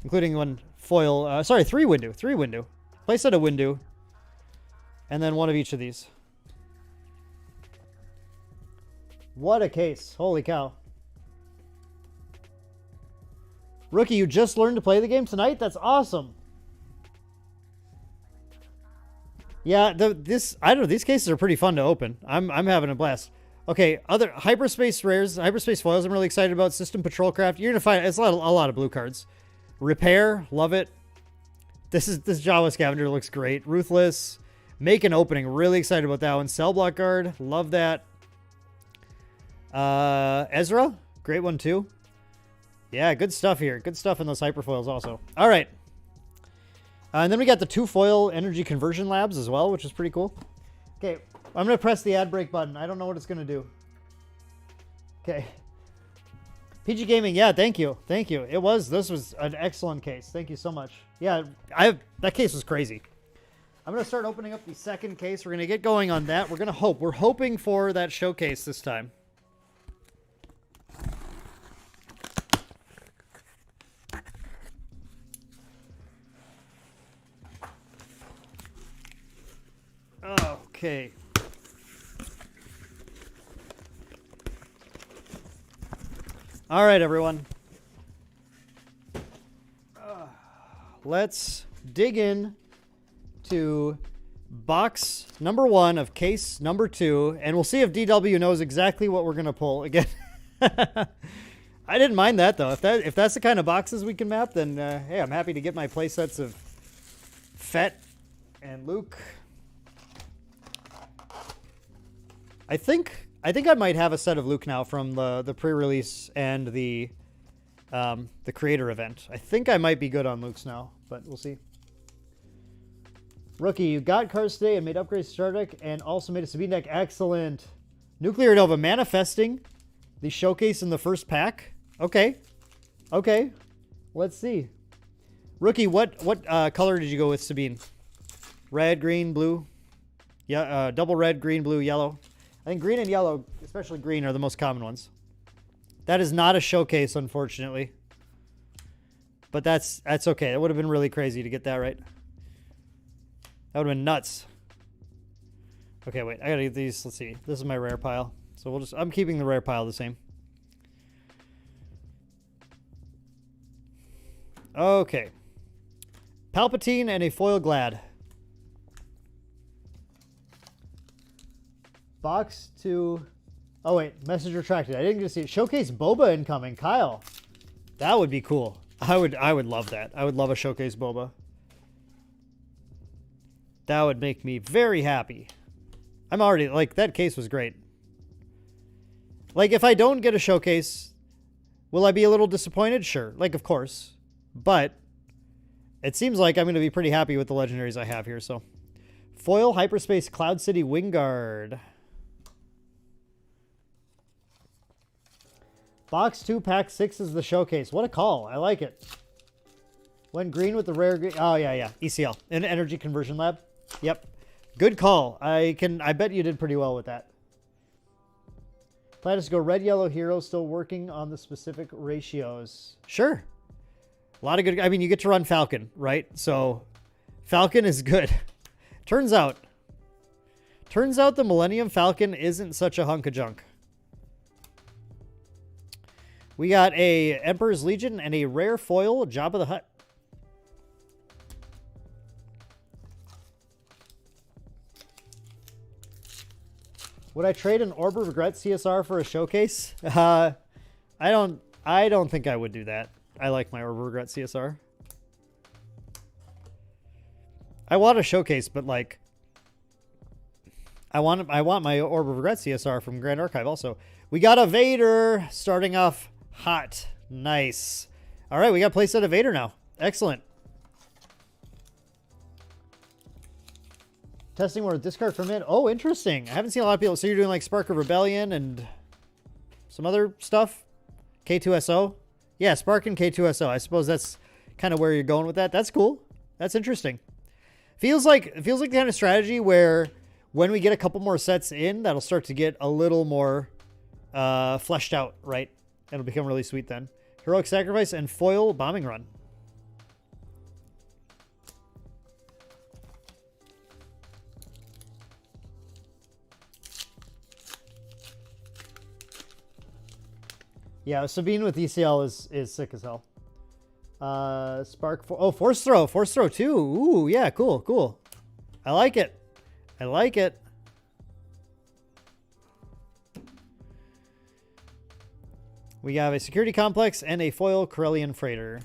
including 1 foil, 3 Windu, 3 Windu. Playset of Windu, and then 1 of each of these. What a case. Holy cow. Rookie, you just learned to play the game tonight? That's awesome. Yeah, I don't know, these cases are pretty fun to open. I'm having a blast. Okay, other hyperspace rares, hyperspace foils I'm really excited about. System Patrol Craft. You're going to find it's a lot of blue cards. Repair, love it. This Jawa Scavenger looks great. Ruthless. Make an opening. Really excited about that one. Cell Block Guard. Love that. Ezra. Great one too. Yeah, good stuff here. Good stuff in those hyperfoils also. All right. And then we got the 2 foil energy conversion labs as well, which is pretty cool. Okay. I'm going to press the ad break button. I don't know what it's going to do. Okay. PG Gaming, yeah, thank you. Thank you. This was an excellent case. Thank you so much. Yeah, that case was crazy. I'm going to start opening up the second case. We're going to get going on that. We're hoping for that showcase this time. Okay. All right, everyone. Let's dig in to box number 1 of case number 2, and we'll see if DW knows exactly what we're going to pull again. I didn't mind that, though. If that's the kind of boxes we can map, then hey, I'm happy to get my playsets of Fett and Luke. I think I might have a set of Luke now from the pre-release and the creator event. I think I might be good on Luke's now, but we'll see. Rookie, you got cards today and made upgrades to Star Deck and also made a Sabine deck. Excellent. Nuclear Nova manifesting the showcase in the first pack. Okay. Okay. Let's see. Rookie, what color did you go with Sabine? Red, green, blue. Yeah, double red, green, blue, yellow. I think green and yellow, especially green, are the most common ones. That is not a showcase, unfortunately. But that's okay. It would have been really crazy to get that right. That would have been nuts. Okay, wait. I gotta get these. Let's see. This is my rare pile. So I'm keeping the rare pile the same. Okay. Palpatine and a foil Glad. Box 2. Oh, wait. Message retracted. I didn't get to see it. Showcase Boba incoming. Kyle. That would be cool. I would love that. I would love a Showcase Boba. That would make me very happy. I'm already, like, that case was great. Like, if I don't get a Showcase, will I be a little disappointed? Sure. Like, of course. But it seems like I'm going to be pretty happy with the legendaries I have here, so. Foil Hyperspace Cloud City Wingguard. Box 2, pack 6 is the showcase. What a call. I like it. Went green with the rare green. Oh, yeah. ECL. An energy conversion lab. Yep. Good call. I bet you did pretty well with that. Plan is to go red, yellow hero. Still working on the specific ratios. Sure. A lot of good. I mean, you get to run Falcon, right? So Falcon is good. Turns out the Millennium Falcon isn't such a hunk of junk. We got a Emperor's Legion and a rare foil Jabba the Hutt. Would I trade an Orb of Regret CSR for a showcase? I don't think I would do that. I like my Orb of Regret CSR. I want a showcase, but like I want my Orb of Regret CSR from Grand Archive also. We got a Vader starting off hot. Nice. All right, we got a playset of Vader now. Excellent. Testing more discard from it. Oh, interesting. I haven't seen a lot of people. So you're doing like Spark of Rebellion and some other stuff? K2SO? Yeah, Spark and K2SO. I suppose that's kind of where you're going with that. That's cool. That's interesting. Feels like the kind of strategy where when we get a couple more sets in, that'll start to get a little more fleshed out, right? It'll become really sweet then. Heroic Sacrifice and Foil Bombing Run. Yeah, Sabine with ECL is sick as hell. Spark. Force Throw. Force Throw too. Ooh, yeah, cool. I like it. I like it. We have a Security Complex and a Foil Corellian Freighter.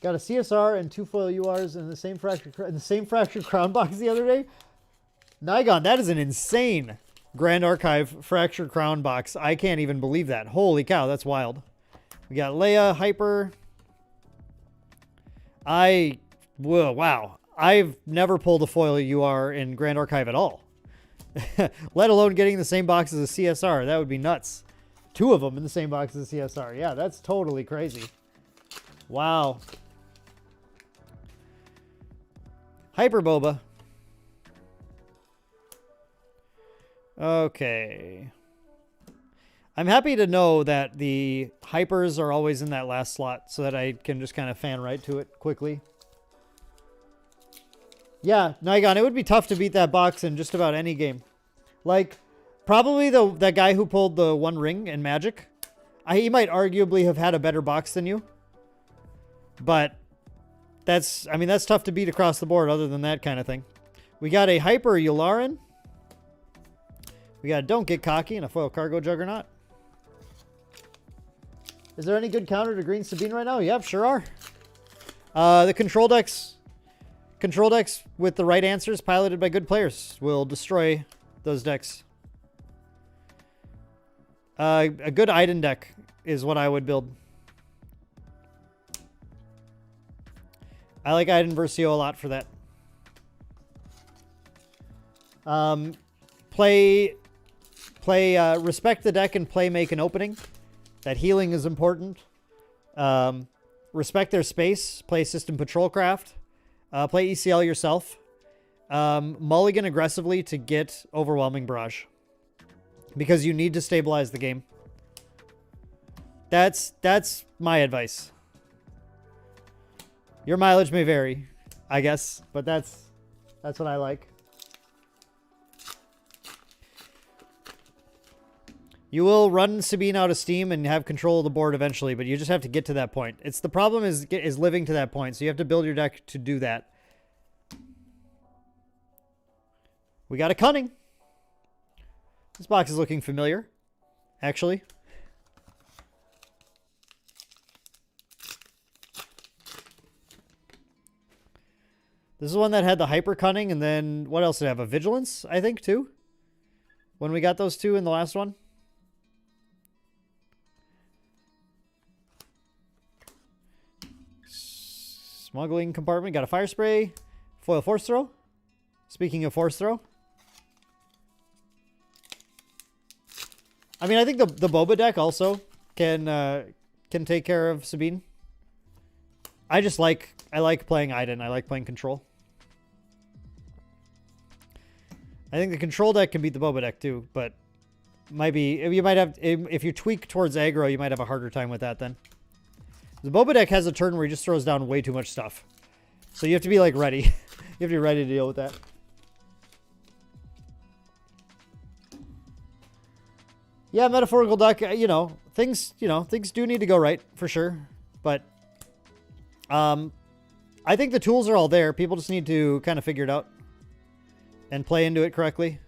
Got a CSR and 2 Foil URs in the same fractured crown box the other day. Nigon, that is an insane Grand Archive Fractured Crown box. I can't even believe that. Holy cow, that's wild. We got Leia, Hyper. Whoa, wow. I've never pulled a foil UR in Grand Archive at all. Let alone getting the same box as a CSR. That would be nuts. 2 of them in the same box as a CSR. Yeah, that's totally crazy. Wow. Hyper Boba. Okay. I'm happy to know that the hypers are always in that last slot so that I can just kind of fan right to it quickly. Yeah, Nigon, it would be tough to beat that box in just about any game. Like, probably that guy who pulled the 1 ring in Magic, he might arguably have had a better box than you. But that's tough to beat across the board other than that kind of thing. We got a Hyper Yularen. We got a Don't Get Cocky and a Foil Cargo Juggernaut. Is there any good counter to Green Sabine right now? Yep, sure are. The control decks with the right answers piloted by good players will destroy those decks. A good Iden deck is what I would build. I like Iden Versio a lot for that. Respect the deck and play make an opening. That healing is important. Respect their space. Play System Patrol Craft. Play ECL yourself. Mulligan aggressively to get Overwhelming Barrage. Because you need to stabilize the game. That's my advice. Your mileage may vary, I guess, but that's what I like. You will run Sabine out of steam and have control of the board eventually, but you just have to get to that point. It's the problem is living to that point, so you have to build your deck to do that. We got a Cunning. This box is looking familiar, actually. This is one that had the Hyper Cunning, and then what else did it have? A Vigilance, I think, too? When we got those two in the last one. Smuggling compartment, got a Fire Spray, foil Force Throw. Speaking of Force Throw. I mean, I think the Boba deck also can take care of Sabine. I like playing Iden. I like playing Control. I think the Control deck can beat the Boba deck too, but you might have, if you tweak towards aggro, you might have a harder time with that then. The Boba deck has a turn where he just throws down way too much stuff. So you have to be like ready. You have to be ready to deal with that. Yeah, Metaphorical Duck, things do need to go right for sure, but I think the tools are all there. People just need to kind of figure it out and play into it correctly.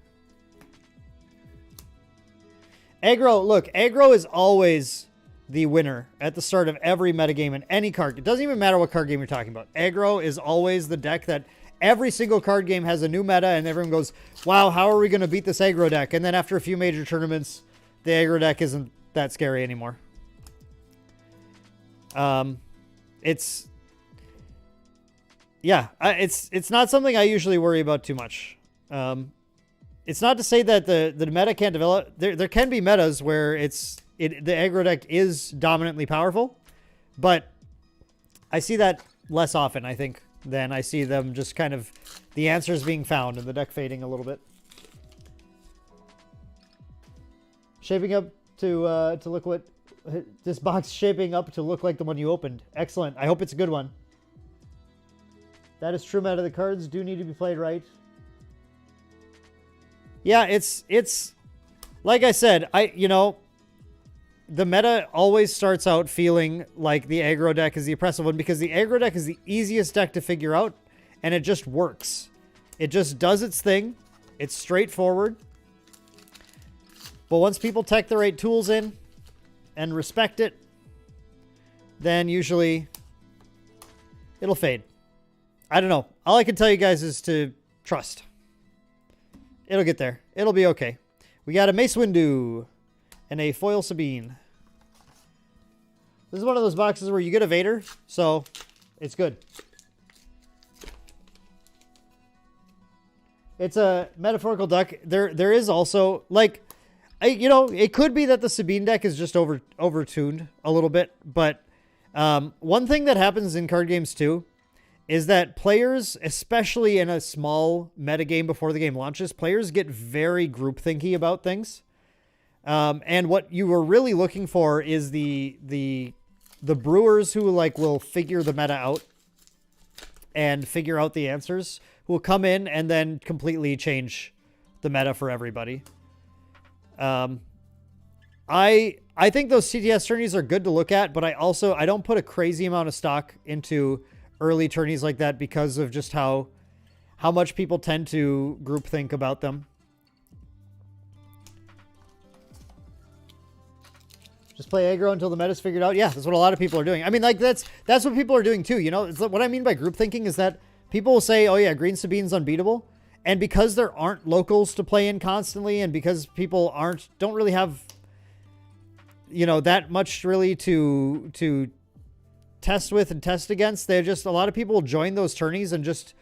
Aggro, look, aggro is always the winner at the start of every metagame in any card. It doesn't even matter what card game you're talking about. Aggro is always the deck that every single card game has a new meta and everyone goes, wow, how are we going to beat this aggro deck? And then after a few major tournaments, the aggro deck isn't that scary anymore. It's not something I usually worry about too much. It's not to say that the meta can't develop. There can be metas where the aggro deck is dominantly powerful, but I see that less often, I think, than I see them just kind of the answers being found and the deck fading a little bit. Shaping up to look what this box shaping up to look like the one you opened. Excellent. I hope it's a good one. That is true meta. The cards do need to be played right. Yeah, it's like I said, the meta always starts out feeling like the aggro deck is the oppressive one because the aggro deck is the easiest deck to figure out and it just works. It just does its thing. It's straightforward. But once people tech the right tools in and respect it, then usually it'll fade. I don't know. All I can tell you guys is to trust. It'll get there. It'll be okay. We got a Mace Windu and a Foil Sabine. This is one of those boxes where you get a Vader, so it's good. It's a Metaphorical Duck. There is also, like, it could be that the Sabine deck is just overtuned a little bit, but one thing that happens in card games too is that players, especially in a small metagame before the game launches, players get very groupthinky about things. And what you were really looking for is the brewers who will figure the meta out and figure out the answers, who will come in and then completely change the meta for everybody. I think those CTS tourneys are good to look at, but I don't put a crazy amount of stock into early tourneys like that because of just how much people tend to groupthink about them. Just play aggro until the meta's figured out. Yeah, that's what a lot of people are doing. I mean, that's what people are doing too. It's what I mean by group thinking is that people will say, oh yeah, Green Sabine's unbeatable. And because there aren't locals to play in constantly, and because people don't really have, that much really to test with and test against, a lot of people will join those tourneys and just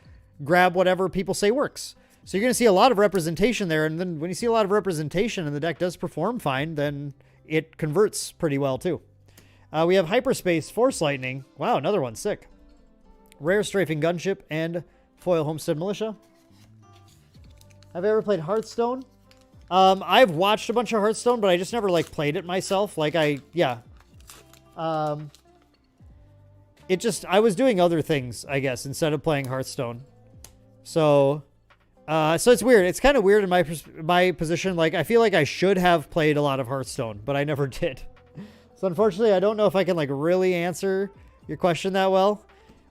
grab whatever people say works. So you're going to see a lot of representation there. And then when you see a lot of representation and the deck does perform fine, then it converts pretty well too. We have Hyperspace, Force Lightning. Wow, another one. Sick. Rare Strafing Gunship, and Foil Homestead Militia. Have I ever played Hearthstone? I've watched a bunch of Hearthstone, but I just never, like, played it myself. Like, yeah. I was doing other things, I guess, instead of playing Hearthstone. So it's weird. It's kind of weird in my position. Like, I feel like I should have played a lot of Hearthstone, but I never did. So, unfortunately, I don't know if I can, like, really answer your question that well.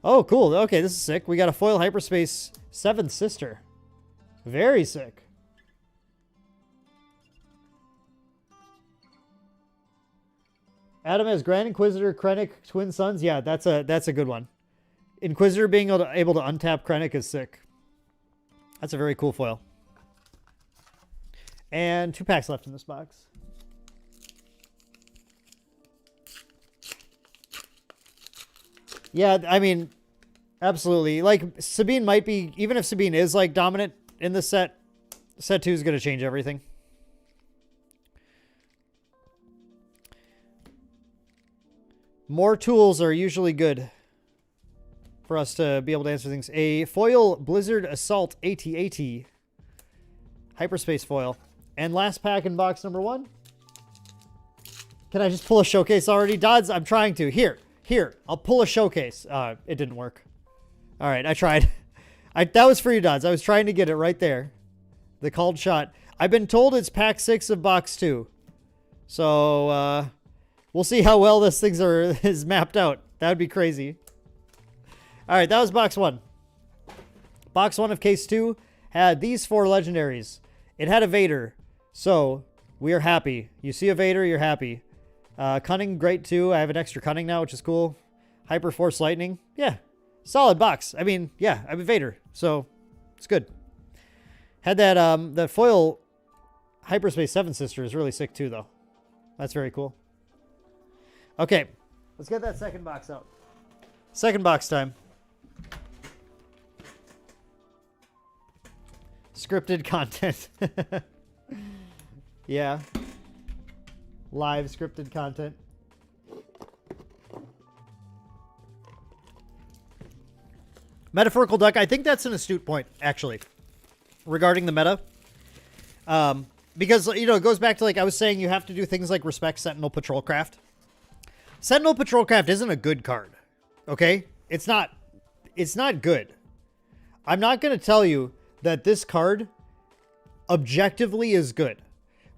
Oh, cool. Okay, this is sick. We got a foil Hyperspace 7th Sister. Very sick. Adam has Grand Inquisitor, Krennic, Twin Sons. Yeah, that's a good one. Inquisitor being able to untap Krennic is sick. That's a very cool foil. And 2 packs left in this box. Yeah, I mean, absolutely. Like, Sabine might be, even if Sabine is, like, dominant in this set, set 2 is going to change everything. More tools are usually good for us to be able to answer things. A foil Blizzard Assault AT-AT. Hyperspace foil. And last pack in box number 1. Can I just pull a showcase already? Dodds, I'm trying to. Here, I'll pull a showcase. It didn't work. All right, I tried. That was for you, Dodds. I was trying to get it right there. The called shot. I've been told it's pack 6 of box 2. So, we'll see how well this thing is mapped out. That would be crazy. All right, that was box 1. Box 1 of case 2 had these 4 legendaries. It had a Vader, so we are happy. You see a Vader, you're happy. Cunning, great too. I have an extra Cunning now, which is cool. Hyper Force Lightning. Yeah, solid box. I mean, yeah, I have a Vader, so it's good. Had that, the foil Hyperspace 7 Sister is really sick too, though. That's very cool. Okay, let's get that second box out. Second box time. Scripted content. Yeah. Live scripted content. Metaphorical Duck. I think that's an astute point, actually, regarding the meta. Because, you know, it goes back to, like, I was saying, you have to do things like respect Sentinel Patrolcraft. Sentinel Patrolcraft isn't a good card. Okay? It's not good. I'm not going to tell you that this card objectively is good.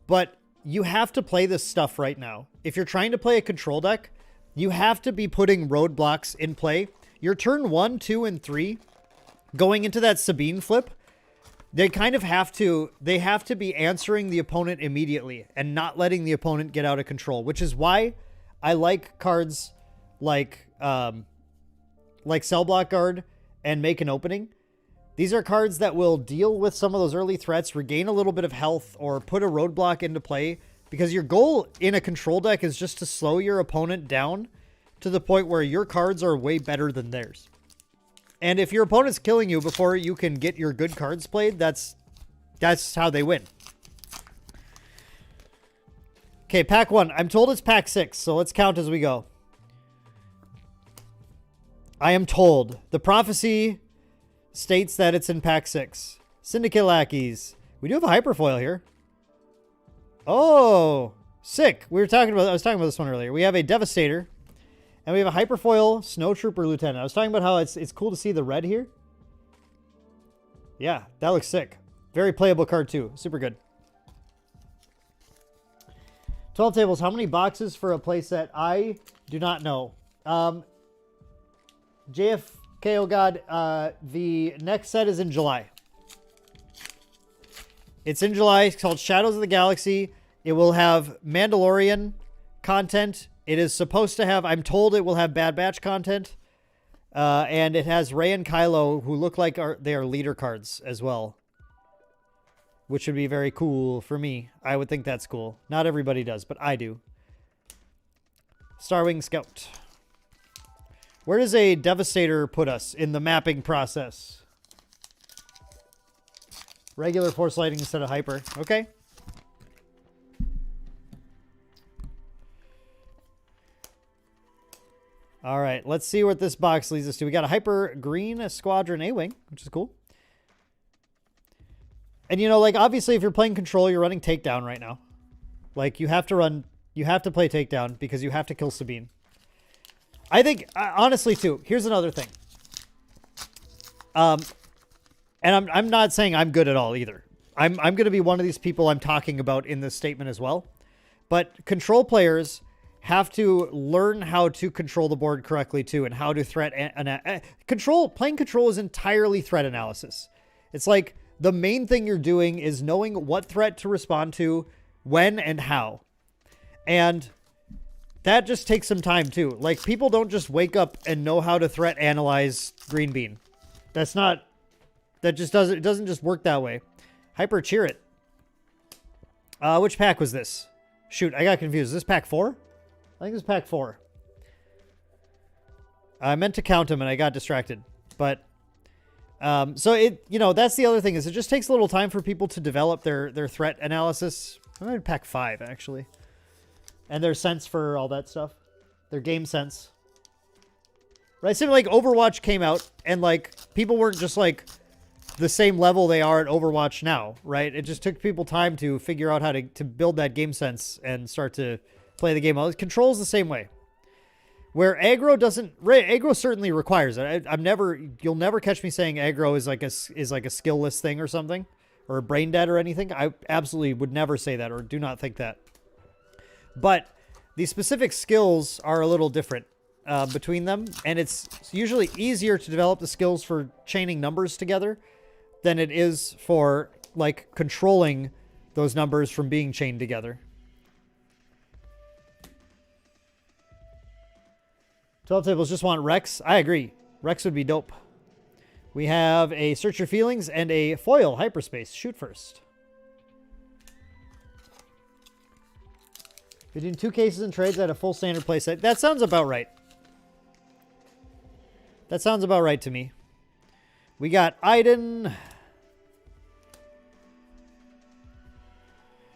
But you have to play this stuff right now. If you're trying to play a control deck, you have to be putting roadblocks in play. Your turn 1, 2, and 3, going into that Sabine flip, they kind of have to be answering the opponent immediately and not letting the opponent get out of control, which is why I like cards like Cell Block Guard and Make an Opening. These are cards that will deal with some of those early threats, regain a little bit of health, or put a roadblock into play, because your goal in a control deck is just to slow your opponent down to the point where your cards are way better than theirs. And if your opponent's killing you before you can get your good cards played, that's how they win. Okay, pack 1. I'm told it's pack 6, so let's count as we go. I am told. The prophecy states that it's in pack 6. Syndicate Lackeys. We do have a Hyperfoil here. Oh, sick. I was talking about this one earlier. We have a Devastator. And we have a Hyperfoil Snowtrooper Lieutenant. I was talking about how it's cool to see the red here. Yeah, that looks sick. Very playable card too. Super good. 12 tables. How many boxes for a playset? I do not know. JFKO God, the next set is in July. It's in July. It's called Shadows of the Galaxy. It will have Mandalorian content. It is supposed to have, I'm told it will have Bad Batch content. And it has Rey and Kylo, who look like they are leader cards as well. Which would be very cool for me. I would think that's cool. Not everybody does, but I do. Starwing Scout. Where does a Devastator put us in the mapping process? Regular Force Lightning instead of Hyper. Okay. All right, let's see what this box leads us to. We got a Hyper Green Squadron A-Wing, which is cool. And, you know, like, obviously, if you're playing Control, you're running Takedown right now. Like, you have to play Takedown because you have to kill Sabine. I think, honestly, too, here's another thing. And I'm not saying I'm good at all either. I'm going to be one of these people I'm talking about in this statement as well. But Control players have to learn how to control the board correctly too, and how to playing Control is entirely threat analysis. It's like the main thing you're doing is knowing what threat to respond to, when and how. And that just takes some time too. Like, people don't just wake up and know how to threat analyze Green Bean. It doesn't just work that way. Hyper Cheer It. Which pack was this? Shoot, I got confused. Is this pack 4? I think this is pack 4. I meant to count them and I got distracted. But, so it, you know, that's the other thing, is it just takes a little time for people to develop their threat analysis. I'm in pack 5, actually. And their sense for all that stuff. Their game sense. Right? Same like Overwatch came out and like people weren't just like the same level they are at Overwatch now, right? It just took people time to figure out how to build that game sense and start to play the game. Control's the same way. Where aggro certainly requires it. You'll never catch me saying aggro is like a skillless thing or something, or a brain dead or anything. I absolutely would never say that, or do not think that. But the specific skills are a little different between them, and it's usually easier to develop the skills for chaining numbers together than it is for like controlling those numbers from being chained together. 12 tables just want Rex. I agree. Rex would be dope. We have a Search Your Feelings and a foil Hyperspace. Shoot first. Between 2 cases and trades at a full standard playset. That sounds about right. That sounds about right to me. We got Iden.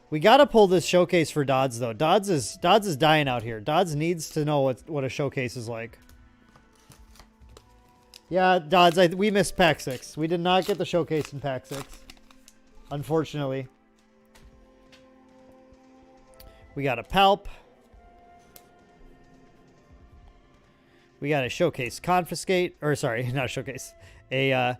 We gotta pull this showcase for Dodds though. Dodds is dying out here. Dodds needs to know what a showcase is like. Yeah, Dodds, we missed pack 6. We did not get the showcase in pack 6, unfortunately. We got a Palp. We got a showcase confiscate, or sorry, not a showcase, a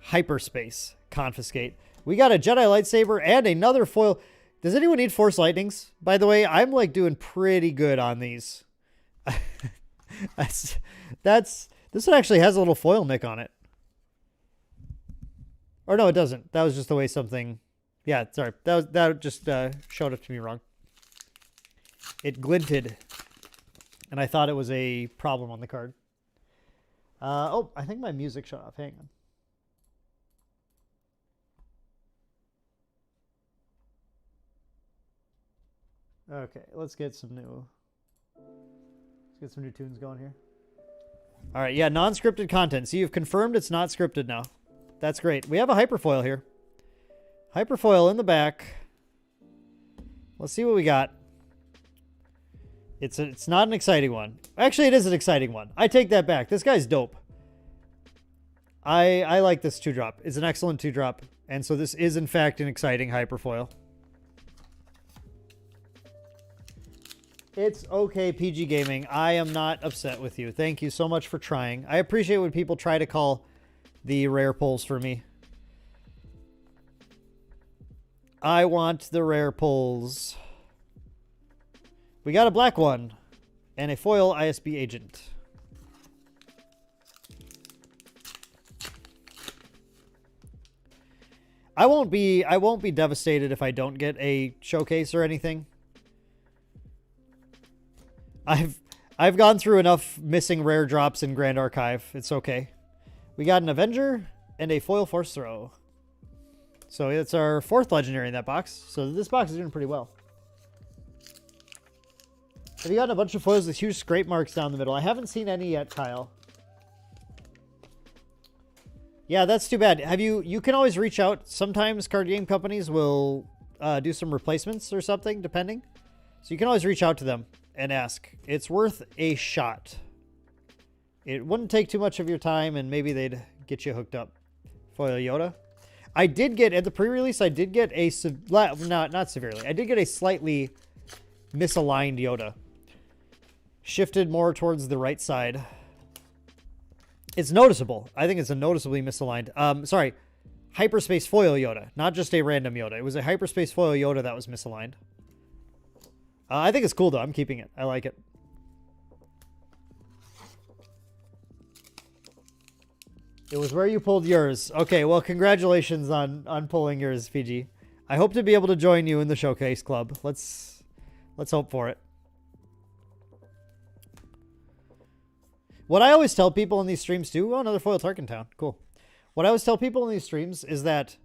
hyperspace confiscate. We got a Jedi lightsaber and another foil. Does anyone need Force Lightnings? By the way, I'm like doing pretty good on these. This one actually has a little foil nick on it. Or no, it doesn't. That was just the way something. Yeah, sorry. That just showed up to me wrong. It glinted. And I thought it was a problem on the card. Oh, I think my music shut off. Hang on. Okay, let's get some new tunes going here. All right, yeah, non-scripted content. So you've confirmed it's not scripted now. That's great. We have a hyperfoil here. Hyperfoil in the back. Let's see what we got. It's not an exciting one. Actually, it is an exciting one. I take that back. This guy's dope. I like this 2-drop. It's an excellent 2-drop. And so this is, in fact, an exciting hyperfoil. It's okay, PG Gaming. I am not upset with you. Thank you so much for trying. I appreciate when people try to call the rare pulls for me. I want the rare pulls. We got a black one and a foil ISB agent. I won't be devastated if I don't get a showcase or anything. I've gone through enough missing rare drops in Grand Archive. It's okay. We got an Avenger and a foil Force Throw. So it's our 4th legendary in that box. So this box is doing pretty well. Have you gotten a bunch of foils with huge scrape marks down the middle? I haven't seen any yet, Kyle. Yeah, that's too bad. You can always reach out. Sometimes card game companies will do some replacements or something, depending. So you can always reach out to them and ask. It's worth a shot. It wouldn't take too much of your time, and maybe they'd get you hooked up. Foil Yoda. I did get, at the pre-release, I did get a, not severely, I did get a slightly misaligned Yoda. Shifted more towards the right side. It's noticeable. I think it's a noticeably misaligned. Sorry, Hyperspace Foil Yoda, not just a random Yoda. It was a Hyperspace Foil Yoda that was misaligned. I think it's cool, though. I'm keeping it. I like it. It was where you pulled yours. Okay, well, congratulations on pulling yours, Fiji. I hope to be able to join you in the Showcase Club. Let's hope for it. What I always tell people in these streams, too... Oh, another foil Tarkin Town. Cool. What I always tell people in these streams is that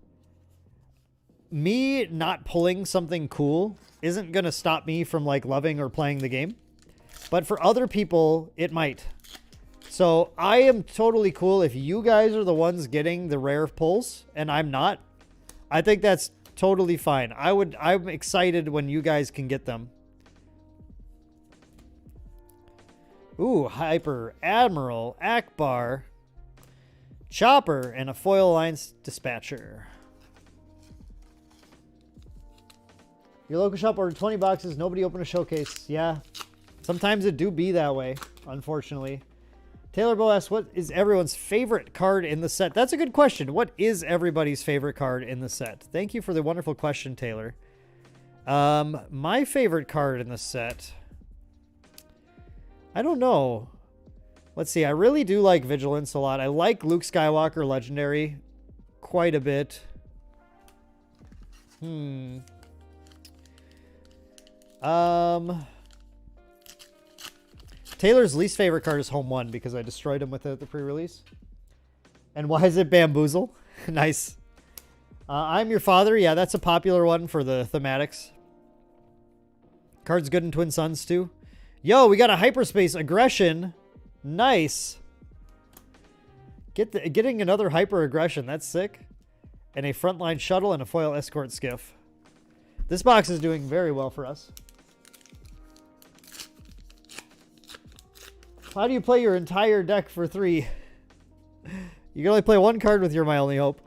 me not pulling something cool isn't going to stop me from, like, loving or playing the game. But for other people, it might. So I am totally cool if you guys are the ones getting the rare pulls and I'm not. I think that's totally fine. I'm excited when you guys can get them. Ooh, Hyper, Admiral, Akbar, Chopper, and a Foil Alliance Dispatcher. Your local shop ordered 20 boxes. Nobody opened a showcase. Yeah. Sometimes it do be that way, unfortunately. Taylor Bow asks, what is everyone's favorite card in the set? That's a good question. What is everybody's favorite card in the set? Thank you for the wonderful question, Taylor. My favorite card in the set... I don't know. Let's see. I really do like Vigilance a lot. I like Luke Skywalker Legendary quite a bit. Taylor's least favorite card is Home 1 because I destroyed him with it at the pre-release. And why is it Bamboozle? Nice. I'm Your Father. Yeah, that's a popular one for the thematics. Card's good in Twin Suns too. Yo, we got a Hyperspace Aggression. Nice. Getting another Hyper Aggression. That's sick. And a Frontline Shuttle and a Foil Escort Skiff. This box is doing very well for us. How do you play your entire deck for 3? You can only play one card with your My Only Hope.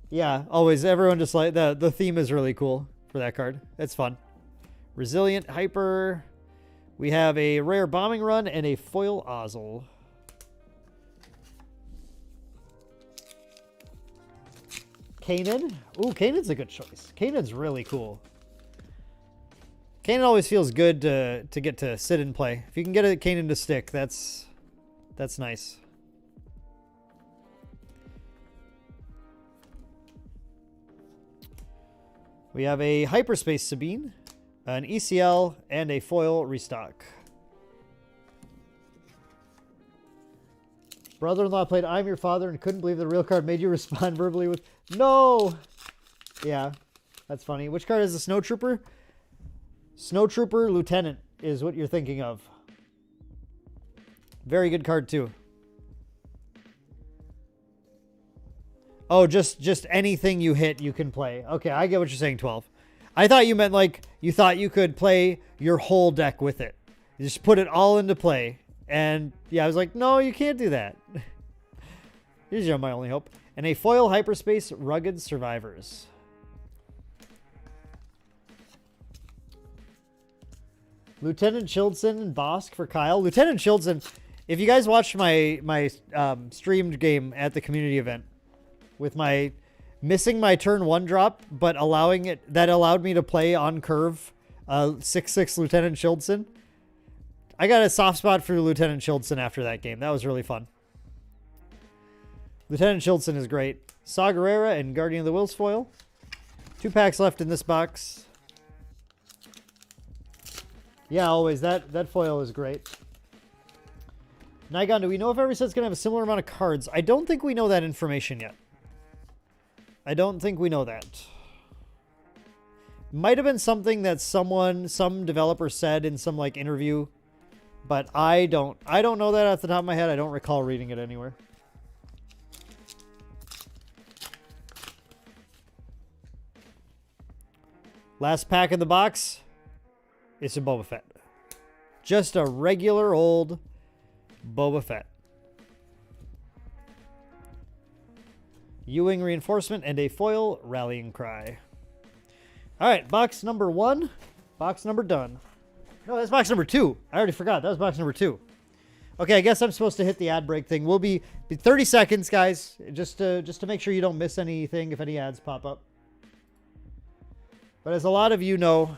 Yeah, always. Everyone just like the theme is really cool for that card. It's fun. Resilient Hyper. We have a rare Bombing Run and a Foil Ozzel. Kanan. Ooh, Kanan's a good choice. Kanan's really cool. Kanan always feels good to get to sit and play. If you can get a Kanan to stick, that's nice. We have a Hyperspace Sabine, an ECL, and a foil restock. Brother-in-law played I'm Your Father and couldn't believe the real card made you respond verbally with no. Yeah, that's funny. Which card is the Snowtrooper? Snowtrooper Lieutenant is what you're thinking of. Very good card too. Oh, just anything you hit you can play. Okay, I get what you're saying, 12. I thought you meant like you thought you could play your whole deck with it. You just put it all into play. And yeah, I was like, no, you can't do that. Here's your My Only Hope. And a foil Hyperspace Rugged Survivors. Lieutenant Childson and Bosk for Kyle. Lieutenant Childson, if you guys watched my streamed game at the community event with my missing my turn 1 drop, but that allowed me to play on curve 6/6 Lieutenant Childson. I got a soft spot for Lieutenant Childson after that game. That was really fun. Lieutenant Childson is great. Saw Gerrera and Guardian of the Wills foil. 2 packs left in this box. Yeah, always. That foil is great. Nigon, do we know if every set's going to have a similar amount of cards? I don't think we know that information yet. I don't think we know that. Might have been something that some developer said in some like interview, but I don't know that off the top of my head. I don't recall reading it anywhere. Last pack in the box. It's a Boba Fett. Just a regular old Boba Fett. Ewing reinforcement and a foil rallying cry. All right, box number 1. Box number done. No, that's box number 2. I already forgot. That was box number 2. Okay, I guess I'm supposed to hit the ad break thing. We'll be 30 seconds, guys, just to make sure you don't miss anything if any ads pop up. But as a lot of you know,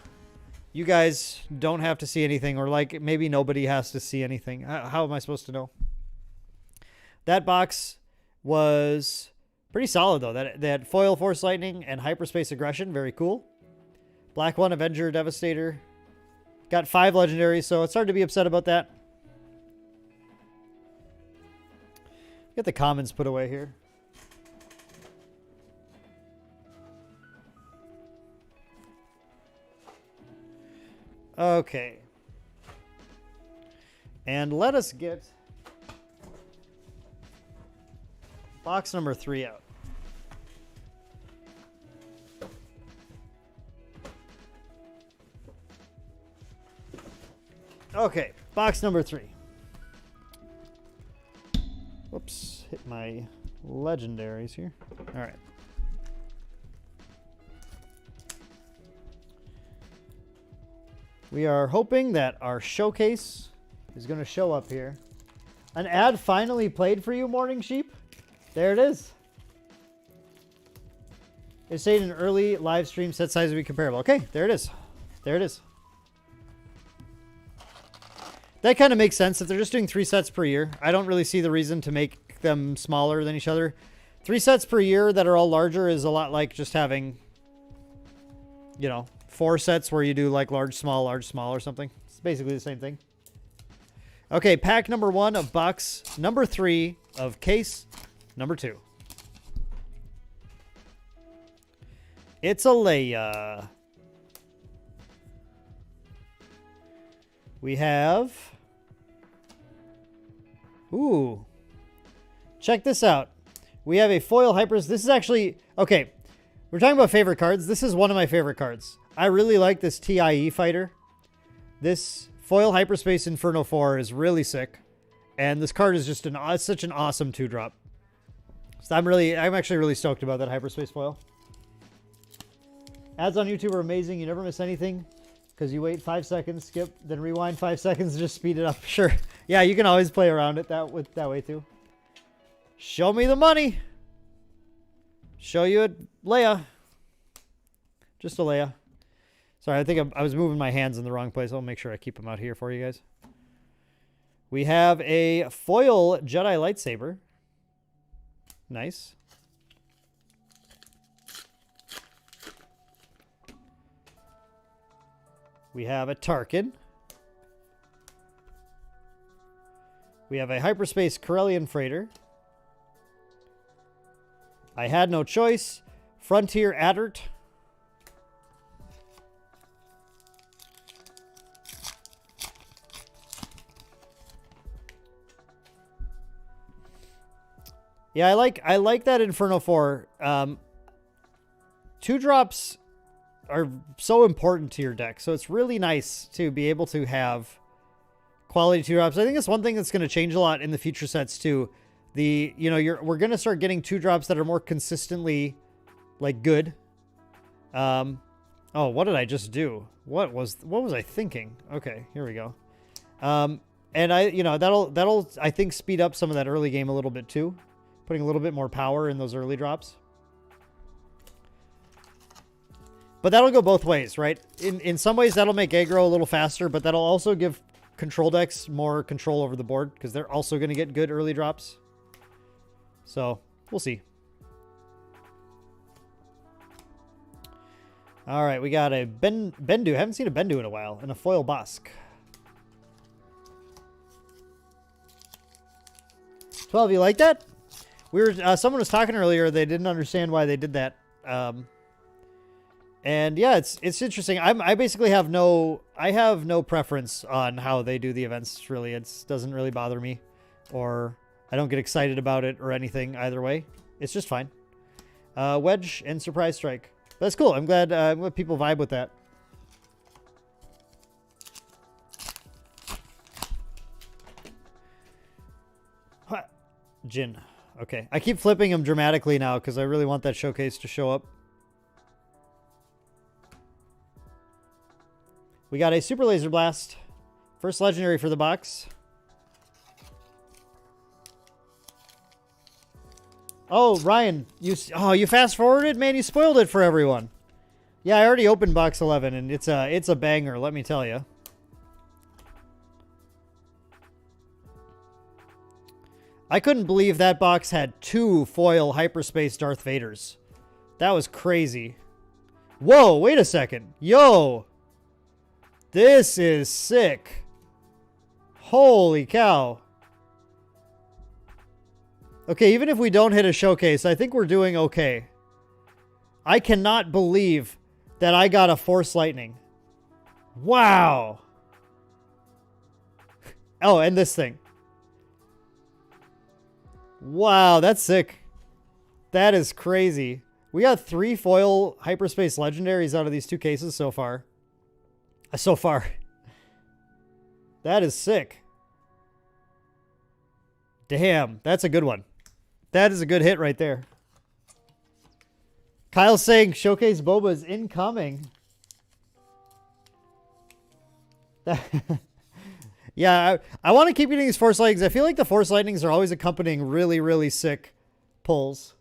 you guys don't have to see anything, or like maybe nobody has to see anything. How am I supposed to know? That box was pretty solid, though. That foil Force Lightning and Hyperspace Aggression, very cool. Black 1 Avenger Devastator. Got 5 legendaries, so it's hard to be upset about that. Get the commons put away here. Okay. And let us get box number 3 out. Okay, box number 3. Whoops, hit my legendaries here. All right. We are hoping that our showcase is going to show up here. An ad finally played for you, Morning Sheep. There it is. It's saying an early live stream set size would be comparable. Okay, there it is. There it is. That kind of makes sense. If they're just doing 3 sets per year, I don't really see the reason to make them smaller than each other. 3 sets per year that are all larger is a lot like just having, you know, 4 sets where you do like large, small or something. It's basically the same thing. Okay, pack number 1 of box number 3 of case number 2. It's a Leia. We have... Ooh. Check this out. We have a foil Hypers. This is actually... Okay, we're talking about favorite cards. This is one of my favorite cards. I really like this TIE fighter. This foil Hyperspace Inferno 4 is really sick. And this card is just such an awesome 2-drop. So I'm actually really stoked about that Hyperspace foil. Ads on YouTube are amazing. You never miss anything because you wait 5 seconds, skip, then rewind 5 seconds and just speed it up. Sure. Yeah, you can always play around it that way too. Show me the money. Show you a Leia. Just a Leia. Sorry, I think I was moving my hands in the wrong place. I'll make sure I keep them out here for you guys. We have a foil Jedi lightsaber. Nice. We have a Tarkin. We have a Hyperspace Corellian Freighter. I had no choice. Frontier Adert. Yeah, I like that Inferno 4. 2-drops are so important to your deck, so it's really nice to be able to have quality 2-drops. I think it's one thing that's going to change a lot in the future sets too. We're going to start getting 2-drops that are more consistently like good. Oh, what did I just do? What was I thinking? Okay, here we go. And that'll I think speed up some of that early game a little bit too. Putting a little bit more power in those early drops. But that'll go both ways, right? In some ways, that'll make aggro a little faster, but that'll also give control decks more control over the board because they're also going to get good early drops. So, we'll see. All right, we got a Bendu. I haven't seen a Bendu in a while. And a foil Bosk. 12, you like that? Someone was talking earlier. They didn't understand why they did that. And yeah, it's interesting. I basically have no preference on how they do the events. Really, it doesn't really bother me, or I don't get excited about it or anything either way. It's just fine. Wedge and Surprise Strike. That's cool. I'm glad people vibe with that. Jin. Okay. I keep flipping them dramatically now because I really want that showcase to show up. We got a Super Laser Blast. First legendary for the box. Oh, Ryan, you fast forwarded? Man, you spoiled it for everyone. Yeah, I already opened box 11 and it's a banger, let me tell you. I couldn't believe that box had 2 foil Hyperspace Darth Vaders. That was crazy. Whoa, wait a second. Yo. This is sick. Holy cow. Okay, even if we don't hit a showcase, I think we're doing okay. I cannot believe that I got a Force Lightning. Wow. Oh, and this thing. Wow, that's sick. That is crazy. We got 3 foil Hyperspace legendaries out of these 2 cases so far. That is sick. Damn, that's a good one. That is a good hit right there. Kyle's saying Showcase Boba is incoming. Yeah, I want to keep getting these Force Lightnings. I feel like the Force Lightnings are always accompanying really, really sick pulls.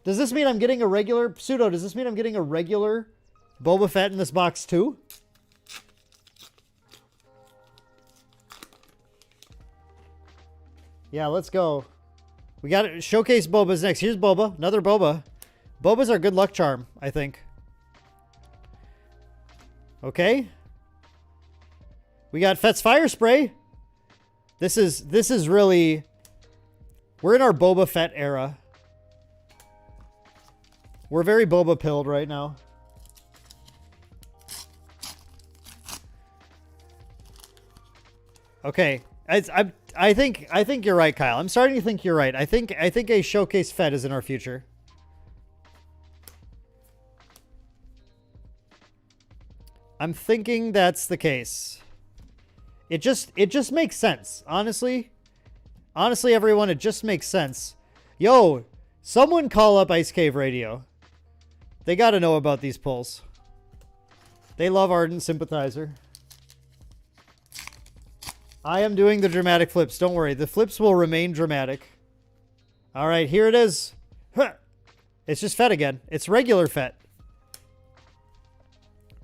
Does this mean I'm getting a regular... Pseudo, does this mean I'm getting a regular Boba Fett in this box too? Yeah, let's go. We got it. Showcase Boba's next. Here's Boba. Another Boba. Boba's our good luck charm, I think. Okay. We got Fett's Fire Spray. This is really... We're in our Boba Fett era. We're very Boba pilled right now. Okay. I think you're right, Kyle. I'm starting to think you're right. I think a Showcase Fett is in our future. I'm thinking that's the case. It just makes sense. Honestly, everyone, it just makes sense. Yo, someone call up Ice Cave Radio. They got to know about these pulls. They love Ardent Sympathizer. I am doing the dramatic flips. Don't worry. The flips will remain dramatic. All right, here it is. Huh. It's just Fett again. It's regular Fett.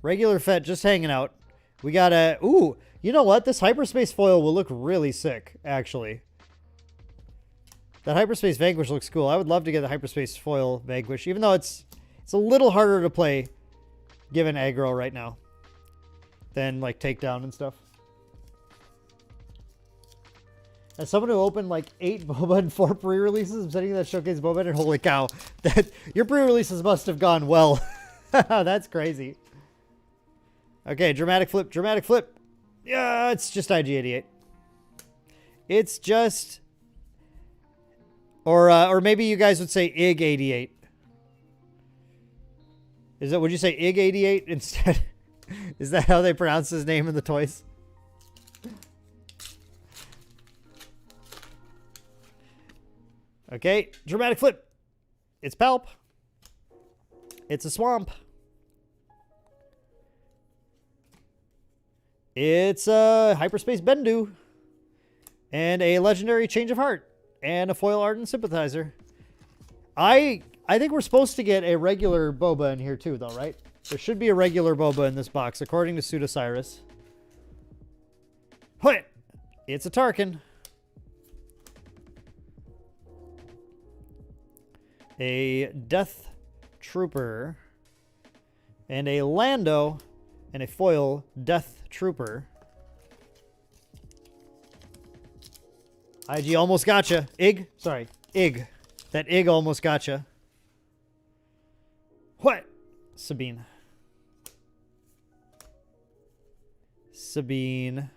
Regular Fett just hanging out. We got a... Ooh, you know what? This Hyperspace foil will look really sick, actually. That Hyperspace Vanquish looks cool. I would love to get the Hyperspace foil Vanquish, even though it's a little harder to play given aggro right now than, like, Takedown and stuff. As someone who opened like 8 Boba and 4 pre-releases, I'm sending that Showcase Boba and holy cow, that your pre-releases must have gone well. That's crazy. Okay, dramatic flip, dramatic flip. Yeah, it's just IG-88. It's just, or maybe you guys would say IG-88. Would you say IG-88 instead? Is that how they pronounce his name in the toys? Okay, dramatic flip. It's Palp. It's a Swamp. It's a Hyperspace Bendu. And a Legendary Change of Heart. And a Foil Ardent Sympathizer. I think we're supposed to get a regular Boba in here too, though, right? There should be a regular Boba in this box, according to Pseudocyrus. What? It's a Tarkin. A Death Trooper, and a Lando, and a foil Death Trooper. IG almost gotcha. Ig? Sorry. Ig. That Ig almost gotcha. What? Sabine. Sabine.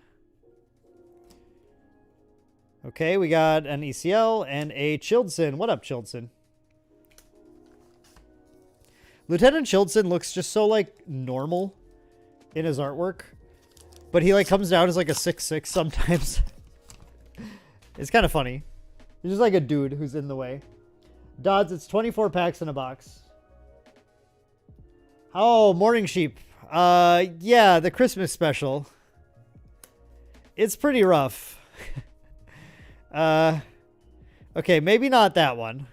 Okay, we got an ECL and a Childson. What up, Childson? Lieutenant Chilton looks just so, like, normal in his artwork. But he, like, comes down as, like, a 6'6" sometimes. It's kind of funny. He's just like a dude who's in the way. Dodds, it's 24 packs in a box. Oh, Morning Sheep. Yeah, the Christmas special. It's pretty rough. Okay, maybe not that one.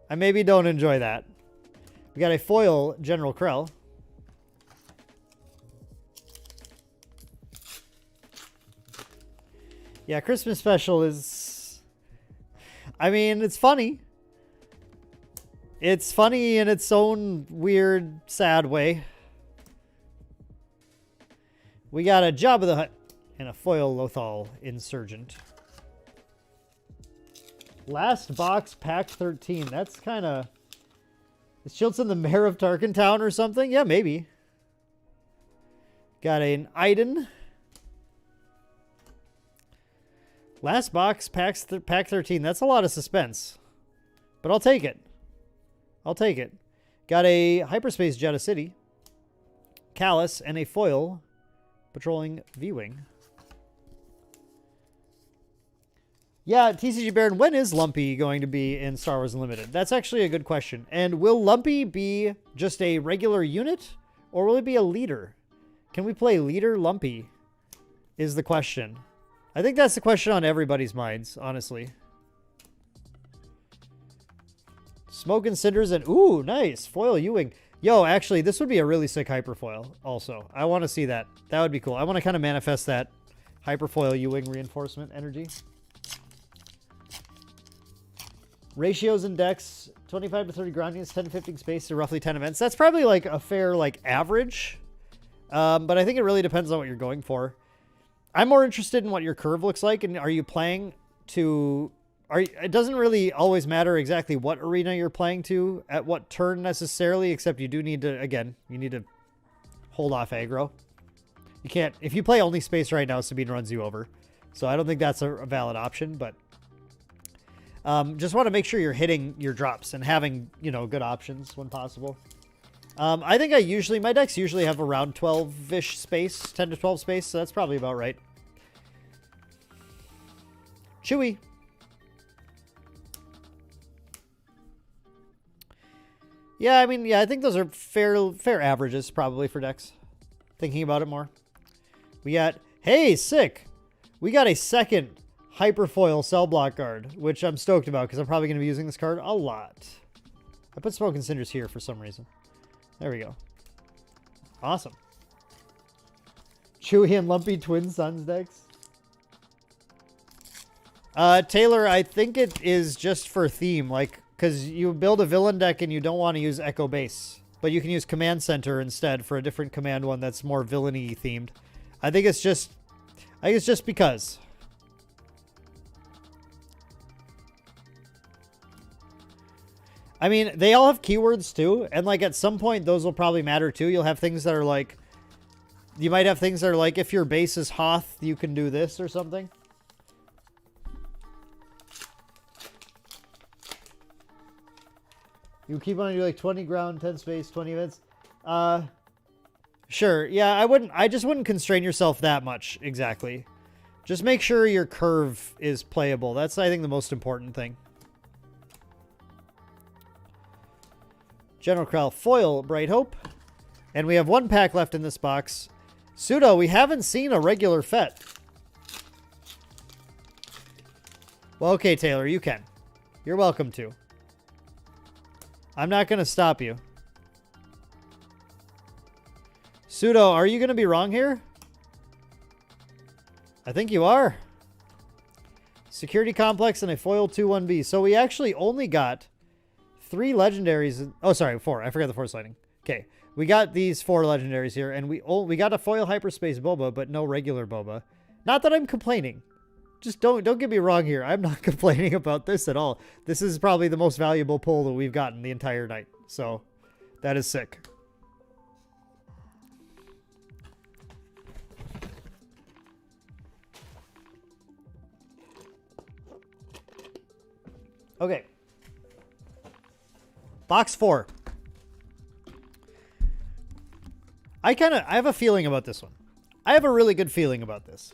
I maybe don't enjoy that. We got a foil General Krell. Yeah, Christmas special is... I mean, it's funny. It's funny in its own weird, sad way. We got a Jabba the Hutt and a foil Lothal Insurgent. Last box, pack 13. That's kind of... Is Chilton the mayor of Tarkentown or something? Yeah, maybe. Got an Iden. Last box, pack 13. That's a lot of suspense. But I'll take it. I'll take it. Got a Hyperspace Jeddah City. Callus and a foil patrolling V-Wing. Yeah, TCG Baron, when is Lumpy going to be in Star Wars Unlimited? That's actually a good question. And will Lumpy be just a regular unit? Or will it be a leader? Can we play leader Lumpy? Is the question. I think that's the question on everybody's minds, honestly. Smoke and Cinders and... Ooh, nice. Foil U-Wing. Yo, actually, this would be a really sick Hyperfoil also. I want to see that. That would be cool. I want to kind of manifest that Hyperfoil U-Wing reinforcement energy. Ratios and decks, 25 to 30 ground units, 10 to 15 space to roughly 10 events. That's probably like a fair like average. But I think it really depends on what you're going for. I'm more interested in what your curve looks like. And are you playing to... It doesn't really always matter exactly what arena you're playing to at what turn necessarily, except you do need to, again, you need to hold off aggro. You can't... If you play only space right now, Sabine runs you over. So I don't think that's a valid option, but... just want to make sure you're hitting your drops and having, you know, good options when possible. I think my decks usually have around 12-ish space, 10 to 12 space, so that's probably about right. Chewy. Yeah, I mean, yeah, I think those are fair averages probably for decks. Thinking about it more. We got, hey, sick. We got a second Hyperfoil Cell Block card, which I'm stoked about because I'm probably going to be using this card a lot. I put Smoke and Cinders here for some reason. There we go. Awesome. Chewy and Lumpy Twin Suns decks. Taylor, I think it is just for theme, like, because you build a villain deck and you don't want to use Echo Base, but you can use Command Center instead for a different command one that's more villainy themed. I think it's just because. I mean, they all have keywords too, and like at some point those will probably matter too. You'll have things that are like, you might have things that are like, if your base is Hoth, you can do this or something. You keep on doing like 20 ground, 10 space, 20 events. Sure. Yeah, I just wouldn't constrain yourself that much. Exactly. Just make sure your curve is playable. That's, I think, the most important thing. General Krell foil Bright Hope. And we have one pack left in this box. Pseudo, we haven't seen a regular Fett. Well, okay, Taylor, you can. You're welcome to. I'm not going to stop you. Pseudo, are you going to be wrong here? I think you are. Security Complex and a foil 2-1B. So we actually only got 3 legendaries. Oh, sorry, 4. I forgot the Force Lightning. Okay, we got these 4 legendaries here, and we got a foil Hyperspace Boba, but no regular Boba. Not that I'm complaining. Just don't get me wrong here. I'm not complaining about this at all. This is probably the most valuable pull that we've gotten the entire night. So that is sick. Okay. Box 4. I have a feeling about this one. I have a really good feeling about this.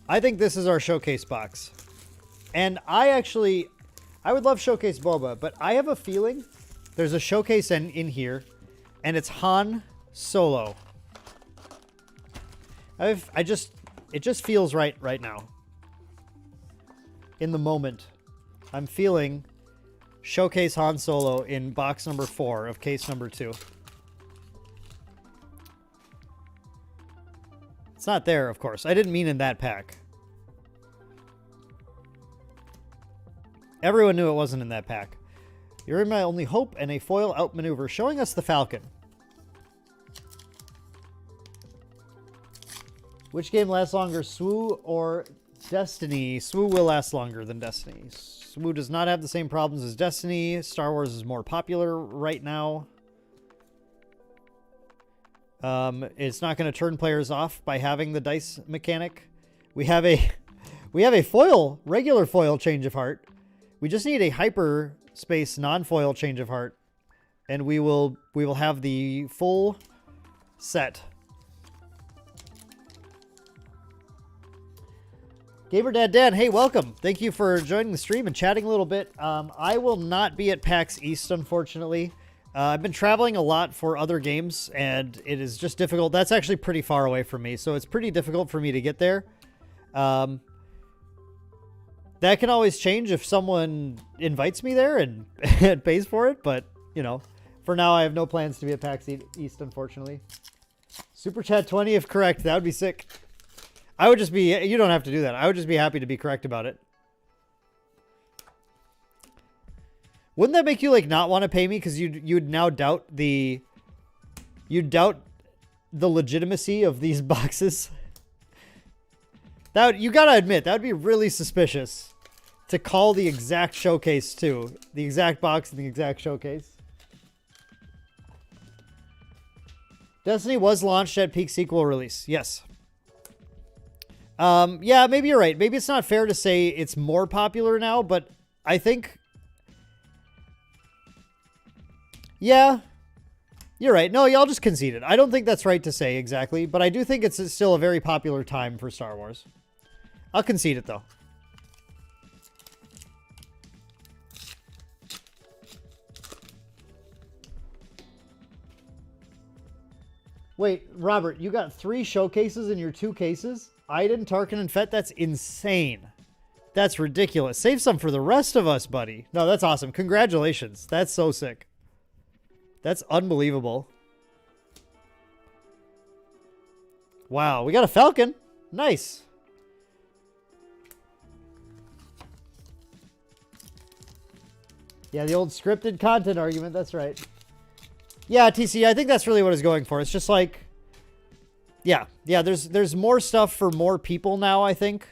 I think this is our showcase box. And I would love Showcase Boba, but I have a feeling there's a showcase in here, and it's Han Solo. It just feels right now. In the moment, I'm feeling Showcase Han Solo in box number 4 of case number 2. It's not there, of course. I didn't mean in that pack. Everyone knew it wasn't in that pack. You're my only hope and a foil outmaneuver, showing us the Falcon. Which game lasts longer, SWU or Destiny? SWU will last longer than Destiny. SWU does not have the same problems as Destiny. Star Wars is more popular right now. It's not going to turn players off by having the dice mechanic. We have a regular foil change of heart. We just need a Hyperspace non-foil change of heart, and we will have the full set. Gamer Dad Dan, hey, welcome. Thank you for joining the stream and chatting a little bit. I will not be at PAX East, unfortunately. I've been traveling a lot for other games, and it is just difficult. That's actually pretty far away from me, so it's pretty difficult for me to get there. That can always change if someone invites me there and, and pays for it, but, you know, for now I have no plans to be at PAX East, unfortunately. Super Chat 20 if correct. That would be sick. I would just be, you don't have to do that. I would just be happy to be correct about it. Wouldn't that make you like not want to pay me because you'd now doubt the legitimacy of these boxes? That you gotta admit that would be really suspicious to call the exact showcase too, the exact box and the exact showcase. Destiny was launched at peak sequel release. Yes. Yeah, maybe you're right. Maybe it's not fair to say it's more popular now, but I think, yeah, you're right. No, y'all just conceded. I don't think that's right to say exactly, but I do think it's still a very popular time for Star Wars. I'll concede it, though. Wait, Robert, you got 3 showcases in your 2 cases? Iden, Tarkin, and Fett? That's insane. That's ridiculous. Save some for the rest of us, buddy. No, that's awesome. Congratulations. That's so sick. That's unbelievable. Wow, we got a Falcon. Nice. Yeah, the old scripted content argument. That's right. Yeah, TC, I think that's really what it's going for. It's just like, yeah, there's more stuff for more people now, I think.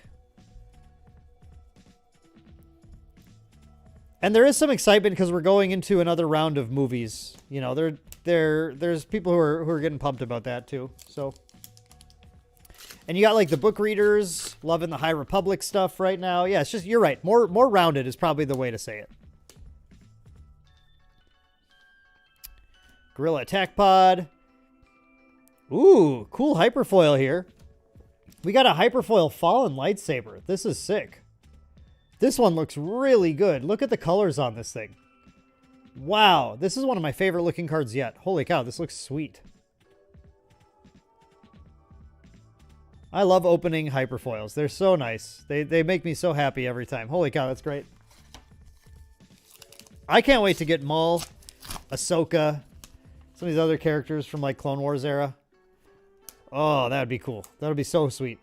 And there is some excitement because we're going into another round of movies. You know, there's people who are getting pumped about that too. So, and you got like the book readers loving the High Republic stuff right now. Yeah, it's just, you're right. More rounded is probably the way to say it. Gorilla Attack Pod. Ooh, cool hyperfoil here. We got a hyperfoil Fallen lightsaber. This is sick. This one looks really good. Look at the colors on this thing. Wow, this is one of my favorite looking cards yet. Holy cow, this looks sweet. I love opening hyperfoils. They're so nice. They make me so happy every time. Holy cow, that's great. I can't wait to get Maul, Ahsoka, some of these other characters from like Clone Wars era. Oh, that would be cool. That would be so sweet.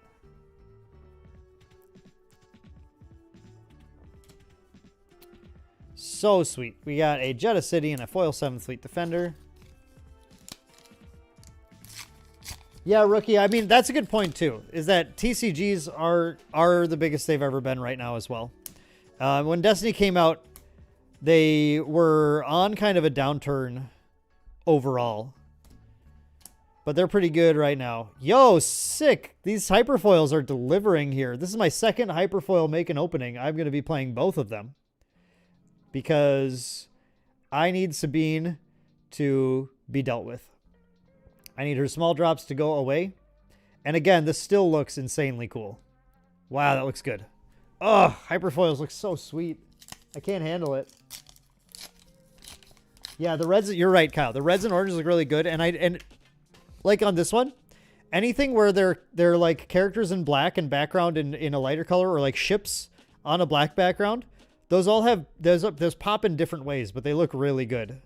So sweet. We got a Jedha City and a foil 7th Fleet Defender. Yeah, Rookie. I mean, that's a good point too, is that TCGs are the biggest they've ever been right now as well. When Destiny came out, they were on kind of a downturn overall. But they're pretty good right now. Yo, sick. These hyperfoils are delivering here. This is my second hyperfoil make an opening. I'm going to be playing both of them. Because I need Sabine to be dealt with. I need her small drops to go away. And again, this still looks insanely cool. Wow, that looks good. Oh, hyperfoils look so sweet. I can't handle it. Yeah, the reds, you're right, Kyle. The reds and oranges look really good. And like on this one, anything where they're like characters in black and background in a lighter color, or like ships on a black background, those all have, those pop in different ways, but they look really good.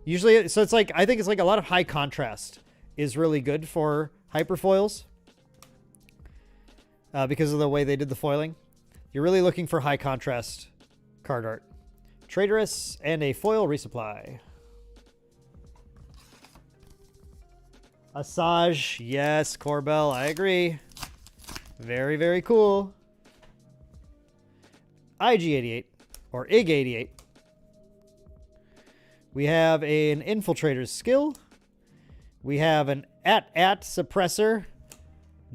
Usually, so it's like, I think it's like a lot of high contrast is really good for hyperfoils because of the way they did the foiling. You're really looking for high contrast card art. Traitorous and a foil resupply. Asajj, yes, Corbell, I agree. Very, very cool. IG-88, or IG-88. We have an Infiltrator's Skill. We have an at Suppressor,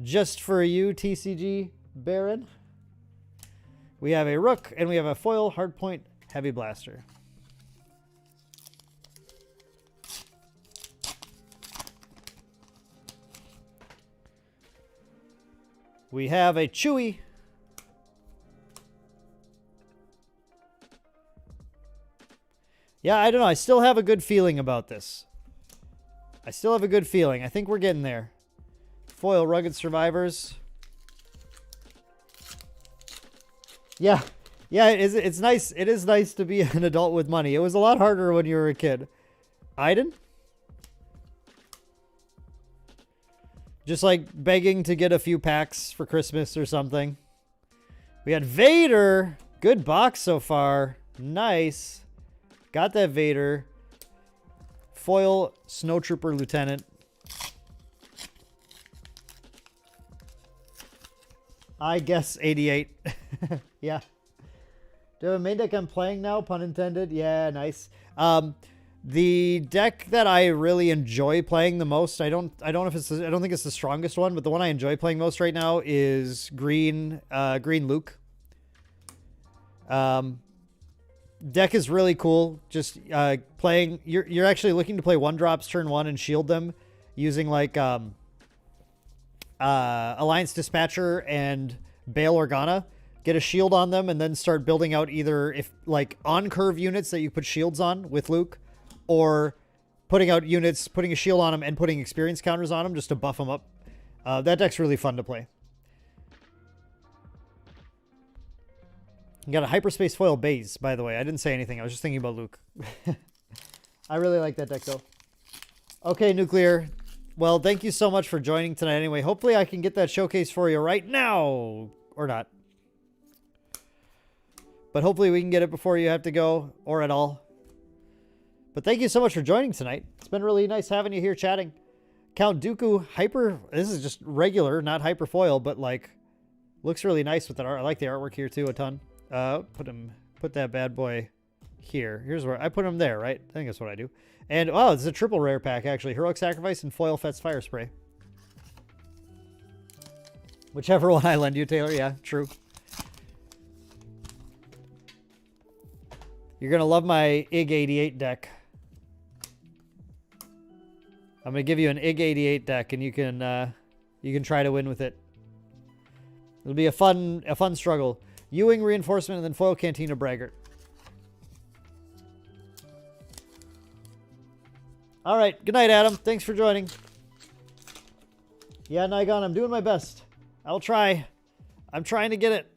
just for you, TCG Baron. We have a Rook, and we have a foil Hardpoint Heavy Blaster. We have a Chewy. Yeah, I don't know. I still have a good feeling about this. I still have a good feeling. I think we're getting there. Foil Rugged Survivors. Yeah. Yeah, it's nice. It is nice to be an adult with money. It was a lot harder when you were a kid. Aiden? Just like begging to get a few packs for Christmas or something. We had Vader. Good box so far. Nice. Got that Vader. Foil Snowtrooper Lieutenant. I guess 88. Yeah. Do you have a main deck I'm playing now? Pun intended. Yeah, nice. The deck that I really enjoy playing the most, I don't think it's the strongest one, but the one I enjoy playing most right now is green Luke. Deck is really cool. Just playing, you're actually looking to play 1-drops turn 1 and shield them using like Alliance Dispatcher and Bail Organa. Get a shield on them and then start building out either if like on curve units that you put shields on with Luke, or putting out units, putting a shield on them and putting experience counters on them just to buff them up. That deck's really fun to play. You got a Hyperspace foil base, by the way. I didn't say anything. I was just thinking about Luke. I really like that deck though. Okay, Nuclear. Well, thank you so much for joining tonight anyway. Hopefully I can get that showcase for you right now. Or not. But hopefully we can get it before you have to go, or at all. But thank you so much for joining tonight. It's been really nice having you here chatting. Count Dooku Hyper. This is just regular, not hyper foil, but like looks really nice with that art. I like the artwork here too a ton. Put that bad boy here. Here's where I put him there, right? I think that's what I do. And oh, it's a triple rare pack actually. Heroic Sacrifice and Foil Fet's Fire Spray. Whichever one I lend you, Taylor. Yeah, true. You're going to love my IG-88 deck. I'm going to give you an IG-88 deck, and you can try to win with it. It'll be a fun struggle. Ewing Reinforcement and then Foil Cantina Braggart. All right. Good night, Adam. Thanks for joining. Yeah, Nigon, I'm doing my best. I'll try. I'm trying to get it.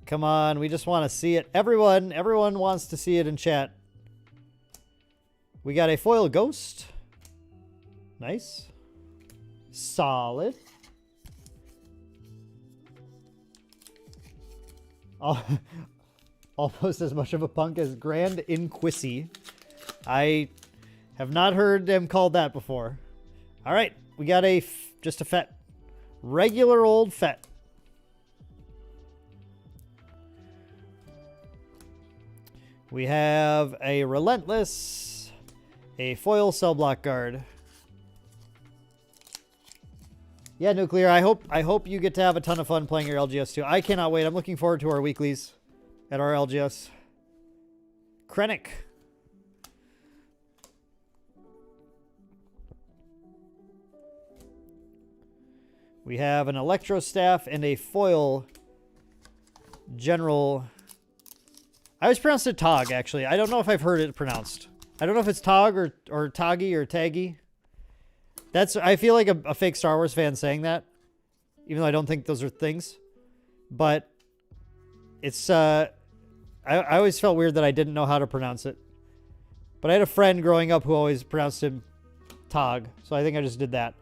Come on, we just want to see it. Everyone wants to see it in chat. We got a foil ghost. Nice. Solid. Almost as much of a punk as Grand Inquisi. I have not heard them called that before. All right, we got just a Fett. Regular old Fett. We have a Relentless, a foil cell block guard. Yeah, Nuclear, I hope you get to have a ton of fun playing your LGS too. I cannot wait. I'm looking forward to our weeklies at our LGS. Krennic. We have an Electro Staff and a foil General. I always pronounced it Tog, actually. I don't know if I've heard it pronounced. I don't know if it's Tog or Toggy or Taggy. I feel like a fake Star Wars fan saying that, even though I don't think those are things. But it's, I always felt weird that I didn't know how to pronounce it. But I had a friend growing up who always pronounced him Tog, so I think I just did that.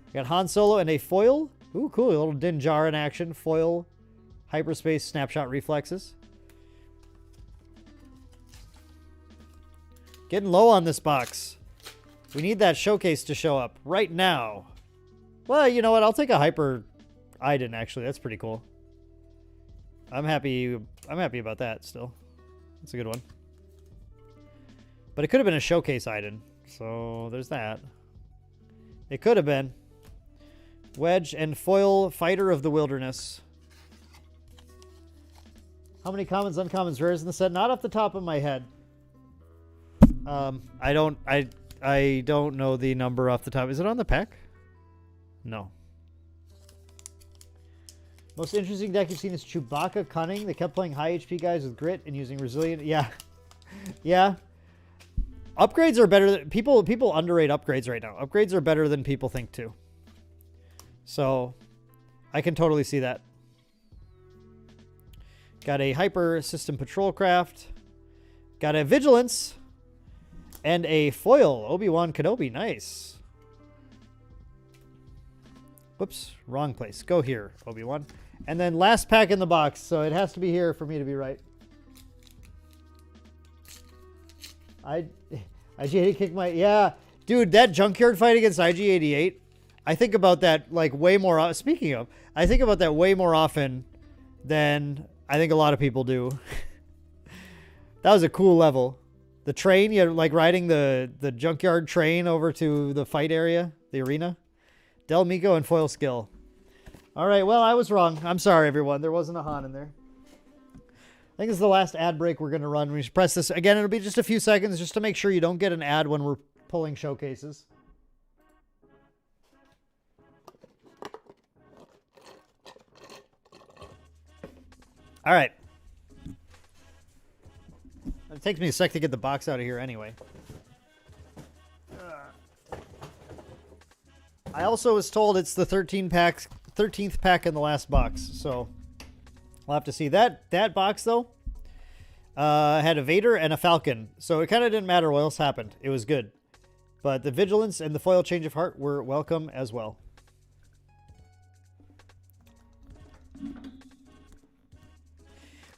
We got Han Solo and a foil. Ooh, cool. A little Din Djarin action. Foil, hyperspace, snapshot reflexes. Getting low on this box. We need that showcase to show up right now. Well, you know what? I'll take a Hyper Iden, actually. That's pretty cool. I'm happy about that still. That's a good one. But it could have been a showcase Iden. So there's that. It could have been. Wedge and foil Fighter of the Wilderness. How many commons, uncommons, rares in the set? Not off the top of my head. I don't know the number off the top. Is it on the pack? No. Most interesting deck you've seen is Chewbacca Cunning. They kept playing high HP guys with grit and using resilient. Yeah. Yeah. Upgrades are better than people underrate upgrades right now. Upgrades are better than people think too. So I can totally see that. Got a Hyper System Patrol Craft. Got a Vigilance. And a foil Obi-Wan Kenobi. Nice. Whoops. Wrong place. Go here, Obi-Wan. And then last pack in the box. So it has to be here for me to be right. IG-80 kicked my... Yeah. Dude, that junkyard fight against IG-88... I think about that like way more. Speaking of, I think about that way more often than I think a lot of people do. That was a cool level. The train, you're like riding the junkyard train over to the fight area, the arena. Del Miko and foil skill. All right, well, I was wrong. I'm sorry, everyone. There wasn't a Han in there. I think this is the last ad break we're going to run. We should press this. Again, it'll be just a few seconds just to make sure you don't get an ad when we're pulling showcases. All right. It takes me a sec to get the box out of here anyway. I also was told it's the 13th pack in the last box, so we'll have to see. That box, though, had a Vader and a Falcon, so it kind of didn't matter what else happened. It was good. But the Vigilance and the foil Change of Heart were welcome as well.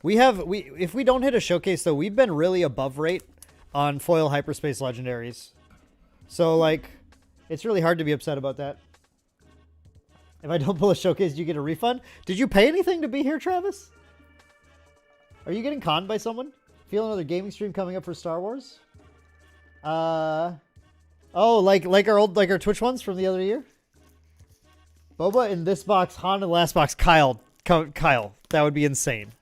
If we don't hit a showcase, though, we've been really above rate on foil Hyperspace legendaries. So, like, it's really hard to be upset about that. If I don't pull a showcase, do you get a refund? Did you pay anything to be here, Travis? Are you getting conned by someone? Feel another gaming stream coming up for Star Wars? Oh, like our Twitch ones from the other year? Boba in this box, Han in the last box, Kyle. That would be insane.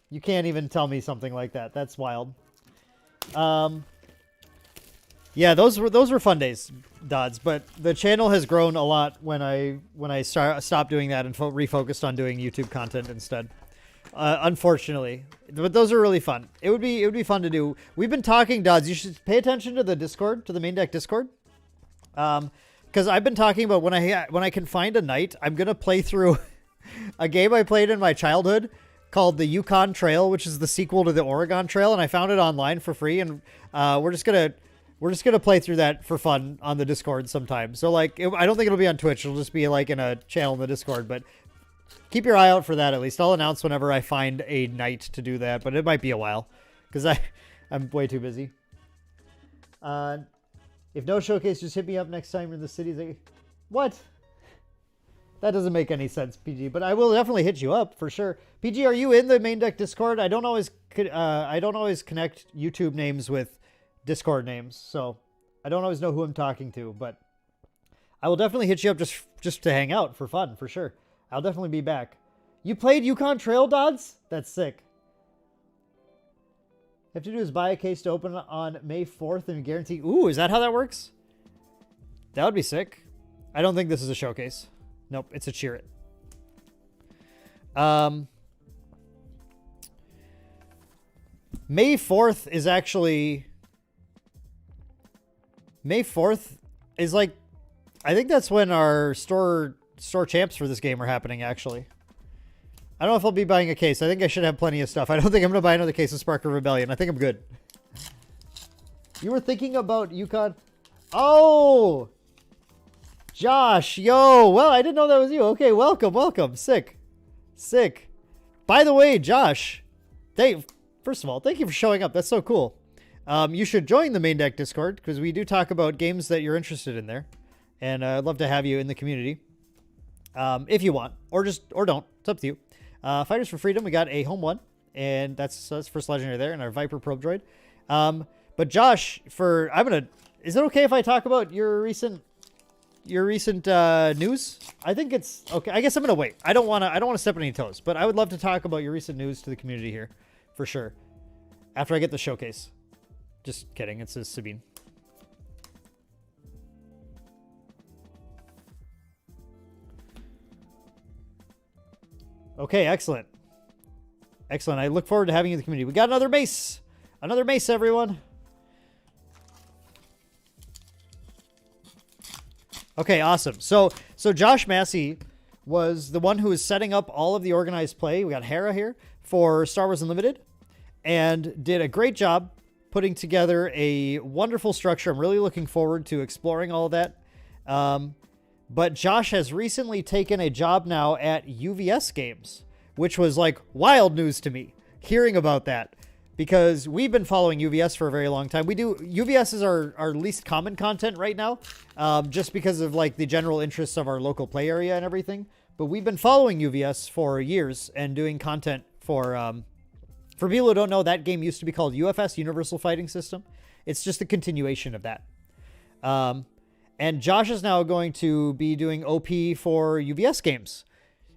You can't even tell me something like that. That's wild. Yeah, those were fun days, Dodds. But the channel has grown a lot when I stopped doing that and refocused on doing YouTube content instead. Unfortunately, but those are really fun. It would be fun to do. We've been talking, Dodds. You should pay attention to the Discord, to the main deck Discord, because I've been talking about when I can find a night, I'm gonna play through a game I played in my childhood called the Yukon Trail, which is the sequel to the Oregon Trail, and I found it online for free, and we're just gonna play through that for fun on the Discord sometime. So like, I don't think it'll be on Twitch. It'll just be like in a channel in the Discord, but keep your eye out for that at least. I'll announce whenever I find a night to do that, but it might be a while because I'm way too busy. If no showcase, just hit me up next time in the city. What? That doesn't make any sense, PG, but I will definitely hit you up for sure. PG, are you in the main deck Discord? I don't always connect YouTube names with Discord names, so I don't always know who I'm talking to, but I will definitely hit you up just to hang out for fun, for sure. I'll definitely be back. You played Yukon Trail, Dodds? That's sick. have to do is buy a case to open on May 4th and guarantee. Ooh, is that how that works? That would be sick. I don't think this is a showcase. Nope, it's a cheer it. May 4th is actually... May 4th is like... I think that's when our store champs for this game are happening, actually. I don't know if I'll be buying a case. I think I should have plenty of stuff. I don't think I'm going to buy another case of Spark of Rebellion. I think I'm good. You were thinking about Yukon? Oh! Josh, yo! Well, I didn't know that was you. Okay, welcome, welcome. Sick. Sick. By the way, Josh, first of all, thank you for showing up. That's so cool. You should join the main deck Discord, because we do talk about games that you're interested in there. And I'd love to have you in the community. If you want. Or don't. It's up to you. Fighters for Freedom, we got a home one. And that's first legendary there, and our Viper Probe Droid. But Josh, is it okay if I talk about your recent news? I think it's okay. I guess I'm gonna wait. I don't want to step on any toes, but I would love to talk about your recent news to the community here, for sure. After I get the showcase. Just kidding. It says Sabine. Okay, excellent. Excellent. I look forward to having you in the community. We got another mace. Another mace, everyone. Okay, awesome. So Josh Massey was the one who was setting up all of the organized play. We got Hera here for Star Wars Unlimited and did a great job putting together a wonderful structure. I'm really looking forward to exploring all of that. But Josh has recently taken a job now at UVS Games, which was like wild news to me, hearing about that, because we've been following UVS for a very long time. UVS is our least common content right now, just because of like the general interests of our local play area and everything. But we've been following UVS for years and doing content for people who don't know, that game used to be called UFS, Universal Fighting System. It's just a continuation of that. And Josh is now going to be doing OP for UVS Games,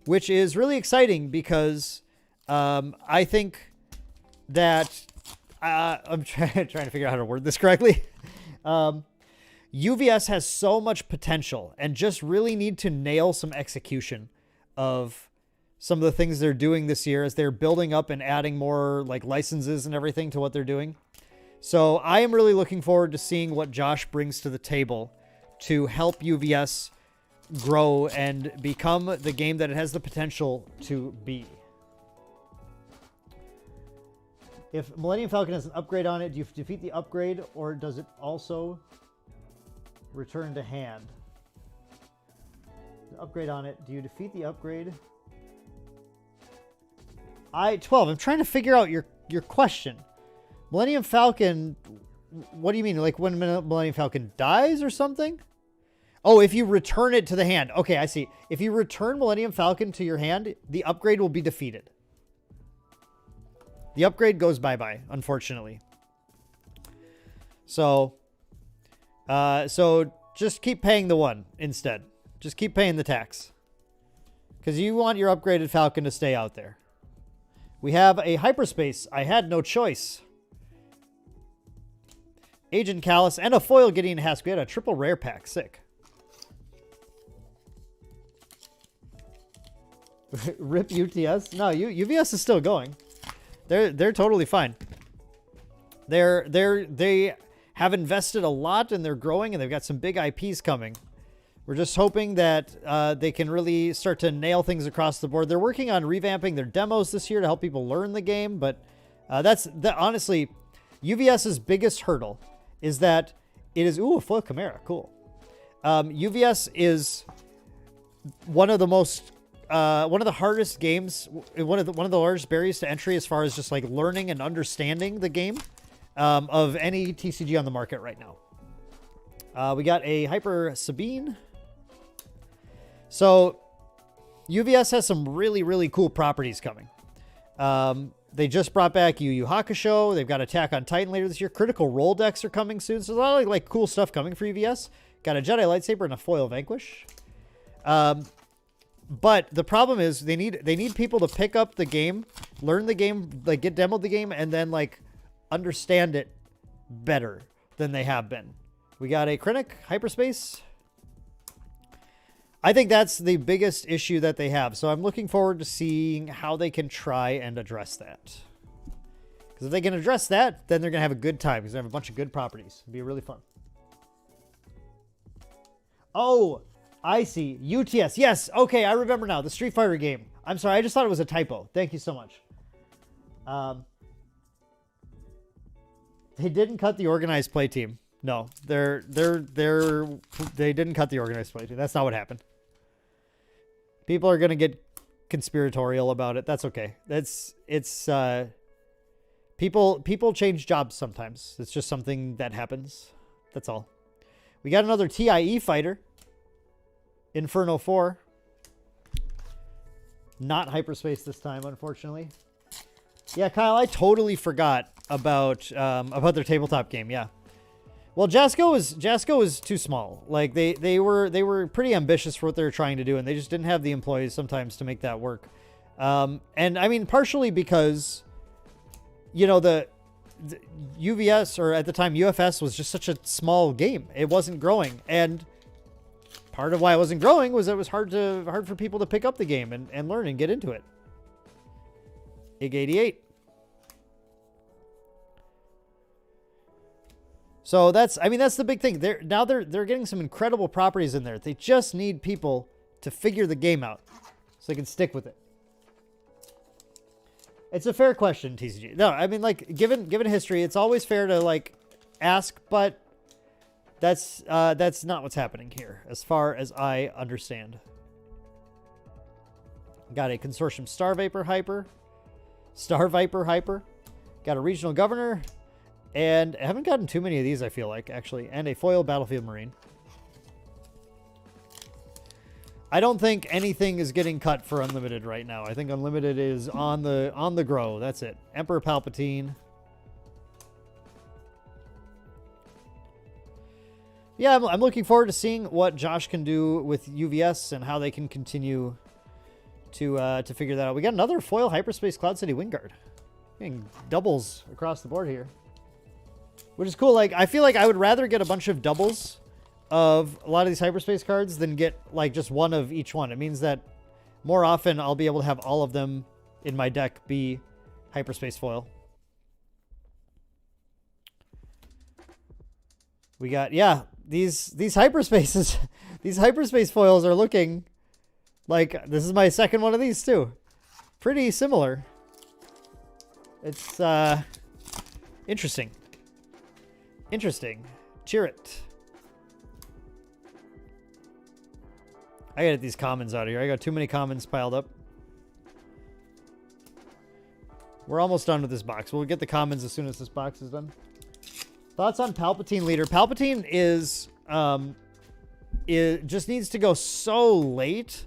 which is really exciting because I think that I'm trying to figure out how to word this correctly. UVS has so much potential and just really need to nail some execution of some of the things they're doing this year as they're building up and adding more like licenses and everything to what they're doing. So I am really looking forward to seeing what Josh brings to the table to help UVS grow and become the game that it has the potential to be. If Millennium Falcon has an upgrade on it, do you defeat the upgrade, or does it also return to hand? The upgrade on it, do you defeat the upgrade? 12, I'm trying to figure out your question. Millennium Falcon, what do you mean? Like when Millennium Falcon dies or something? Oh, if you return it to the hand. Okay, I see. If you return Millennium Falcon to your hand, the upgrade will be defeated. The upgrade goes bye-bye, unfortunately. So just keep paying the one instead. Just keep paying the tax. Because you want your upgraded Falcon to stay out there. We have a Hyperspace. I had no choice. Agent Callus and a foil Gideon Hask. We had a triple rare pack. Sick. Rip UTS? No, UVS is still going. They're totally fine. They have invested a lot and they're growing and they've got some big IPs coming. We're just hoping that they can really start to nail things across the board. They're working on revamping their demos this year to help people learn the game, but honestly, UVS's biggest hurdle is that it is a foil Chimera, cool. UVS is one of the hardest games, one of the largest barriers to entry as far as just like learning and understanding the game of any TCG on the market right now. We got a Hyper Sabine. So UVS has some really, really cool properties coming. They just brought back Yu Yu Hakusho. They've got Attack on Titan later this year. Critical Role decks are coming soon. So there's a lot of like cool stuff coming for UVS. Got a Jedi Lightsaber and a foil Vanquish. But the problem is they need people to pick up the game, learn the game, like get demoed the game, and then like understand it better than they have been. We got a Krennic Hyperspace. I think that's the biggest issue that they have. So I'm looking forward to seeing how they can try and address that. Because if they can address that, then they're going to have a good time. Because they have a bunch of good properties. It'll be really fun. Oh, I see. UTS. Yes. Okay, I remember now. The Street Fighter game. I'm sorry. I just thought it was a typo. Thank you so much. They didn't cut the organized play team. No, they didn't cut the organized play team. That's not what happened. People are going to get conspiratorial about it. That's okay. People change jobs sometimes. It's just something that happens. That's all. We got another TIE fighter. Inferno 4. Not Hyperspace this time, unfortunately. Yeah, Kyle, I totally forgot about their tabletop game. Yeah. Well, Jasco was too small. Like they were pretty ambitious for what they were trying to do, and they just didn't have the employees sometimes to make that work. And I mean, partially because, you know, the UVS, or at the time UFS, was just such a small game. It wasn't growing, and part of why it wasn't growing was it was hard for people to pick up the game and learn and get into it. IG-88. So that's the big thing. They're getting some incredible properties in there. They just need people to figure the game out so they can stick with it. It's a fair question, TCG. No, I mean, like, given history, it's always fair to, like, ask, but that's not what's happening here, as far as I understand. Got a Consortium Star Viper Hyper. Got a Regional Governor. And I haven't gotten too many of these, I feel like, actually. And a foil Battlefield Marine. I don't think anything is getting cut for Unlimited right now. I think Unlimited is on the grow. That's it. Emperor Palpatine. Yeah, I'm looking forward to seeing what Josh can do with UVS and how they can continue to figure that out. We got another foil Hyperspace Cloud City Wingguard. Getting doubles across the board here. Which is cool. Like, I feel like I would rather get a bunch of doubles of a lot of these Hyperspace cards than get, like, just one of each one. It means that more often I'll be able to have all of them in my deck be Hyperspace foil. We got, yeah, these Hyperspaces, these Hyperspace foils are looking like, this is my second one of these too. Pretty similar. It's, interesting. Interesting. Cheer it. I gotta get these commons out of here. I got too many commons piled up. We're almost done with this box. We'll get the commons as soon as this box is done. Thoughts on Palpatine leader? Palpatine it just needs to go so late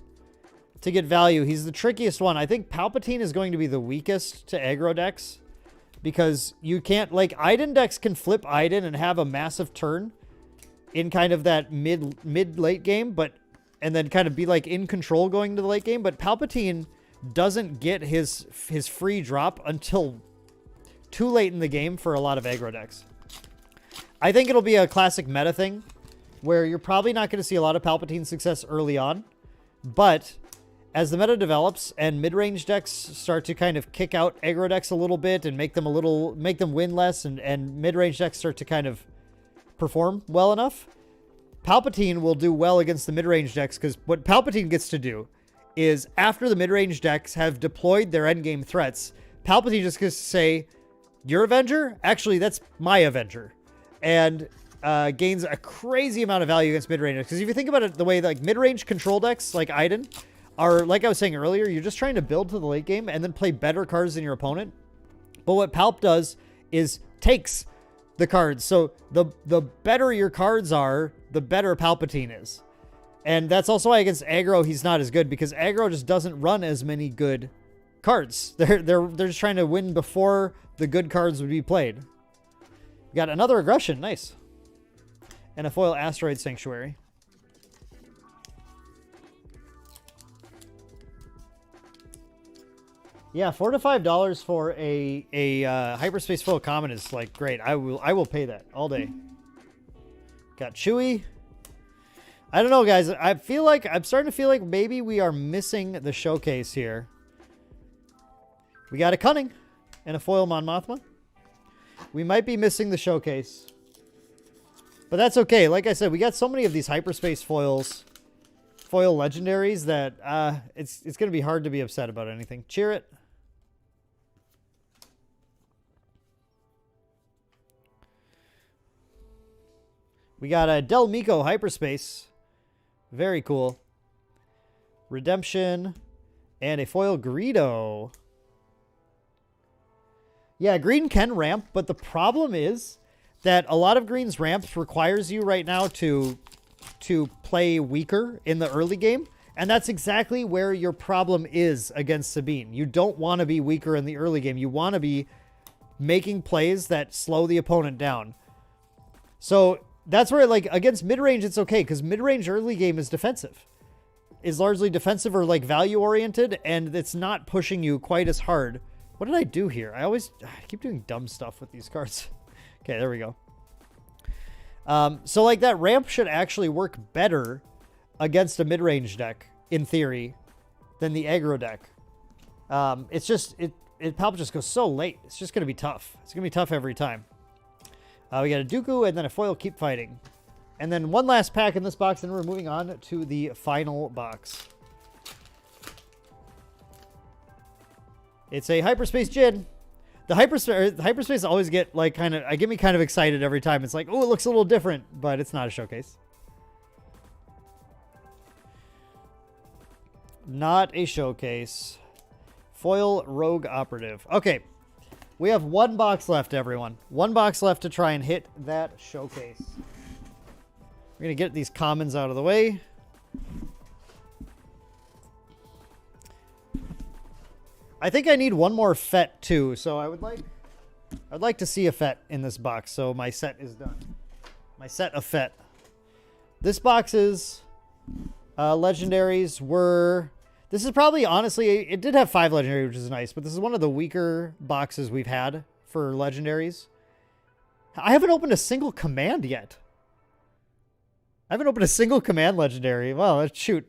to get value. He's the trickiest one. I think Palpatine is going to be the weakest to aggro decks. Because you can't, like, Iden decks can flip Iden and have a massive turn in kind of that mid-late game, and then kind of be, like, in control going to the late game. But Palpatine doesn't get his free drop until too late in the game for a lot of aggro decks. I think it'll be a classic meta thing where you're probably not going to see a lot of Palpatine success early on, but as the meta develops and mid-range decks start to kind of kick out aggro decks a little bit and make them win less, and mid-range decks start to kind of perform well enough, Palpatine will do well against the mid-range decks, because what Palpatine gets to do is, after the mid-range decks have deployed their endgame threats, Palpatine just gets to say, your Avenger? Actually, that's my Avenger. And gains a crazy amount of value against mid-range decks. Because if you think about it, the way, like, mid-range control decks, like Iden, are, like I was saying earlier, you're just trying to build to the late game and then play better cards than your opponent. But what Palp does is takes the cards. So the better your cards are, the better Palpatine is. And that's also why against aggro he's not as good, because aggro just doesn't run as many good cards. They're just trying to win before the good cards would be played. Got another aggression, nice. And a foil Asteroid Sanctuary. Yeah, $4 to $5 for a hyperspace full common is like great. I will pay that all day. Got Chewy. I don't know, guys. I'm starting to feel like maybe we are missing the showcase here. We got a Cunning and a foil Mon Mothma. We might be missing the showcase. But that's okay. Like I said, we got so many of these hyperspace foils, foil legendaries that it's going to be hard to be upset about anything. Cheer it. We got a Del Mico hyperspace. Very cool. Redemption and a foil Greedo. Yeah, green can ramp, but the problem is that a lot of green's ramps requires you right now to play weaker in the early game, and that's exactly where your problem is against Sabine. You don't want to be weaker in the early game. You want to be making plays that slow the opponent down. So that's where, like, against mid-range, it's okay, because mid-range early game is defensive. Is largely defensive or, like, value-oriented, and it's not pushing you quite as hard. What did I do here? I keep doing dumb stuff with these cards. Okay, there we go. So, like, that ramp should actually work better against a mid-range deck, in theory, than the aggro deck. It's just, it probably just goes so late. It's just going to be tough. It's going to be tough every time. We got a Dooku and then a foil Keep Fighting. And then one last pack in this box, and we're moving on to the final box. It's a Hyperspace Jin. The Hyperspace always get like get me kind of excited every time. It's like, oh, it looks a little different, but it's not a showcase. Not a showcase. Foil Rogue Operative. Okay. We have one box left, everyone. One box left to try and hit that showcase. We're going to get these commons out of the way. I think I need one more FET too, so I'd like to see a FET in this box, so my set is done. My set of FET. This box's legendaries were... This is probably, honestly, it did have 5 legendaries, which is nice, but this is one of the weaker boxes we've had for legendaries. I haven't opened a single command yet. I haven't opened a single command legendary. Well, shoot.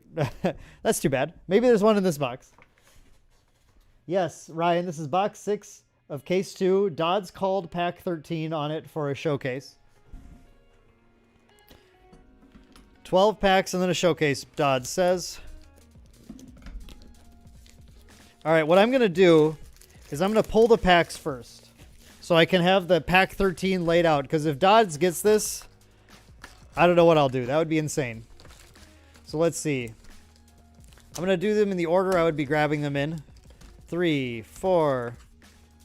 That's too bad. Maybe there's one in this box. Yes, Ryan, this is box 6 of case 2. Dodds called pack 13 on it for a showcase. 12 packs and then a showcase, Dodds says. All right, what I'm going to do is I'm going to pull the packs first so I can have the pack 13 laid out, because if Dodds gets this, I don't know what I'll do. That would be insane. So let's see. I'm going to do them in the order I would be grabbing them in. 3, 4,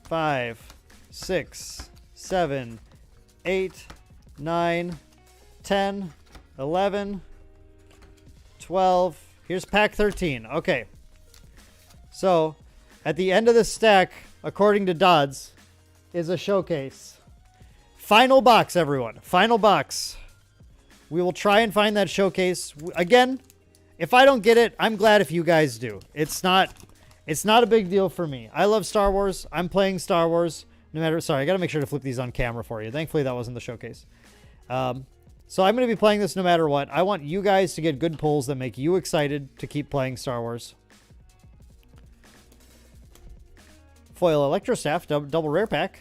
5, 6, 7, 8, 9, 10, 11, 12. Here's pack 13. Okay. So, at the end of the stack, according to Dodds, is a showcase. Final box, everyone. Final box. We will try and find that showcase. Again, if I don't get it, I'm glad if you guys do. It's not a big deal for me. I love Star Wars. I'm playing Star Wars. No matter... Sorry, I got to make sure to flip these on camera for you. Thankfully, that wasn't the showcase. So I'm going to be playing this no matter what. I want you guys to get good pulls that make you excited to keep playing Star Wars. Foil Electrostaff, double rare pack.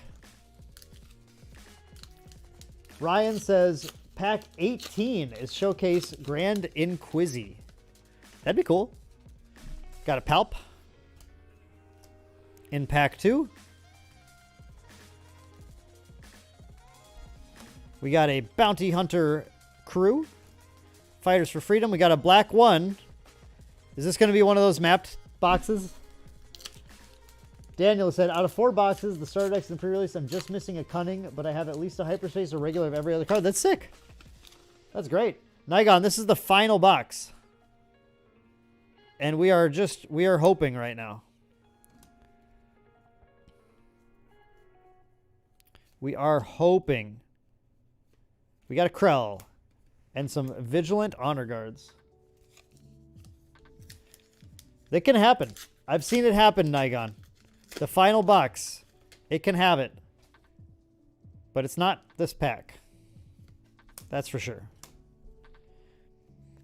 Ryan says pack 18 is showcase Grand Inquisi. That'd be cool. Got a Palp in pack 2. We got a Bounty Hunter Crew. Fighters for Freedom. We got a black 1. Is this going to be one of those mapped boxes? Daniel said, out of 4 boxes, the starter decks and pre-release, I'm just missing a Cunning, but I have at least a Hyperspace or regular of every other card. That's sick. That's great. Nigon, this is the final box. And we are hoping right now. We are hoping. We got a Krell and some Vigilant Honor Guards. That can happen. I've seen it happen, Nigon. The final box. It can have it. But it's not this pack. That's for sure.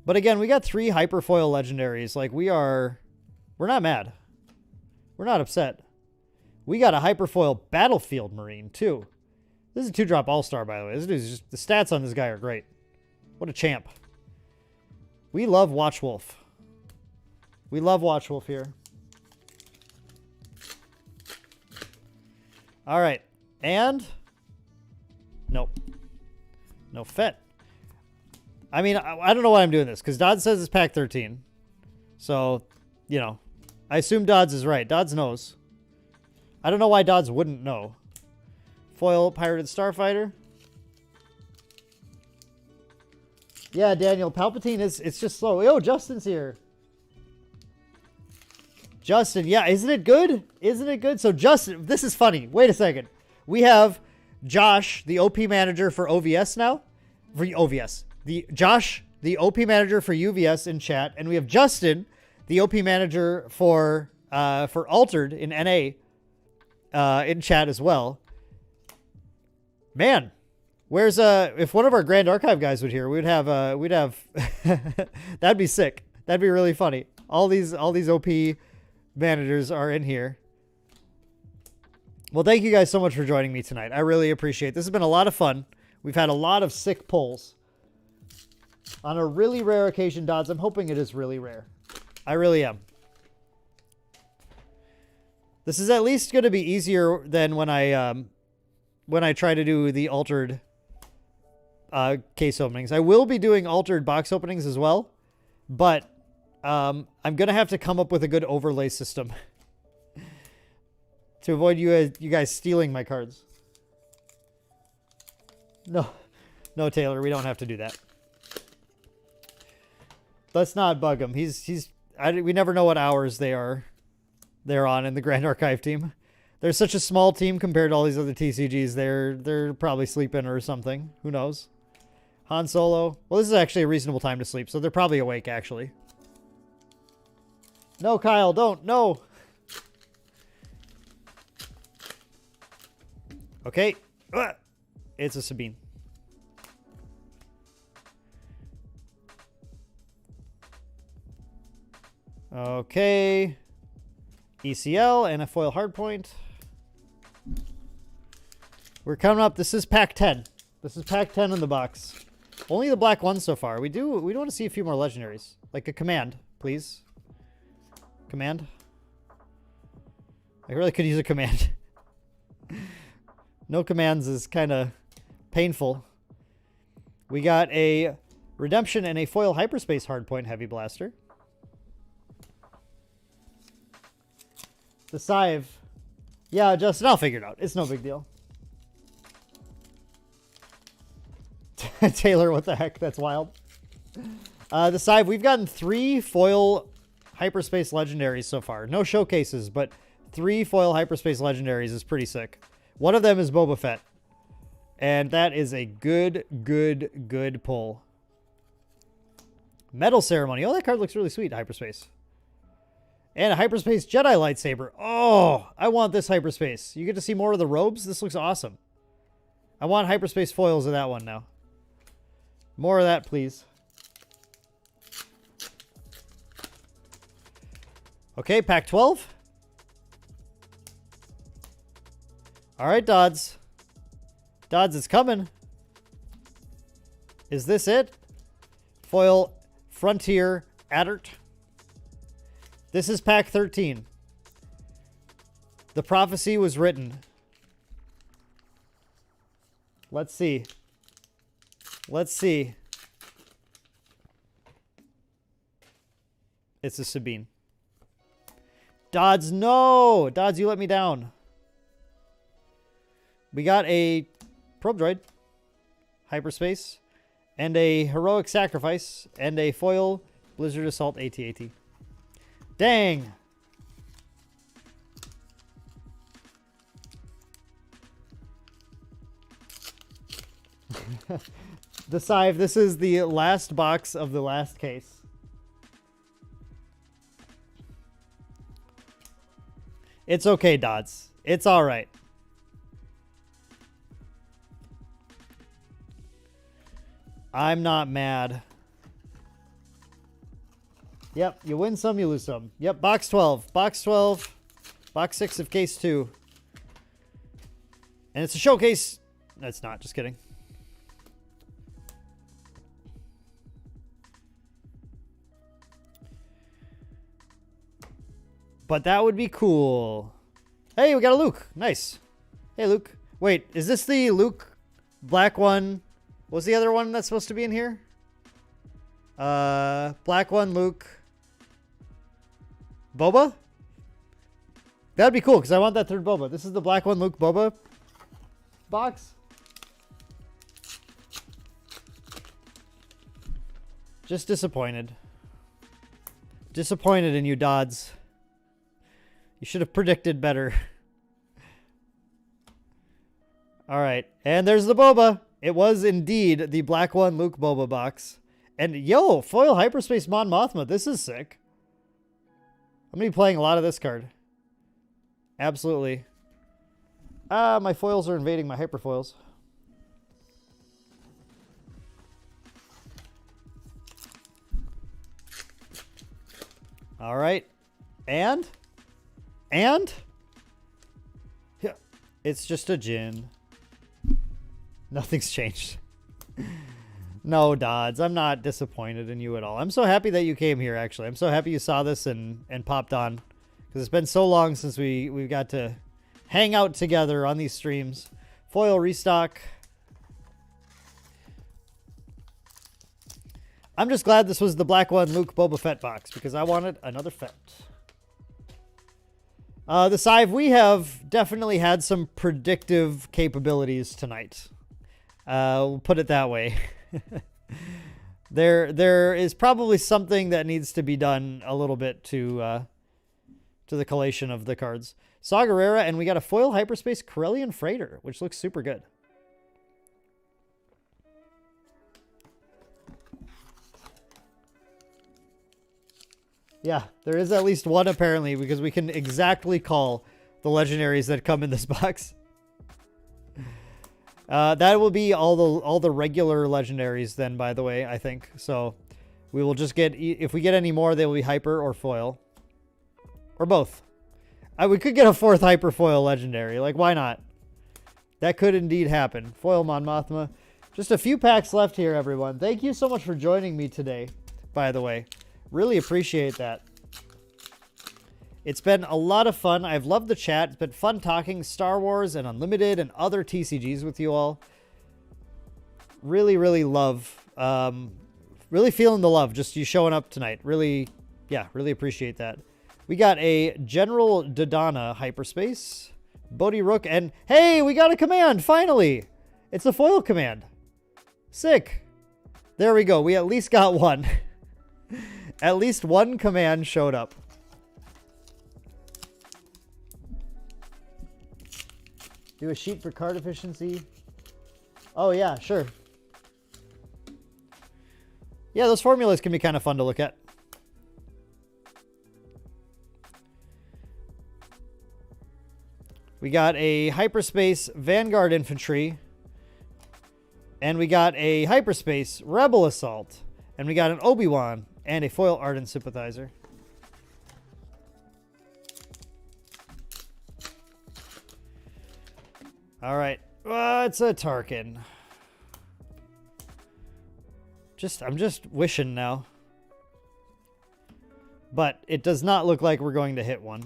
But again, we got 3 Hyperfoil legendaries. Like, we're not mad. We're not upset. We got a Hyperfoil Battlefield Marine, too. This is a 2-drop All-Star, by the way. This dude's just, the stats on this guy are great. What a champ. We love Watchwolf. We love Watchwolf here. All right. And? Nope. No Fett. I mean, I don't know why I'm doing this, because Dodds says it's pack 13. So, you know, I assume Dodds is right. Dodds knows. I don't know why Dodds wouldn't know. Foil Pirated Starfighter. Yeah, Daniel, Palpatine it's just slow. Yo, Justin's here. Justin, yeah, isn't it good? Isn't it good? So, Justin, this is funny. Wait a second. We have Josh, the OP manager for OVS now. For OVS. Josh, the OP manager for UVS in chat. And we have Justin, the OP manager for Altered in NA in chat as well. Man, where's if one of our Grand Archive guys would here, we'd have that'd be sick. That'd be really funny. All these OP managers are in here. Well, thank you guys so much for joining me tonight. I really appreciate it. This has been a lot of fun. We've had a lot of sick pulls. On a really rare occasion, Dodds, I'm hoping it is really rare. I really am. This is at least going to be easier than when I try to do the altered case openings. I will be doing altered box openings as well, but I'm going to have to come up with a good overlay system to avoid you guys stealing my cards. No, Taylor, we don't have to do that. Let's not bug him. We never know what hours they're on in the Grand Archive team. They're such a small team compared to all these other TCGs. They're probably sleeping or something. Who knows? Han Solo. Well, this is actually a reasonable time to sleep, so they're probably awake, actually. No, Kyle, don't. No. Okay. It's a Sabine. Okay. ECL and a foil hardpoint. We're coming up. This is pack 10. This is pack 10 in the box. Only the black ones so far. We want to see a few more legendaries. Like a command, please. Command. I really could use a command. No commands is kind of painful. We got a redemption and a foil hyperspace hardpoint heavy blaster. The Scythe. Yeah, Justin, I'll figure it out. It's no big deal. Taylor, what the heck? That's wild. The Scythe, we've gotten 3 foil hyperspace legendaries so far. No showcases, but 3 foil hyperspace legendaries is pretty sick. One of them is Boba Fett. And that is a good pull. Metal Ceremony. Oh, that card looks really sweet, hyperspace. And a Hyperspace Jedi lightsaber. Oh, I want this Hyperspace. You get to see more of the robes? This looks awesome. I want Hyperspace foils of that one now. More of that, please. Okay, pack 12. All right, Dodds. Dodds, it's coming. Is this it? Foil Frontier Adert. This is pack 13. The prophecy was written. Let's see. Let's see. It's a Sabine. Dodds, no! Dodds, you let me down. We got a probe droid, hyperspace, and a heroic sacrifice, and a foil Blizzard Assault AT-AT. Dang! The Scythe, this is the last box of the last case. It's okay, Dots. It's all right. I'm not mad. Yep, you win some, you lose some. Yep, box 12. Box 12. Box 6 of case 2. And it's a showcase. No, it's not. Just kidding. But that would be cool. Hey, we got a Luke. Nice. Hey, Luke. Wait, is this the Luke black one? What's the other one that's supposed to be in here? Black one, Luke. Boba? That'd be cool, because I want that third Boba. This is the black one, Luke Boba box. Just disappointed. Disappointed in you, Dodds. You should have predicted better. All right. And there's the Boba. It was indeed the black one Luke Boba box. And yo, foil Hyperspace Mon Mothma. This is sick. I'm going to be playing a lot of this card. Absolutely. My foils are invading my hyper foils. All right. And? Yeah, it's just a Jin. Nothing's changed. No, Dodds, I'm not disappointed in you at all. I'm so happy that you came here, actually. I'm so happy you saw this and popped on. Because it's been so long since we got to hang out together on these streams. Foil restock. I'm just glad this was the black one Luke Boba Fett box because I wanted another Fett. The Scythe, we have definitely had some predictive capabilities tonight. We'll put it that way. There is probably something that needs to be done a little bit to the collation of the cards. Saw Gerrera, and we got a foil Hyperspace Corellian Freighter, which looks super good. Yeah, there is at least one apparently, because we can exactly call the legendaries that come in this box. That will be all the regular legendaries then, by the way, I think. So we will just get, if we get any more, they will be hyper or foil. Or both. We could get a fourth hyper foil legendary. Like, why not? That could indeed happen. Foil Mon Mothma. Just a few packs left here, everyone. Thank you so much for joining me today, by the way. Really appreciate that. It's been a lot of fun. I've loved the chat. It's been fun talking Star Wars and Unlimited and other TCGs with you all. Really, really love. Really feeling the love. Just you showing up tonight. Really, yeah, really appreciate that. We got a General Dodonna Hyperspace. Bodhi Rook. And hey, we got a command. Finally. It's a foil command. Sick. There we go. We at least got one. At least one command showed up. Do a sheet for card efficiency. Oh, yeah, sure. Yeah, those formulas can be kind of fun to look at. We got a Hyperspace Vanguard Infantry. And we got a Hyperspace Rebel Assault. And we got an Obi-Wan and a foil Ardent Sympathizer. All right. It's a Tarkin. I'm just wishing now. But it does not look like we're going to hit one.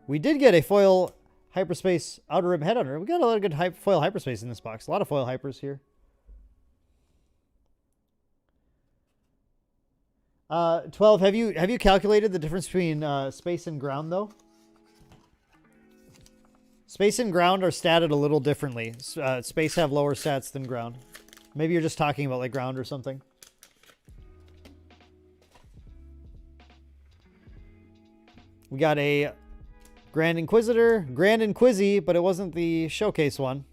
We did get a foil Hyperspace Outer Rim Headhunter. We got a lot of good foil Hyperspace in this box. A lot of foil Hypers here. 12, have you calculated the difference between space and ground, though? Space and ground are statted a little differently. Space have lower stats than ground. Maybe you're just talking about like ground or something. We got a Grand Inquisitor, Grand Inquisi, but it wasn't the showcase one.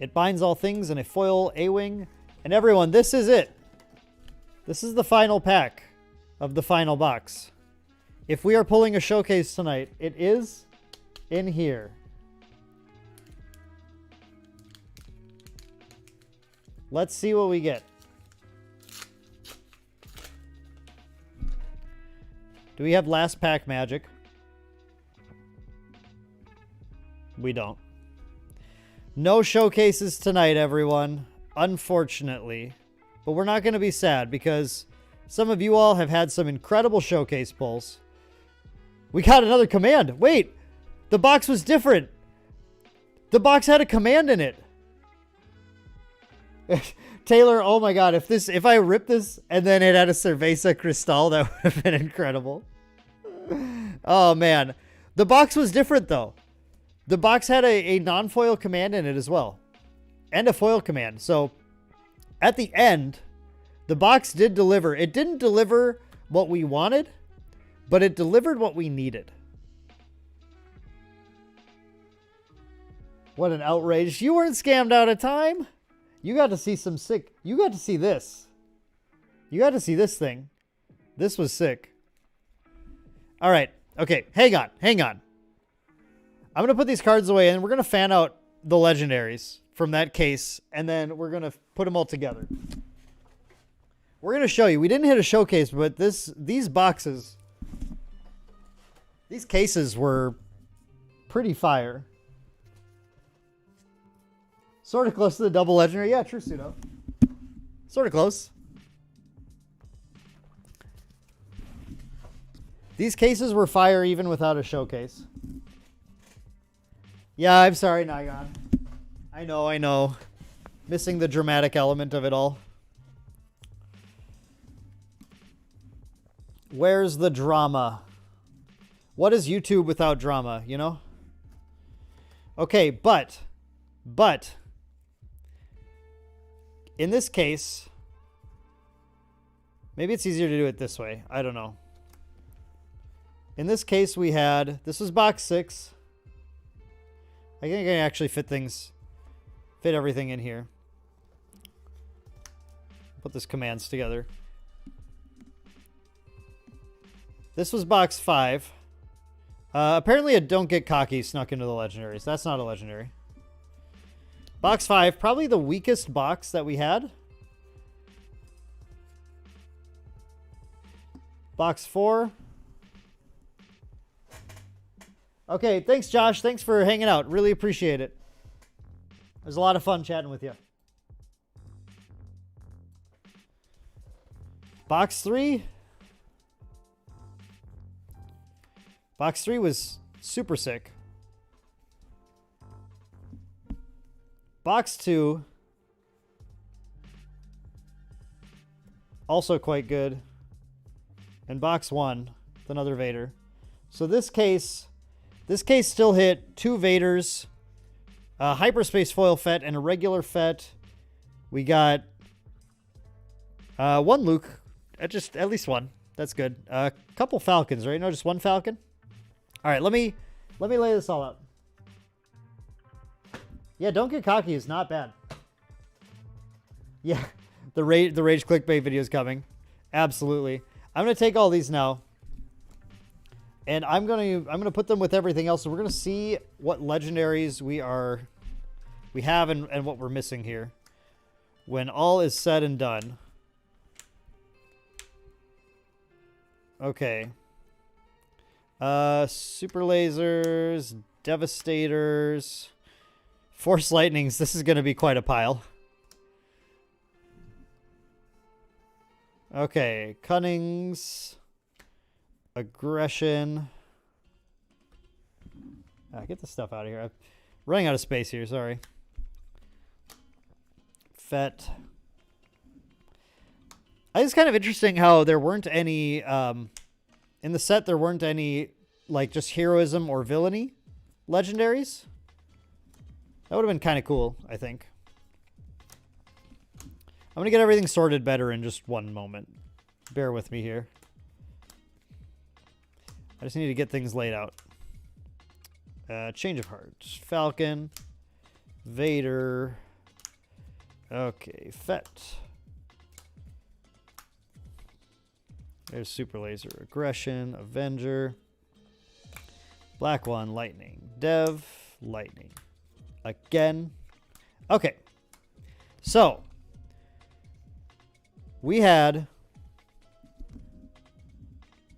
It binds all things in a foil A-Wing. And everyone, this is it. This is the final pack of the final box. If we are pulling a showcase tonight, it is in here. Let's see what we get. Do we have last pack magic? We don't. No showcases tonight, everyone. Unfortunately. But we're not going to be sad because some of you all have had some incredible showcase pulls. We got another command. Wait, the box was different. The box had a command in it. Taylor, oh my god, if I ripped this and then it had a Cerveza Cristal, that would have been incredible. Oh man. The box was different though. The box had a non-foil command in it as well. And a foil command. So at the end, the box did deliver. It didn't deliver what we wanted, but it delivered what we needed. What an outrage. You weren't scammed out of time. You got to see some sick. You got to see this. You got to see this thing. This was sick. All right. Okay. Hang on. Hang on. I'm going to put these cards away and we're going to fan out the legendaries from that case. And then we're going to put them all together. We're going to show you. We didn't hit a showcase, but these boxes, these cases were pretty fire. Sort of close to the double legendary. Yeah, true pseudo. Sort of close. These cases were fire even without a showcase. Yeah, I'm sorry, Nygon. I know. Missing the dramatic element of it all. Where's the drama? What is YouTube without drama, you know? Okay, but in this case, maybe it's easier to do it this way. I don't know. In this case, we had, this was box 6. I think I can actually fit everything in here. Put this commands together. This was box 5. Apparently a Don't Get Cocky snuck into the legendaries. That's not a legendary. Box 5, probably the weakest box that we had. Box 4. Okay, thanks, Josh. Thanks for hanging out. Really appreciate it. It was a lot of fun chatting with you. Box 3. Box 3 was super sick. Box 2. Also quite good. And box 1 with another Vader. So this case still hit 2 Vaders, a Hyperspace foil Fett, and a regular Fett. We got 1 Luke, at least 1. That's good. A couple Falcons, right? No, just 1 Falcon. All right, let me lay this all out. Yeah, Don't Get Cocky is not bad. Yeah, the rage clickbait video is coming. Absolutely. I'm gonna take all these now. And I'm gonna put them with everything else. So we're gonna see what legendaries we have and what we're missing here. When all is said and done. Okay. Super lasers, devastators, force lightnings. This is gonna be quite a pile. Okay, cunnings. Aggression. Get this stuff out of here. I'm running out of space here, sorry. Fett. I think it's kind of interesting how there weren't any, in the set, there weren't any, like, just heroism or villainy legendaries. That would have been kind of cool, I think. I'm going to get everything sorted better in just one moment. Bear with me here. I just need to get things laid out. Change of hearts. Falcon. Vader. Okay, Fett. There's Super Laser, Aggression, Avenger. Black one, Lightning. Dev, Lightning. Again. Okay. So, we had...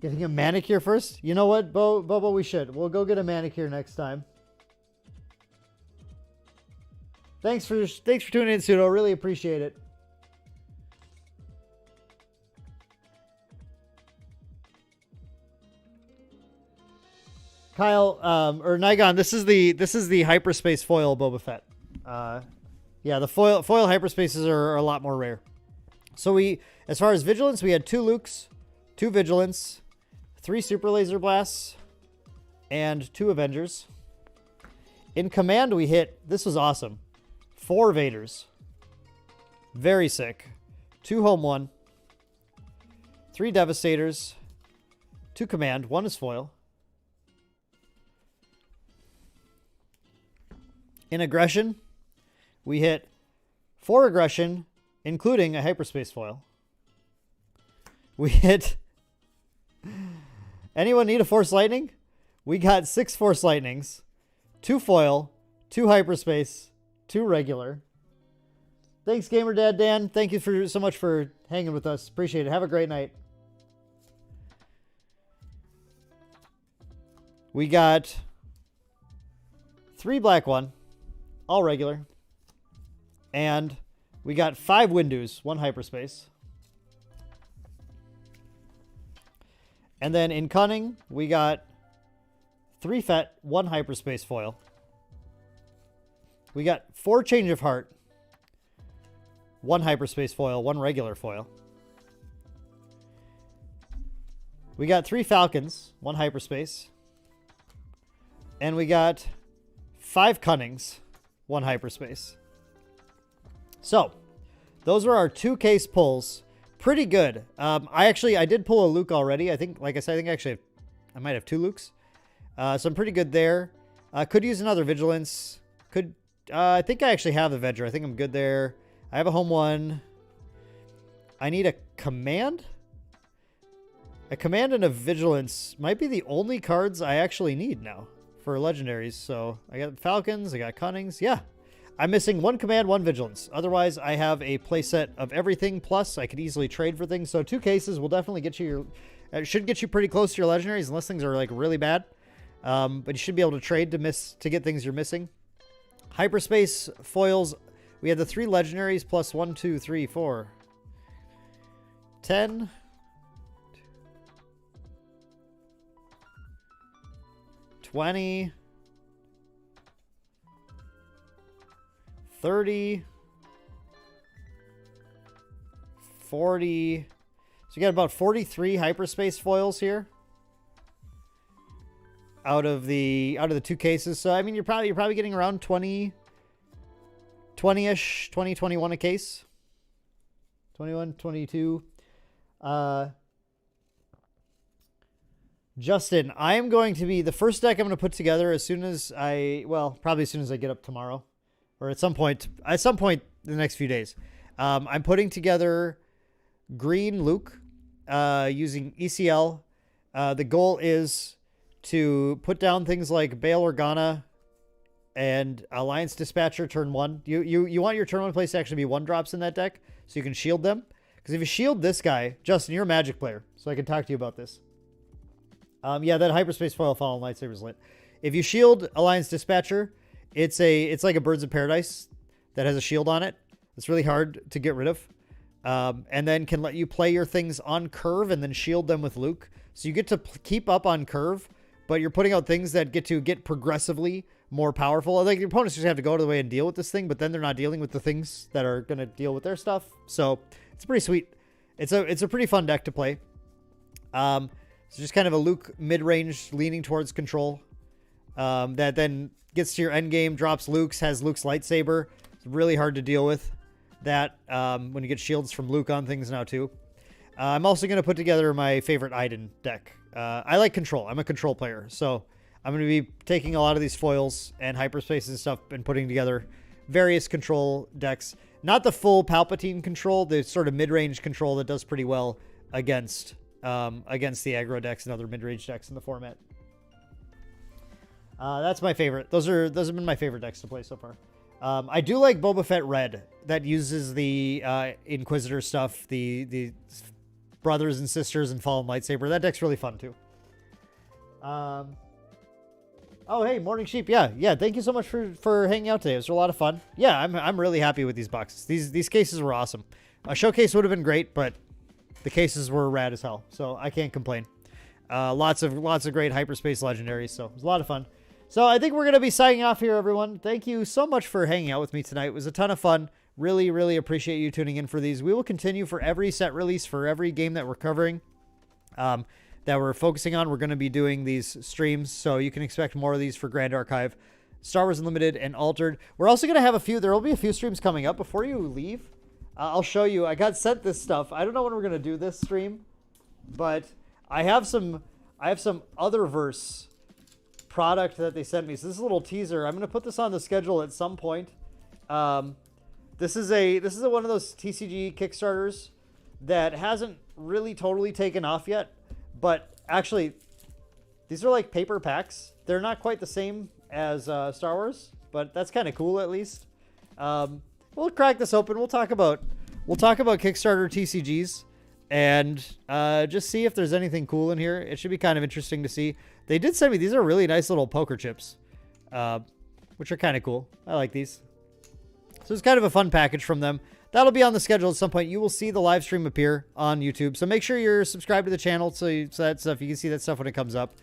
Getting a manicure first? You know what, Bobo, we should. We'll go get a manicure next time. Thanks for tuning in, Pseudo. Really appreciate it. Kyle, or Nigon, this is the Hyperspace foil Boba Fett. Yeah, the foil Hyperspaces are a lot more rare. So as far as Vigilance, we had 2 Lukes, 2 Vigilance, 3 Super Laser Blasts, and 2 Avengers. In Command, we hit, this was awesome, 4 Vaders. Very sick. 2 Home 1, 3 Devastators, 2 Command, 1 is foil. In Aggression, we hit 4 Aggression, including a Hyperspace foil. We hit... Anyone need a Force Lightning? We got 6 Force Lightnings, 2 foil, 2 Hyperspace, 2 regular. Thanks, Gamer Dad Dan. Thank you so much for hanging with us. Appreciate it. Have a great night. We got 3 black one, all regular. And we got 5 Windows, 1 Hyperspace. And then in Cunning, we got 3 Fet, 1 Hyperspace foil. We got 4 Change of Heart, 1 Hyperspace foil, 1 regular foil. We got 3 Falcons, 1 Hyperspace. And we got 5 Cunnings, 1 Hyperspace. So, those were our 2 case pulls. Pretty good. I did pull a Luke already. I think, like I said, I might have 2 Lukes. So I'm pretty good there. Could use another Vigilance. I think I actually have the Venger. I think I'm good there. I have a Home 1. I need a Command? A Command and a Vigilance might be the only cards I actually need now for Legendaries. So I got Falcons, I got Cunnings. Yeah. I'm missing 1 Command, 1 Vigilance. Otherwise, I have a playset of everything. Plus, I could easily trade for things. So 2 cases will definitely get you should get you pretty close to your Legendaries unless things are like really bad. But you should be able to trade to get things you're missing. Hyperspace foils. We had the 3 Legendaries plus 1, 2, 3, 4, 10. 20. 30, 40. So you got about 43 Hyperspace foils here out of the 2 cases. So I mean, you're probably getting around 20-ish, 20, 21 a case. 21, 22. Justin, I am going to be the first deck I'm going to put together as soon as probably as soon as I get up tomorrow. Or at some point in the next few days. I'm putting together green Luke using ECL. The goal is to put down things like Bail Organa and Alliance Dispatcher turn 1. You want your turn 1 place to actually be 1-drops in that deck so you can shield them. Because if you shield this guy, Justin, you're a Magic player, so I can talk to you about this. Yeah, that Hyperspace foil Fallen Lightsaber's lit. If you shield Alliance Dispatcher, it's like a Birds of Paradise that has a shield on it. It's really hard to get rid of. And then can let you play your things on curve and then shield them with Luke. So you get to keep up on curve, but you're putting out things that get progressively more powerful. Like your opponents just have to go out of the way and deal with this thing, but then they're not dealing with the things that are going to deal with their stuff. So it's pretty sweet. It's a pretty fun deck to play. So just kind of a Luke mid-range leaning towards control. That then gets to your end game, drops Luke's, has Luke's lightsaber. It's really hard to deal with that when you get shields from Luke on things now too. I'm also going to put together my favorite Iden deck. I like control. I'm a control player. So I'm going to be taking a lot of these foils and Hyperspace and stuff and putting together various control decks. Not the full Palpatine control, the sort of mid-range control that does pretty well against against the aggro decks and other mid-range decks in the format. That's my favorite. Those have been my favorite decks to play so far. I do like Boba Fett Red. That uses the Inquisitor stuff, the brothers and sisters and Fallen Lightsaber. That deck's really fun too. Oh, hey, Morning Sheep. Yeah. Thank you so much for hanging out today. It was a lot of fun. Yeah, I'm really happy with these boxes. These cases were awesome. A showcase would have been great, but the cases were rad as hell, so I can't complain. Lots of great Hyperspace legendaries, so it was a lot of fun. So I think we're going to be signing off here, everyone. Thank you so much for hanging out with me tonight. It was a ton of fun. Really, really appreciate you tuning in for these. We will continue for every set release, for every game that we're covering, that we're focusing on. We're going to be doing these streams, so you can expect more of these for Grand Archive, Star Wars Unlimited, and Altered. We're also going to have there will be a few streams coming up. Before you leave, I'll show you. I got sent this stuff. I don't know when we're going to do this stream, but I have some Otherverse product that they sent me. So this is a little teaser. I'm going to put this on the schedule at some point. This is one of those TCG Kickstarters that hasn't really totally taken off yet, but actually these are like paper packs. They're not quite the same as Star Wars, but that's kind of cool at least. We'll crack this open. We'll talk about Kickstarter TCGs and just see if there's anything cool in here. It should be kind of interesting to see. They did send me, these are really nice little poker chips, which are kind of cool. I like these. So it's kind of a fun package from them. That'll be on the schedule at some point. You will see the live stream appear on YouTube. So make sure you're subscribed to the channel so that stuff, you can see that stuff when it comes up.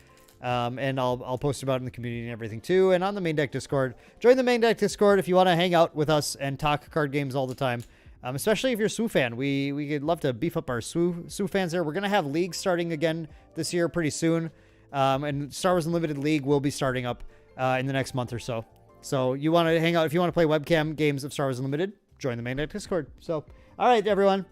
And I'll post about it in the community and everything too. And on the Main Deck Discord. Join the Main Deck Discord if you want to hang out with us and talk card games all the time. Especially if you're a SWU fan. We'd love to beef up our SWU fans there. We're going to have leagues starting again this year pretty soon. And Star Wars Unlimited League will be starting up in the next month or so. So you want to hang out, if you want to play webcam games of Star Wars Unlimited, join the Main Deck Discord. So, all right, everyone.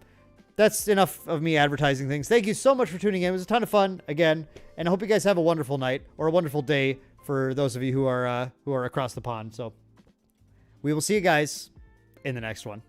That's enough of me advertising things. Thank you so much for tuning in. It was a ton of fun again. And I hope you guys have a wonderful night or a wonderful day for those of you who are across the pond. So we will see you guys in the next one.